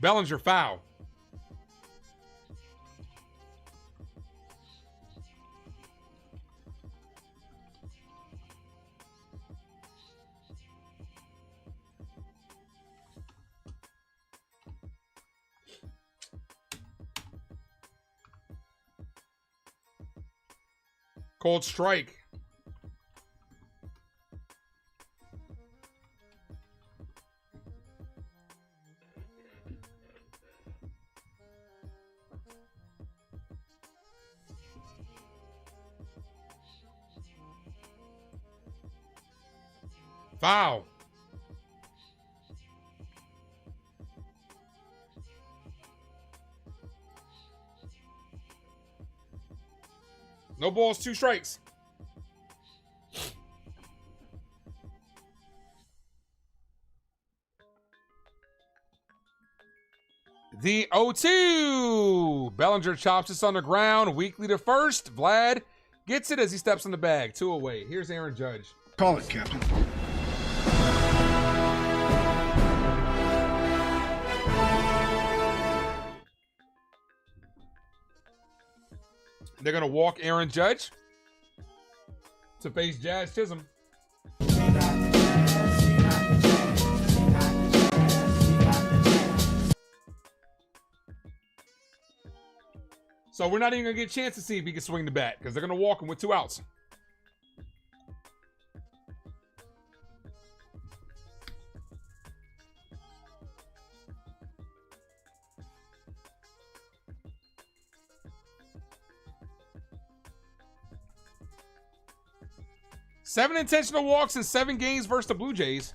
Bellinger foul. Cold strike. Foul. No balls, 2 strikes. The 0-2. Bellinger chops this on the ground. Weakly to first. Vlad gets it as he steps in the bag. 2 away. Here's Aaron Judge. Call it, Captain. They're going to walk Aaron Judge to face Jazz Chisholm. So we're not even going to get a chance to see if he can swing the bat because they're going to walk him with 2 outs. Seven intentional walks in 7 games versus the Blue Jays.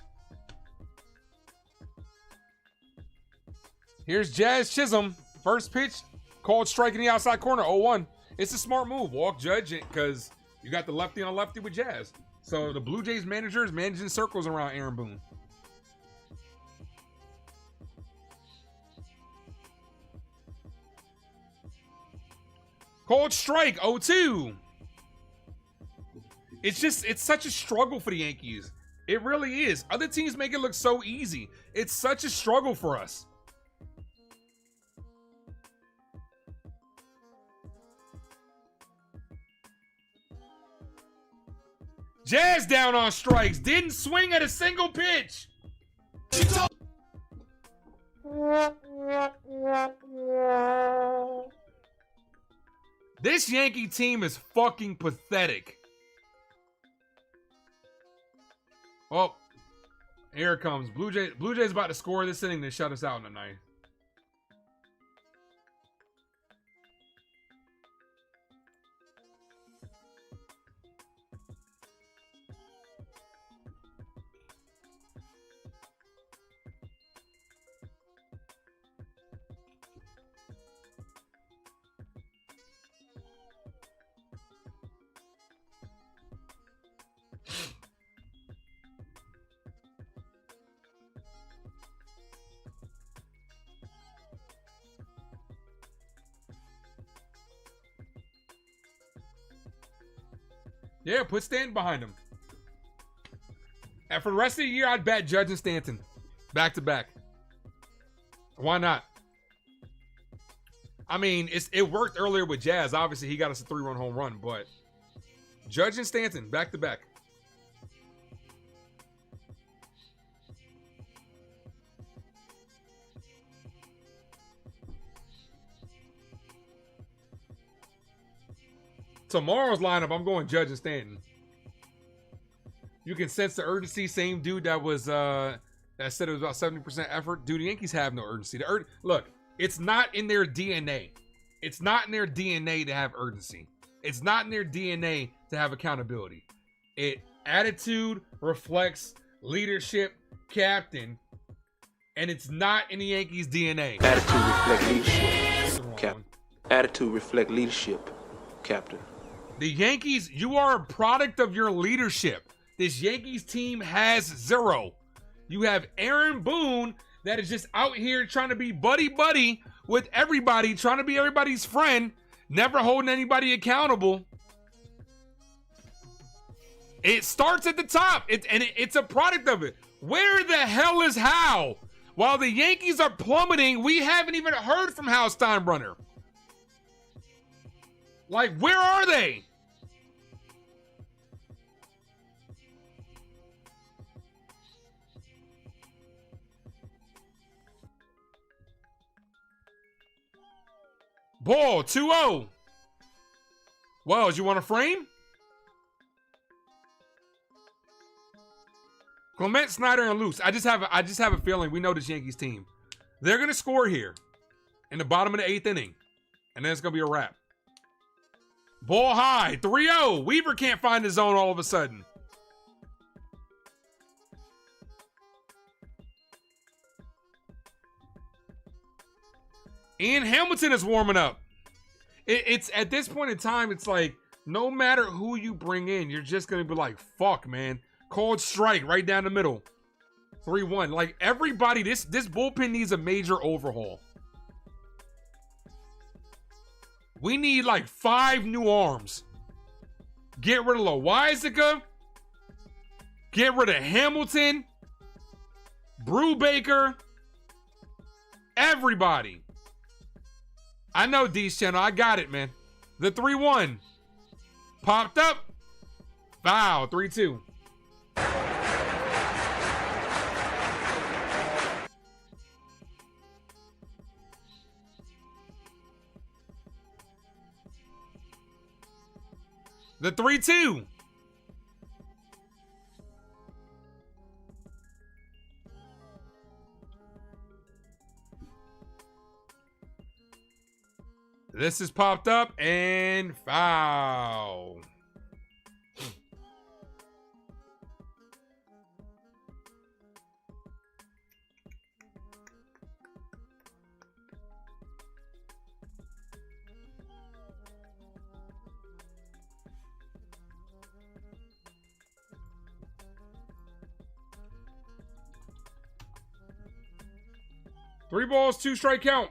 Here's Jazz Chisholm. First pitch, called strike in the outside corner, 0-1. It's a smart move. Walk Judge because you got the lefty on lefty with Jazz. So the Blue Jays manager is managing circles around Aaron Boone. Called strike, 0-2. It's such a struggle for the Yankees. It really is. Other teams make it look so easy. It's such a struggle for us. Jazz down on strikes. Didn't swing at a single pitch. This Yankee team is fucking pathetic. Oh, here it comes. Blue Jays about to score this inning to shut us out in the ninth. Yeah, put Stanton behind him. And for the rest of the year, I'd bat Judge and Stanton. Back to back. Why not? I mean, it worked earlier with Jazz. Obviously, he got us a 3-run home run, but Judge and Stanton, back to back. Tomorrow's lineup, I'm going Judge and Stanton. You can sense the urgency. Same dude that was that said it was about 70% effort. Dude, the Yankees have no urgency. Look, it's not in their DNA. It's not in their DNA to have urgency. It's not in their DNA to have accountability. Attitude reflects leadership, captain, and it's not in the Yankees' DNA. Attitude reflect leadership, captain. Attitude reflect leadership, captain. The Yankees, you are a product of your leadership. This Yankees team has 0. You have Aaron Boone that is just out here trying to be buddy-buddy with everybody, trying to be everybody's friend, never holding anybody accountable. It starts at the top, it's a product of it. Where the hell is Hal? While the Yankees are plummeting, we haven't even heard from Hal Steinbrenner. Like, where are they? Ball, 2-0. Wells, you want a frame? Clement, Snyder, and Luce. I just have a feeling we know this Yankees team. They're gonna score here in the bottom of the 8th inning, and then it's gonna be a wrap. Ball high, 3-0. Weaver can't find his zone all of a sudden. Ian Hamilton is warming up. It's at this point in time, it's like no matter who you bring in, you're just gonna be like, fuck, man. Cold strike right down the middle. 3-1. Like everybody, this bullpen needs a major overhaul. We need like 5 new arms. Get rid of Loizaga. Get rid of Hamilton. Brubaker. Everybody. I know D's channel. I got it, man. The 3-1. Popped up. Foul. 3-2. The 3-2. This is popped up and foul. Three balls, 2 strike count.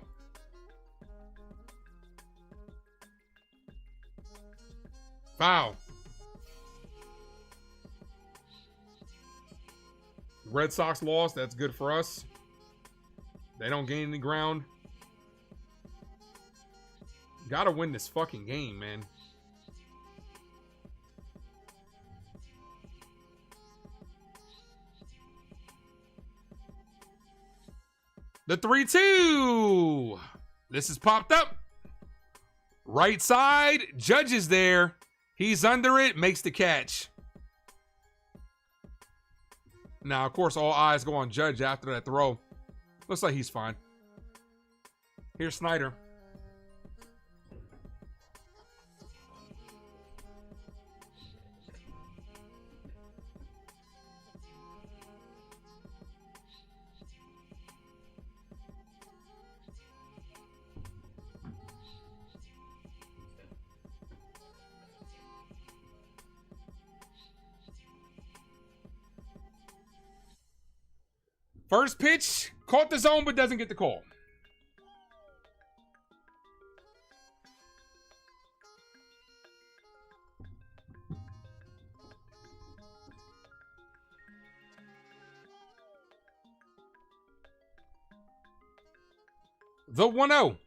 Foul. Red Sox lost. That's good for us. They don't gain any ground. Gotta win this fucking game, man. The 3-2. This is popped up. Right side. Judge is there. He's under it. Makes the catch. Now, of course, all eyes go on Judge after that throw. Looks like he's fine. Here's Snyder. First pitch, caught the zone, but doesn't get the call. The 1-0.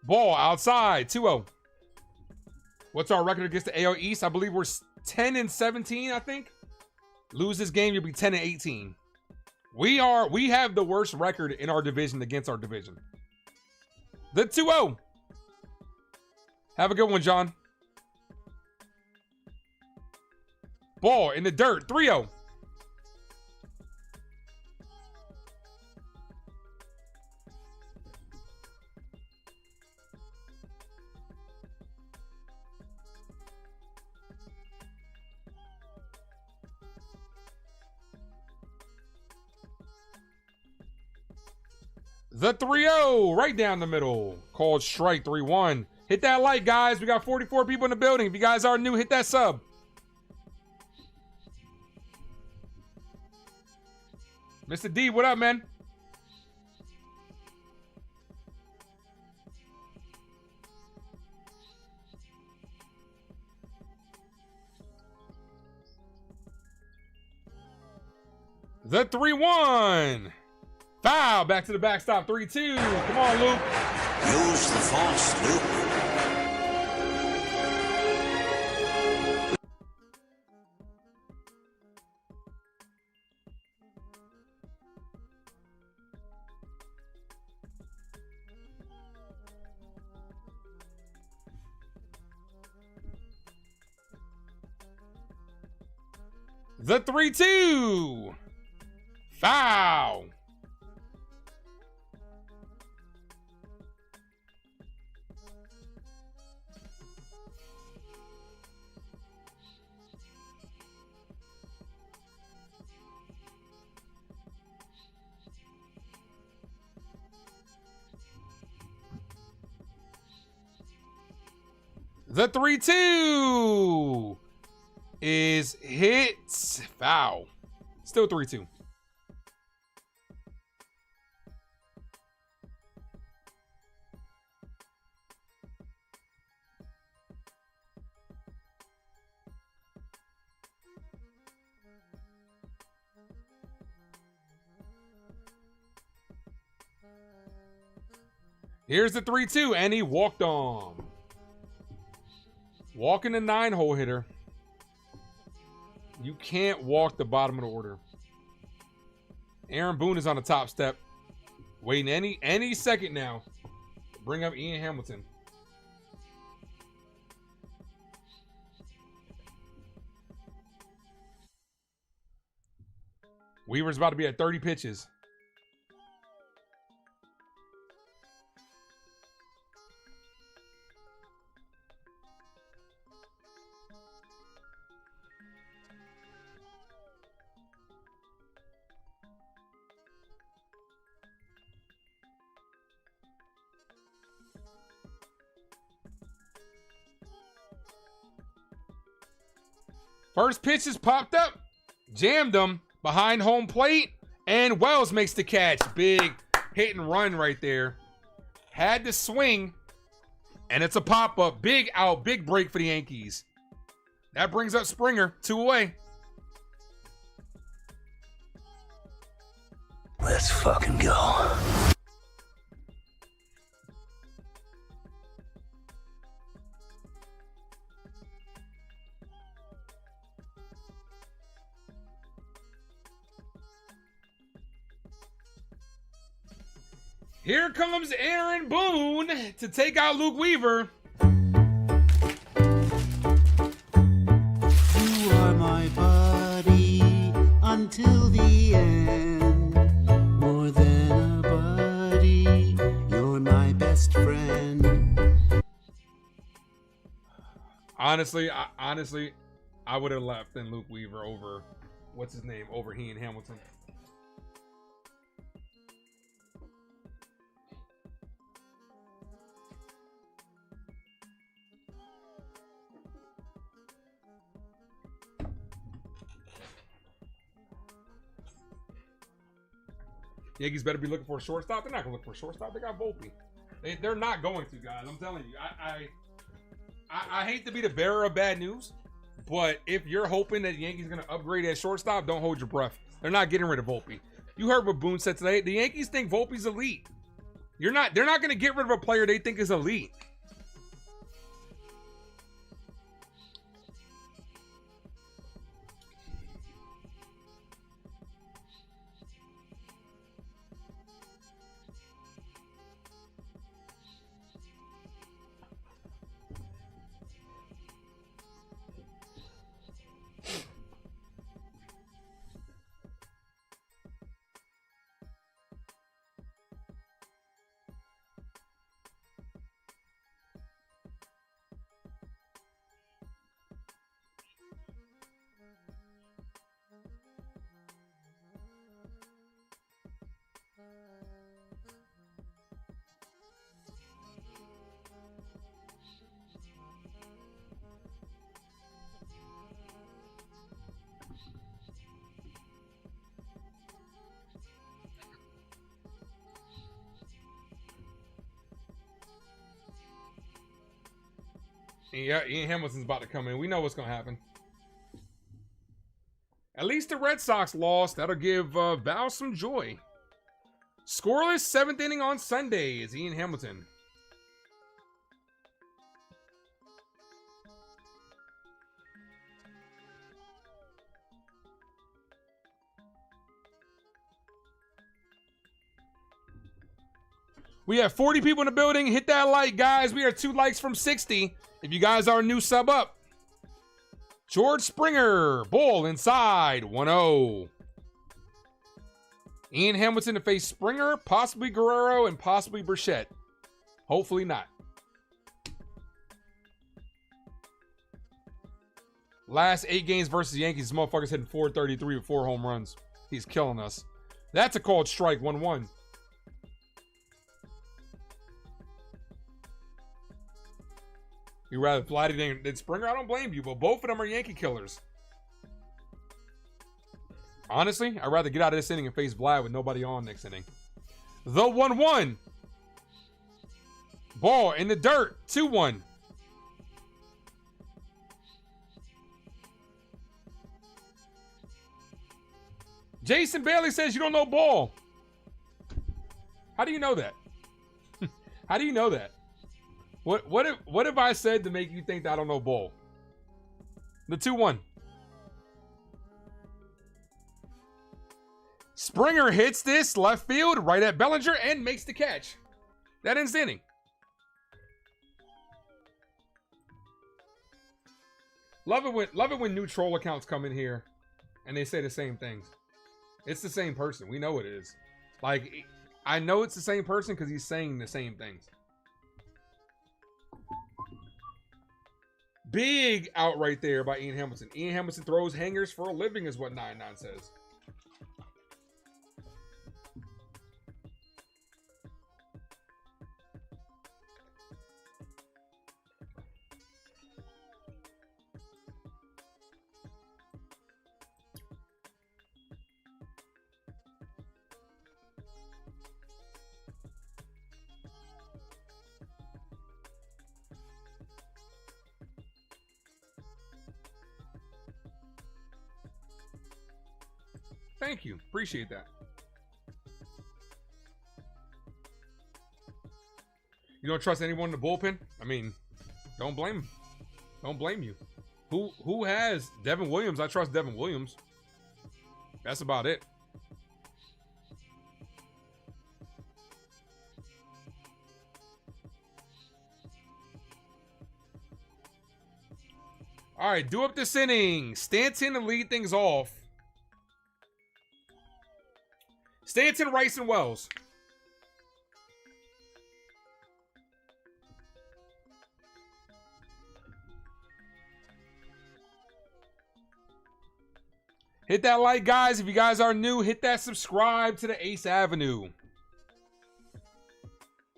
Ball outside, 2-0. What's our record against the AL East? I believe we're 10-17, I think. Lose this game, you'll be 10-18. We have the worst record in our division against our division. The 2-0. Have a good one, John. Ball in the dirt, 3-0. The 3-0, right down the middle. Called strike, 3-1. Hit that like, guys. We got 44 people in the building. If you guys are new, hit that sub. Mr. D, what up, man? The 3-1. Foul. Back to the backstop. 3-2. Come on, Luke. Use the force, Luke. The 3-2. Foul. The 3-2 is hits. Foul. Still 3-2. Here's the 3-2, and he walked on. Walking the 9-hole hitter. You can't walk the bottom of the order. Aaron Boone is on the top step. Waiting any second now. Bring up Ian Hamilton. Weaver's about to be at 30 pitches. First pitch is popped up. Jammed him behind home plate. And Wells makes the catch. Big hit and run right there. Had to swing. And it's a pop-up. Big out. Big break for the Yankees. That brings up Springer. 2 away. Let's fucking go. Here comes Aaron Boone to take out Luke Weaver. You are my buddy until the end. More than a buddy, you're my best friend. Honestly, I would have left then Luke Weaver over, what's his name, over Ian Hamilton. Yankees better be looking for a shortstop. They're not going to look for a shortstop. They got Volpe. They're not going to, guys. I'm telling you. I hate to be the bearer of bad news, but if you're hoping that the Yankees going to upgrade at shortstop, don't hold your breath. They're not getting rid of Volpe. You heard what Boone said today. The Yankees think Volpe's elite. They're not going to get rid of a player they think is elite. Yeah, Ian Hamilton's about to come in. We know what's going to happen. At least the Red Sox lost. That'll give Val some joy. Scoreless 7th inning on Sunday is Ian Hamilton. We have 40 people in the building. Hit that like, guys. We are 2 likes from 60. If you guys are new, sub up. George Springer. Ball inside. 1-0. Ian Hamilton to face Springer, possibly Guerrero, and possibly Burchett. Hopefully not. Last 8 games versus the Yankees, this motherfucker's hitting .433 with 4 home runs. He's killing us. That's a called strike, 1-1. You rather Vladdy than Springer? I don't blame you, but both of them are Yankee killers. Honestly, I'd rather get out of this inning and face Vlad with nobody on next inning. The 1-1. Ball in the dirt. 2-1. Jason Bailey says you don't know ball. How do you know that? How do you know that? What have I said to make you think that I don't know ball? The 2-1. Springer hits this left field right at Bellinger and makes the catch. That ends the inning. Love it when new troll accounts come in here and they say the same things. It's the same person. We know it is. Like, I know it's the same person because he's saying the same things. Big out right there by Ian Hamilton. Ian Hamilton throws hangers for a living is what 99 says. Thank you. Appreciate that. You don't trust anyone in the bullpen? I mean, don't blame him. Don't blame you. Who has Devin Williams? I trust Devin Williams. That's about it. All right, do up this inning. Stanton to lead things off. Stanton, Rice, and Wells. Hit that like, guys. If you guys are new, hit that subscribe to the Ace Avenue.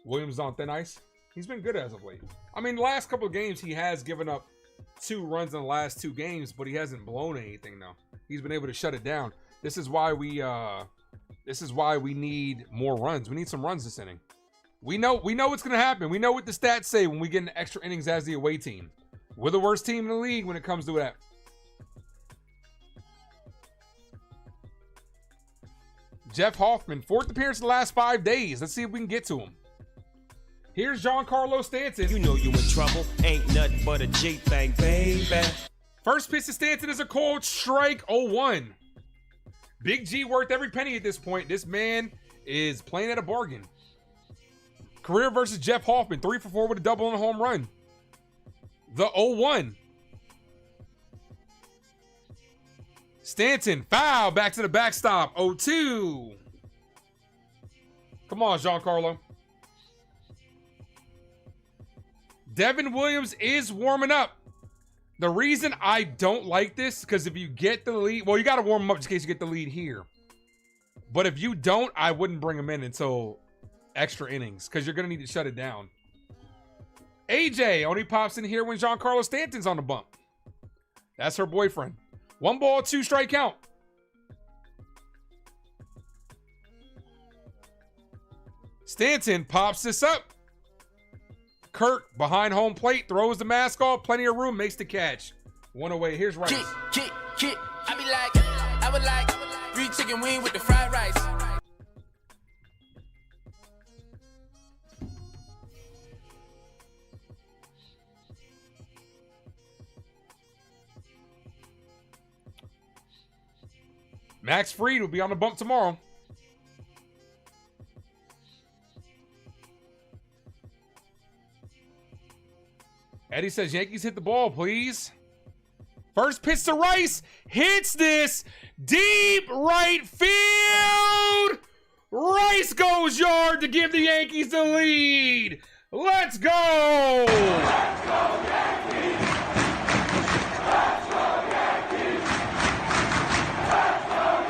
Williams on thin ice. He's been good as of late. I mean, the last couple of games, he has given up 2 runs in the last 2 games, but he hasn't blown anything, though. He's been able to shut it down. This is why we need more runs. We need some runs this inning. We know what's going to happen. We know what the stats say when we get into extra innings as the away team. We're the worst team in the league when it comes to that. Jeff Hoffman, 4th appearance in the last 5 days. Let's see if we can get to him. Here's Giancarlo Stanton. You know you in trouble. Ain't nothing but a G thing, baby. First pitch to Stanton is a cold strike, 0-1. Big G worth every penny at this point. This man is playing at a bargain. Career versus Jeff Hoffman, 3 for 4 with a double and a home run. The 0-1. Stanton, foul, back to the backstop, 0-2. Come on, Giancarlo. Devin Williams is warming up. The reason I don't like this, because if you get the lead, well, you got to warm him up just in case you get the lead here. But if you don't, I wouldn't bring him in until extra innings, because you're going to need to shut it down. AJ only pops in here when Giancarlo Stanton's on the bump. That's her boyfriend. 1 ball, 2 strike count. Stanton pops this up. Kurt behind home plate, throws the mask off, plenty of room, makes the catch. One away. Here's Rice. Kid. I be like, I would like 3 chicken wing with the fried rice. Max Fried will be on the bump tomorrow. Eddie says, Yankees hit the ball, please. First pitch to Rice. Hits this. Deep right field. Rice goes yard to give the Yankees the lead. Let's go. Let's go, Yankees. Let's go, Yankees. Let's go,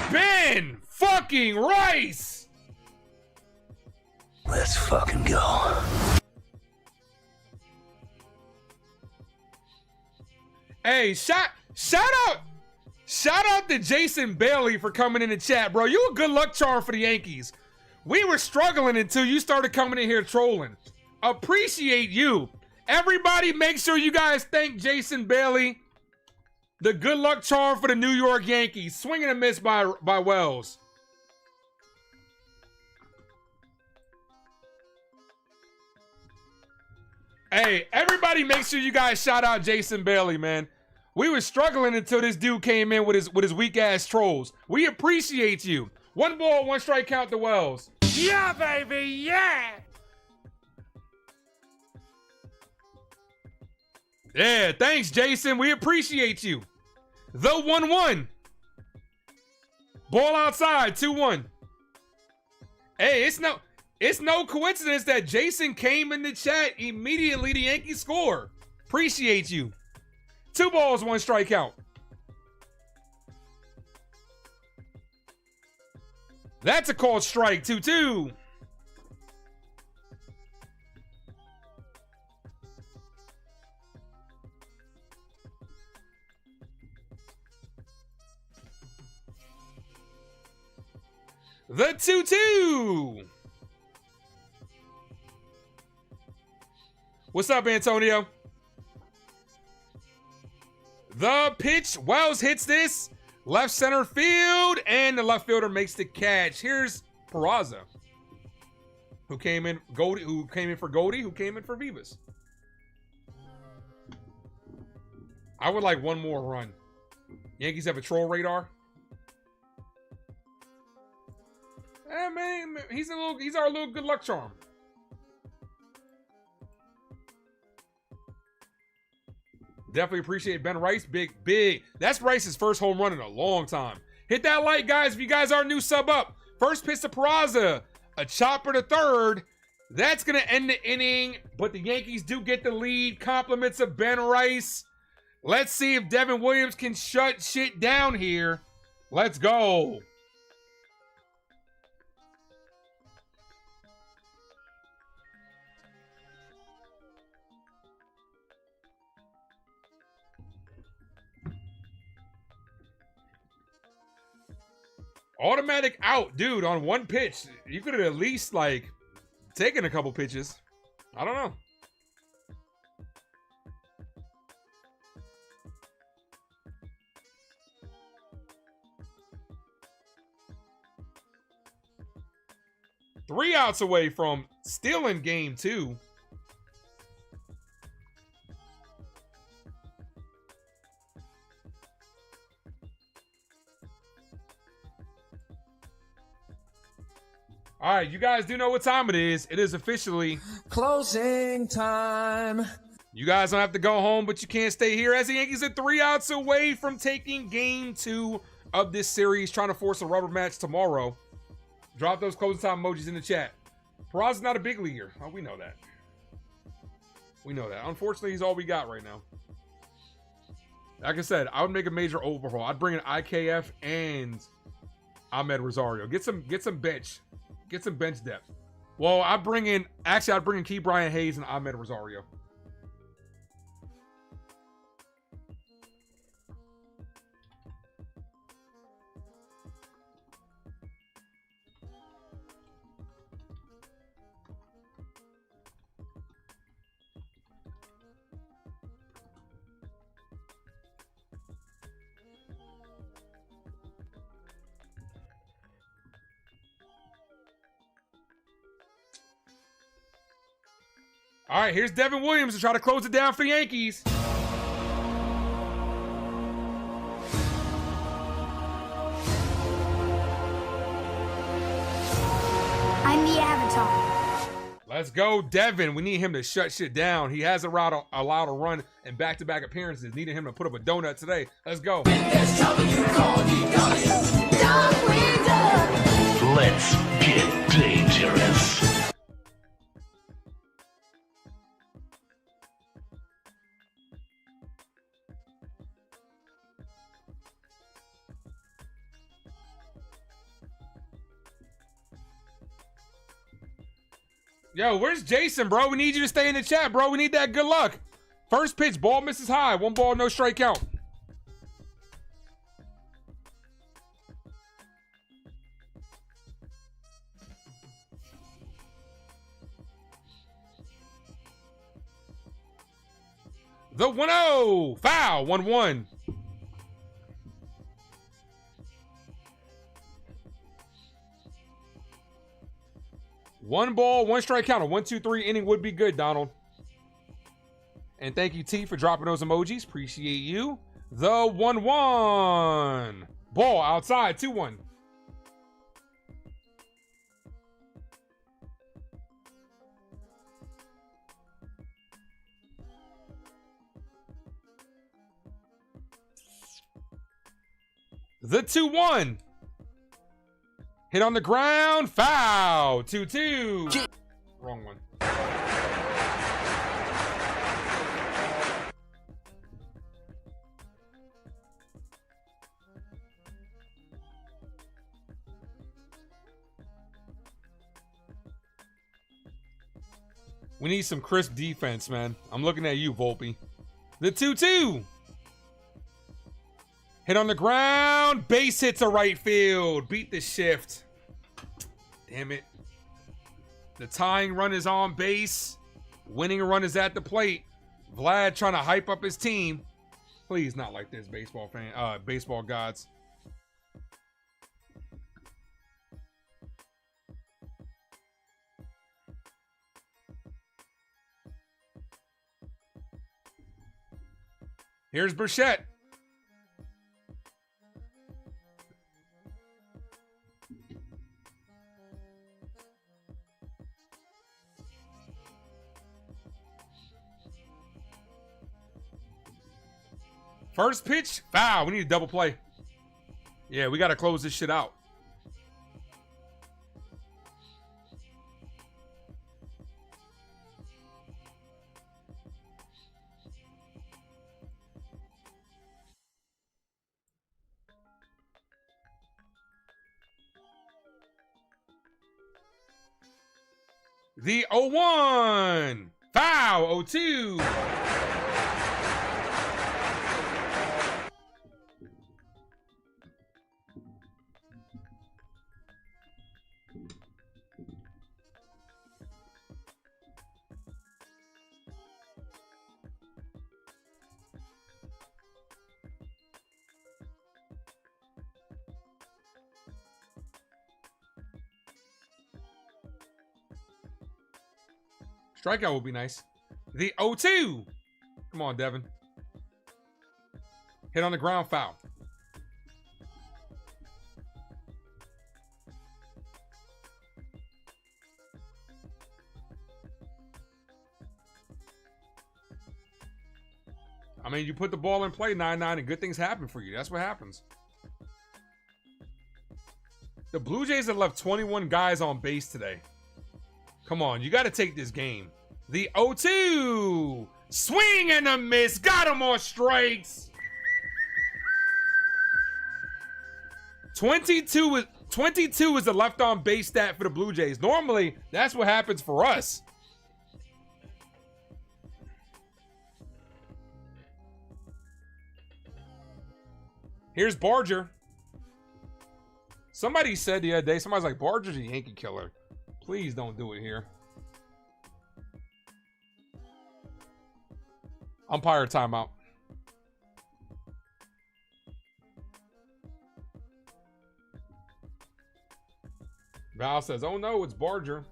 Yankees. Ben fucking Rice. Let's fucking go. Hey, shout out to Jason Bailey for coming in the chat, bro. You a good luck charm for the Yankees. We were struggling until you started coming in here trolling. Appreciate you. Everybody make sure you guys thank Jason Bailey, the good luck charm for the New York Yankees. Swing and a miss by Wells. Hey, everybody make sure you guys shout out Jason Bailey, man. We were struggling until this dude came in with his weak ass trolls. We appreciate you. 1 ball, 1 strike count to Wells. Yeah, baby, yeah. Yeah, thanks, Jason. We appreciate you. The 1-1. Ball outside, 2-1. Hey, it's no coincidence that Jason came in the chat immediately. The Yankees score. Appreciate you. 2 balls, 1 strikeout. That's a called strike. 2-2. The 2-2. What's up, Antonio? The pitch. Wells hits this. Left center field. And the left fielder makes the catch. Here's Peraza, who came in for Goldie, who came in for Vivas. I would like 1 more run. Yankees have a troll radar. Man, he's our little good luck charm. Definitely appreciate Ben Rice. Big. That's Rice's first home run in a long time. Hit that like, guys, if you guys are new, sub up. First pitch to Peraza. A chopper to third. That's going to end the inning, but the Yankees do get the lead. Compliments of Ben Rice. Let's see if Devin Williams can shut shit down here. Let's go. Automatic out, dude, on 1 pitch. You could have at least, like, taken a couple pitches. I don't know. Three outs away from stealing game 2. All right, you guys do know what time it is. It is officially closing time. You guys don't have to go home, but you can't stay here as the Yankees are 3 outs away from taking game 2 of this series, trying to force a rubber match tomorrow. Drop those closing time emojis in the chat. Peraza's not a big leaguer. Oh, we know that. We know that. Unfortunately, he's all we got right now. Like I said, I would make a major overhaul. I'd bring in IKF and Ahmed Rosario. Get some bench. Get some bench depth. Well, I'd bring in Key Brian Hayes and Ahmed Rosario. All right, here's Devin Williams to try to close it down for the Yankees. I'm the Avatar. Let's go, Devin. We need him to shut shit down. He hasn't allowed a run in back-to-back appearances. Needed him to put up a donut today. Let's go. Let's get dangerous. Yo, where's Jason, bro? We need you to stay in the chat, bro. We need that good luck. First pitch, ball misses high. 1 ball, no strike count. The 1-0. Foul. 1-1. One ball, 1 strike count. A 1-2-3 inning would be good, Donald. And thank you, T, for dropping those emojis. Appreciate you. The 1-1. Ball outside. 2-1. The 2-1. Hit on the ground. Foul. 2-2. Wrong one. We need some crisp defense, man. I'm looking at you, Volpe. The 2-2. Hit on the ground. Base hit to right field. Beat the shift. Damn it. The tying run is on base. Winning run is at the plate. Vlad trying to hype up his team. Please not like this, baseball gods. Here's Burchett. First pitch, foul. We need a double play. Yeah, we got to close this shit out. The 0-1. Foul. 0-2. Strikeout would be nice. The 0-2. Come on, Devin. Hit on the ground, foul. I mean, you put the ball in play 9-9 and good things happen for you. That's what happens. The Blue Jays have left 21 guys on base today. Come on, you got to take this game. The 0-2. Swing and a miss. Got him on strikes. 22 is the left on base stat for the Blue Jays. Normally, that's what happens for us. Here's Barger. Somebody said the other day, somebody's like, Barger's a Yankee killer. Please don't do it here. Umpire timeout. Val says, oh no, it's Barger.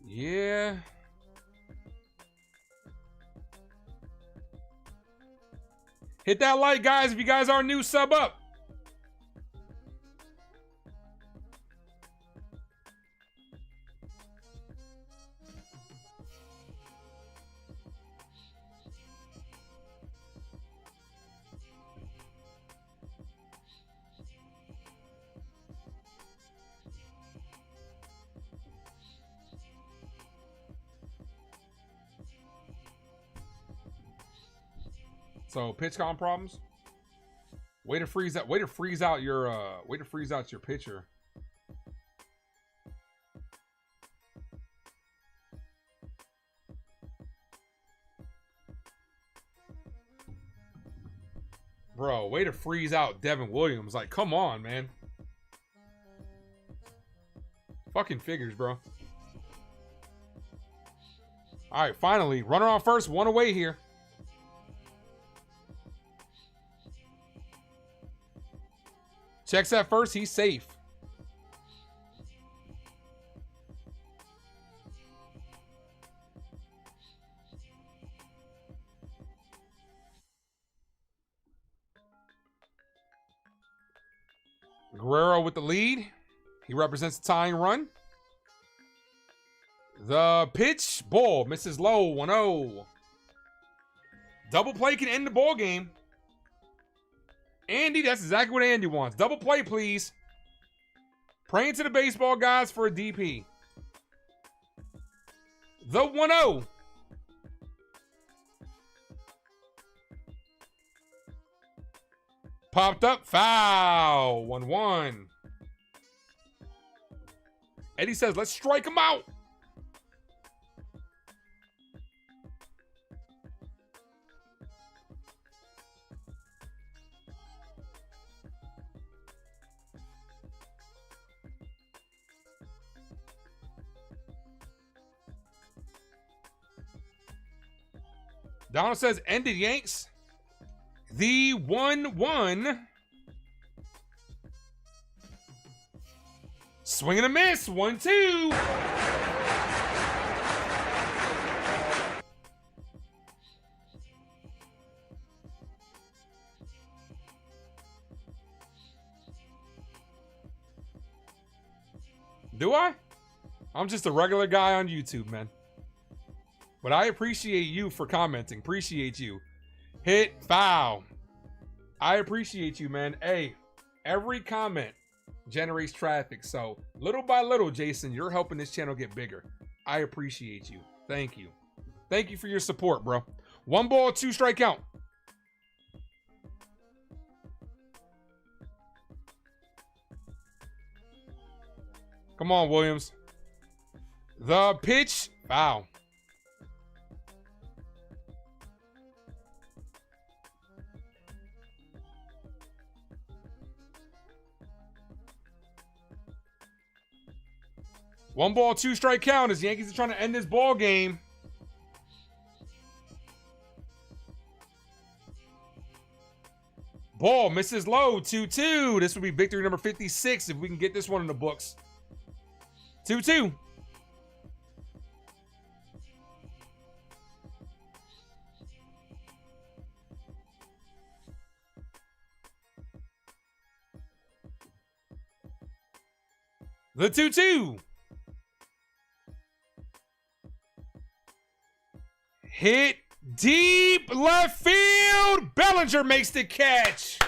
Yeah. Hit that like, guys. If you guys are new, sub up. So pitch count problems. Way to freeze out. Way to freeze out your. Way to freeze out your pitcher. Bro, way to freeze out Devin Williams. Like, come on, man. Fucking figures, bro. All right, finally, runner on first, one away here. Checks at first, he's safe. Guerrero with the lead. He represents the tying run. The pitch, ball, misses low, 1-0. Double play can end the ball game. Andy, that's exactly what Andy wants. Double play, please. Praying to the baseball guys for a DP. The 1-0. Popped up, foul. 1-1. Eddie says, let's strike him out. Donald says, ended Yanks. The 1-1. Swing and a miss. 1-2. Do I? I'm just a regular guy on YouTube, man. But I appreciate you for commenting. Appreciate you. Hit, foul. I appreciate you, man. Hey, every comment generates traffic. So little by little, Jason, you're helping this channel get bigger. I appreciate you. Thank you. Thank you for your support, bro. 1 ball, 2 strike count. Come on, Williams. The pitch, foul. One ball, 2 strike count as Yankees are trying to end this ball game. Ball misses low, 2-2. This will be victory number 56 if we can get this one in the books. 2-2. The 2-2. Hit deep left field. Bellinger makes the catch.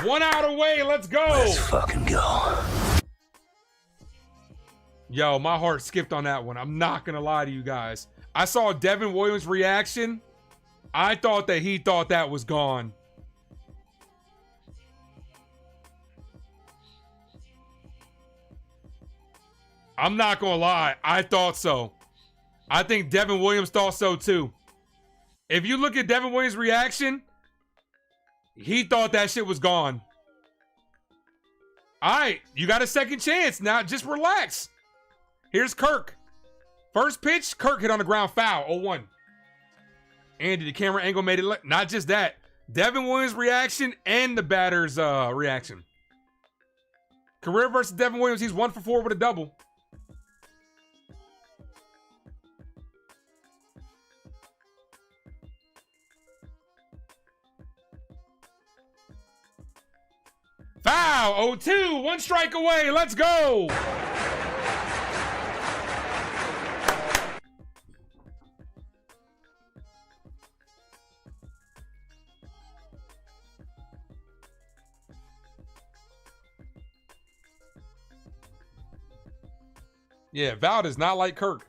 1 out away. Let's go. Let's fucking go. Yo, my heart skipped on that one. I'm not going to lie to you guys. I saw Devin Williams' reaction. I thought that he thought that was gone. I'm not going to lie. I thought so. I think Devin Williams thought so too. If you look at Devin Williams' reaction, he thought that shit was gone. All right, you got a second chance. Now just relax. Here's Kirk. First pitch, Kirk hit on the ground, foul, 0-1. Andy, the camera angle made it. Not just that. Devin Williams' reaction and the batter's reaction. Career versus Devin Williams, he's 1 for 4 with a double. Val, 0-2, 1 strike away. Let's go. Yeah, Val does not like Kirk.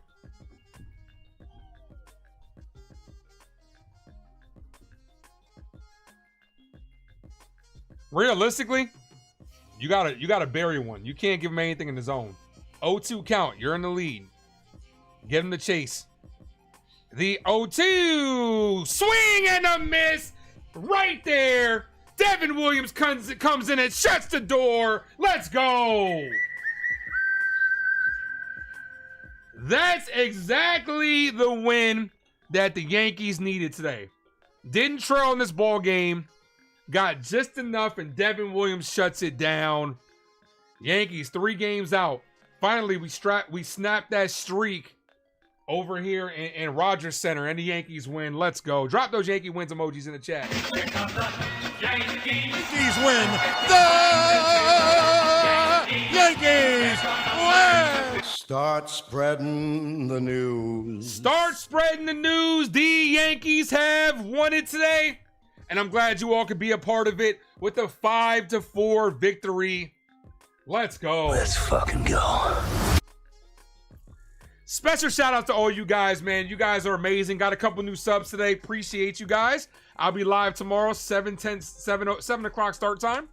Realistically, you gotta bury one. You can't give him anything in the zone. 0-2 count. You're in the lead. Get him the chase. The 0-2 swing and a miss right there. Devin Williams comes in and shuts the door. Let's go. That's exactly the win that the Yankees needed today. Didn't trail in this ball game. Got just enough, and Devin Williams shuts it down. Yankees 3 games out. Finally, we snapped that streak over here in Rogers Center, and the Yankees win. Let's go. Drop those Yankee wins emojis in the chat. Yankees win. The Yankees win. Start spreading the news. Start spreading the news. The Yankees have won it today. And I'm glad you all could be a part of it with a 5-4 victory. Let's go. Let's fucking go. Special shout out to all you guys, man. You guys are amazing. Got a couple new subs today. Appreciate you guys. I'll be live tomorrow, 7 o'clock start time.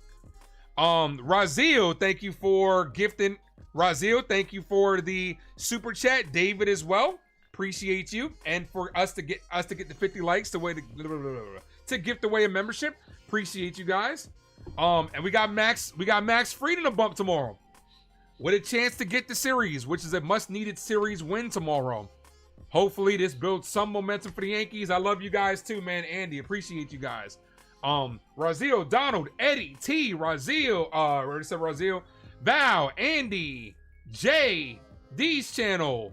Razil, thank you for gifting. Razil, thank you for the super chat. David as well. Appreciate you. And for us to get the 50 likes to gift away a membership. Appreciate you guys. And we got Max Fried a bump tomorrow with a chance to get the series, which is a much-needed series win tomorrow. Hopefully this builds some momentum for the Yankees. I love you guys too, man. Andy, appreciate you guys. Razil, Donald, Eddie, T, Razil, already said Razil, Val, Andy, Jay, D's channel.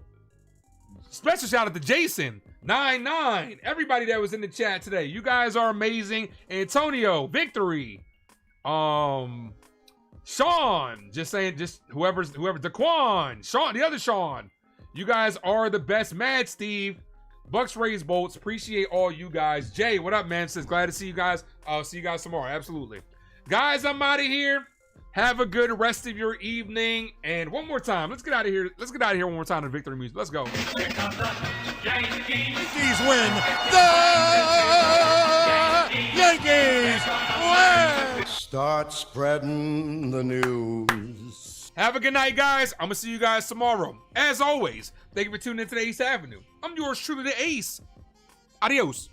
Special shout out to Jason, 99, everybody that was in the chat today. You guys are amazing. Antonio, Victory, Sean, just whoever, Daquan, Sean, the other Sean. You guys are the best. Mad Steve, Bucks Rays Bolts. Appreciate all you guys. Jay, what up, man? Says glad to see you guys. I'll see you guys tomorrow. Absolutely. Guys, I'm out of here. Have a good rest of your evening. And one more time, let's get out of here. Let's get out of here one more time to victory music. Let's go. Yankees win. The Yankees win. Start spreading the news. Have a good night, guys. I'm going to see you guys tomorrow. As always, thank you for tuning in to the Ace Avenue. I'm yours truly, the Ace. Adios.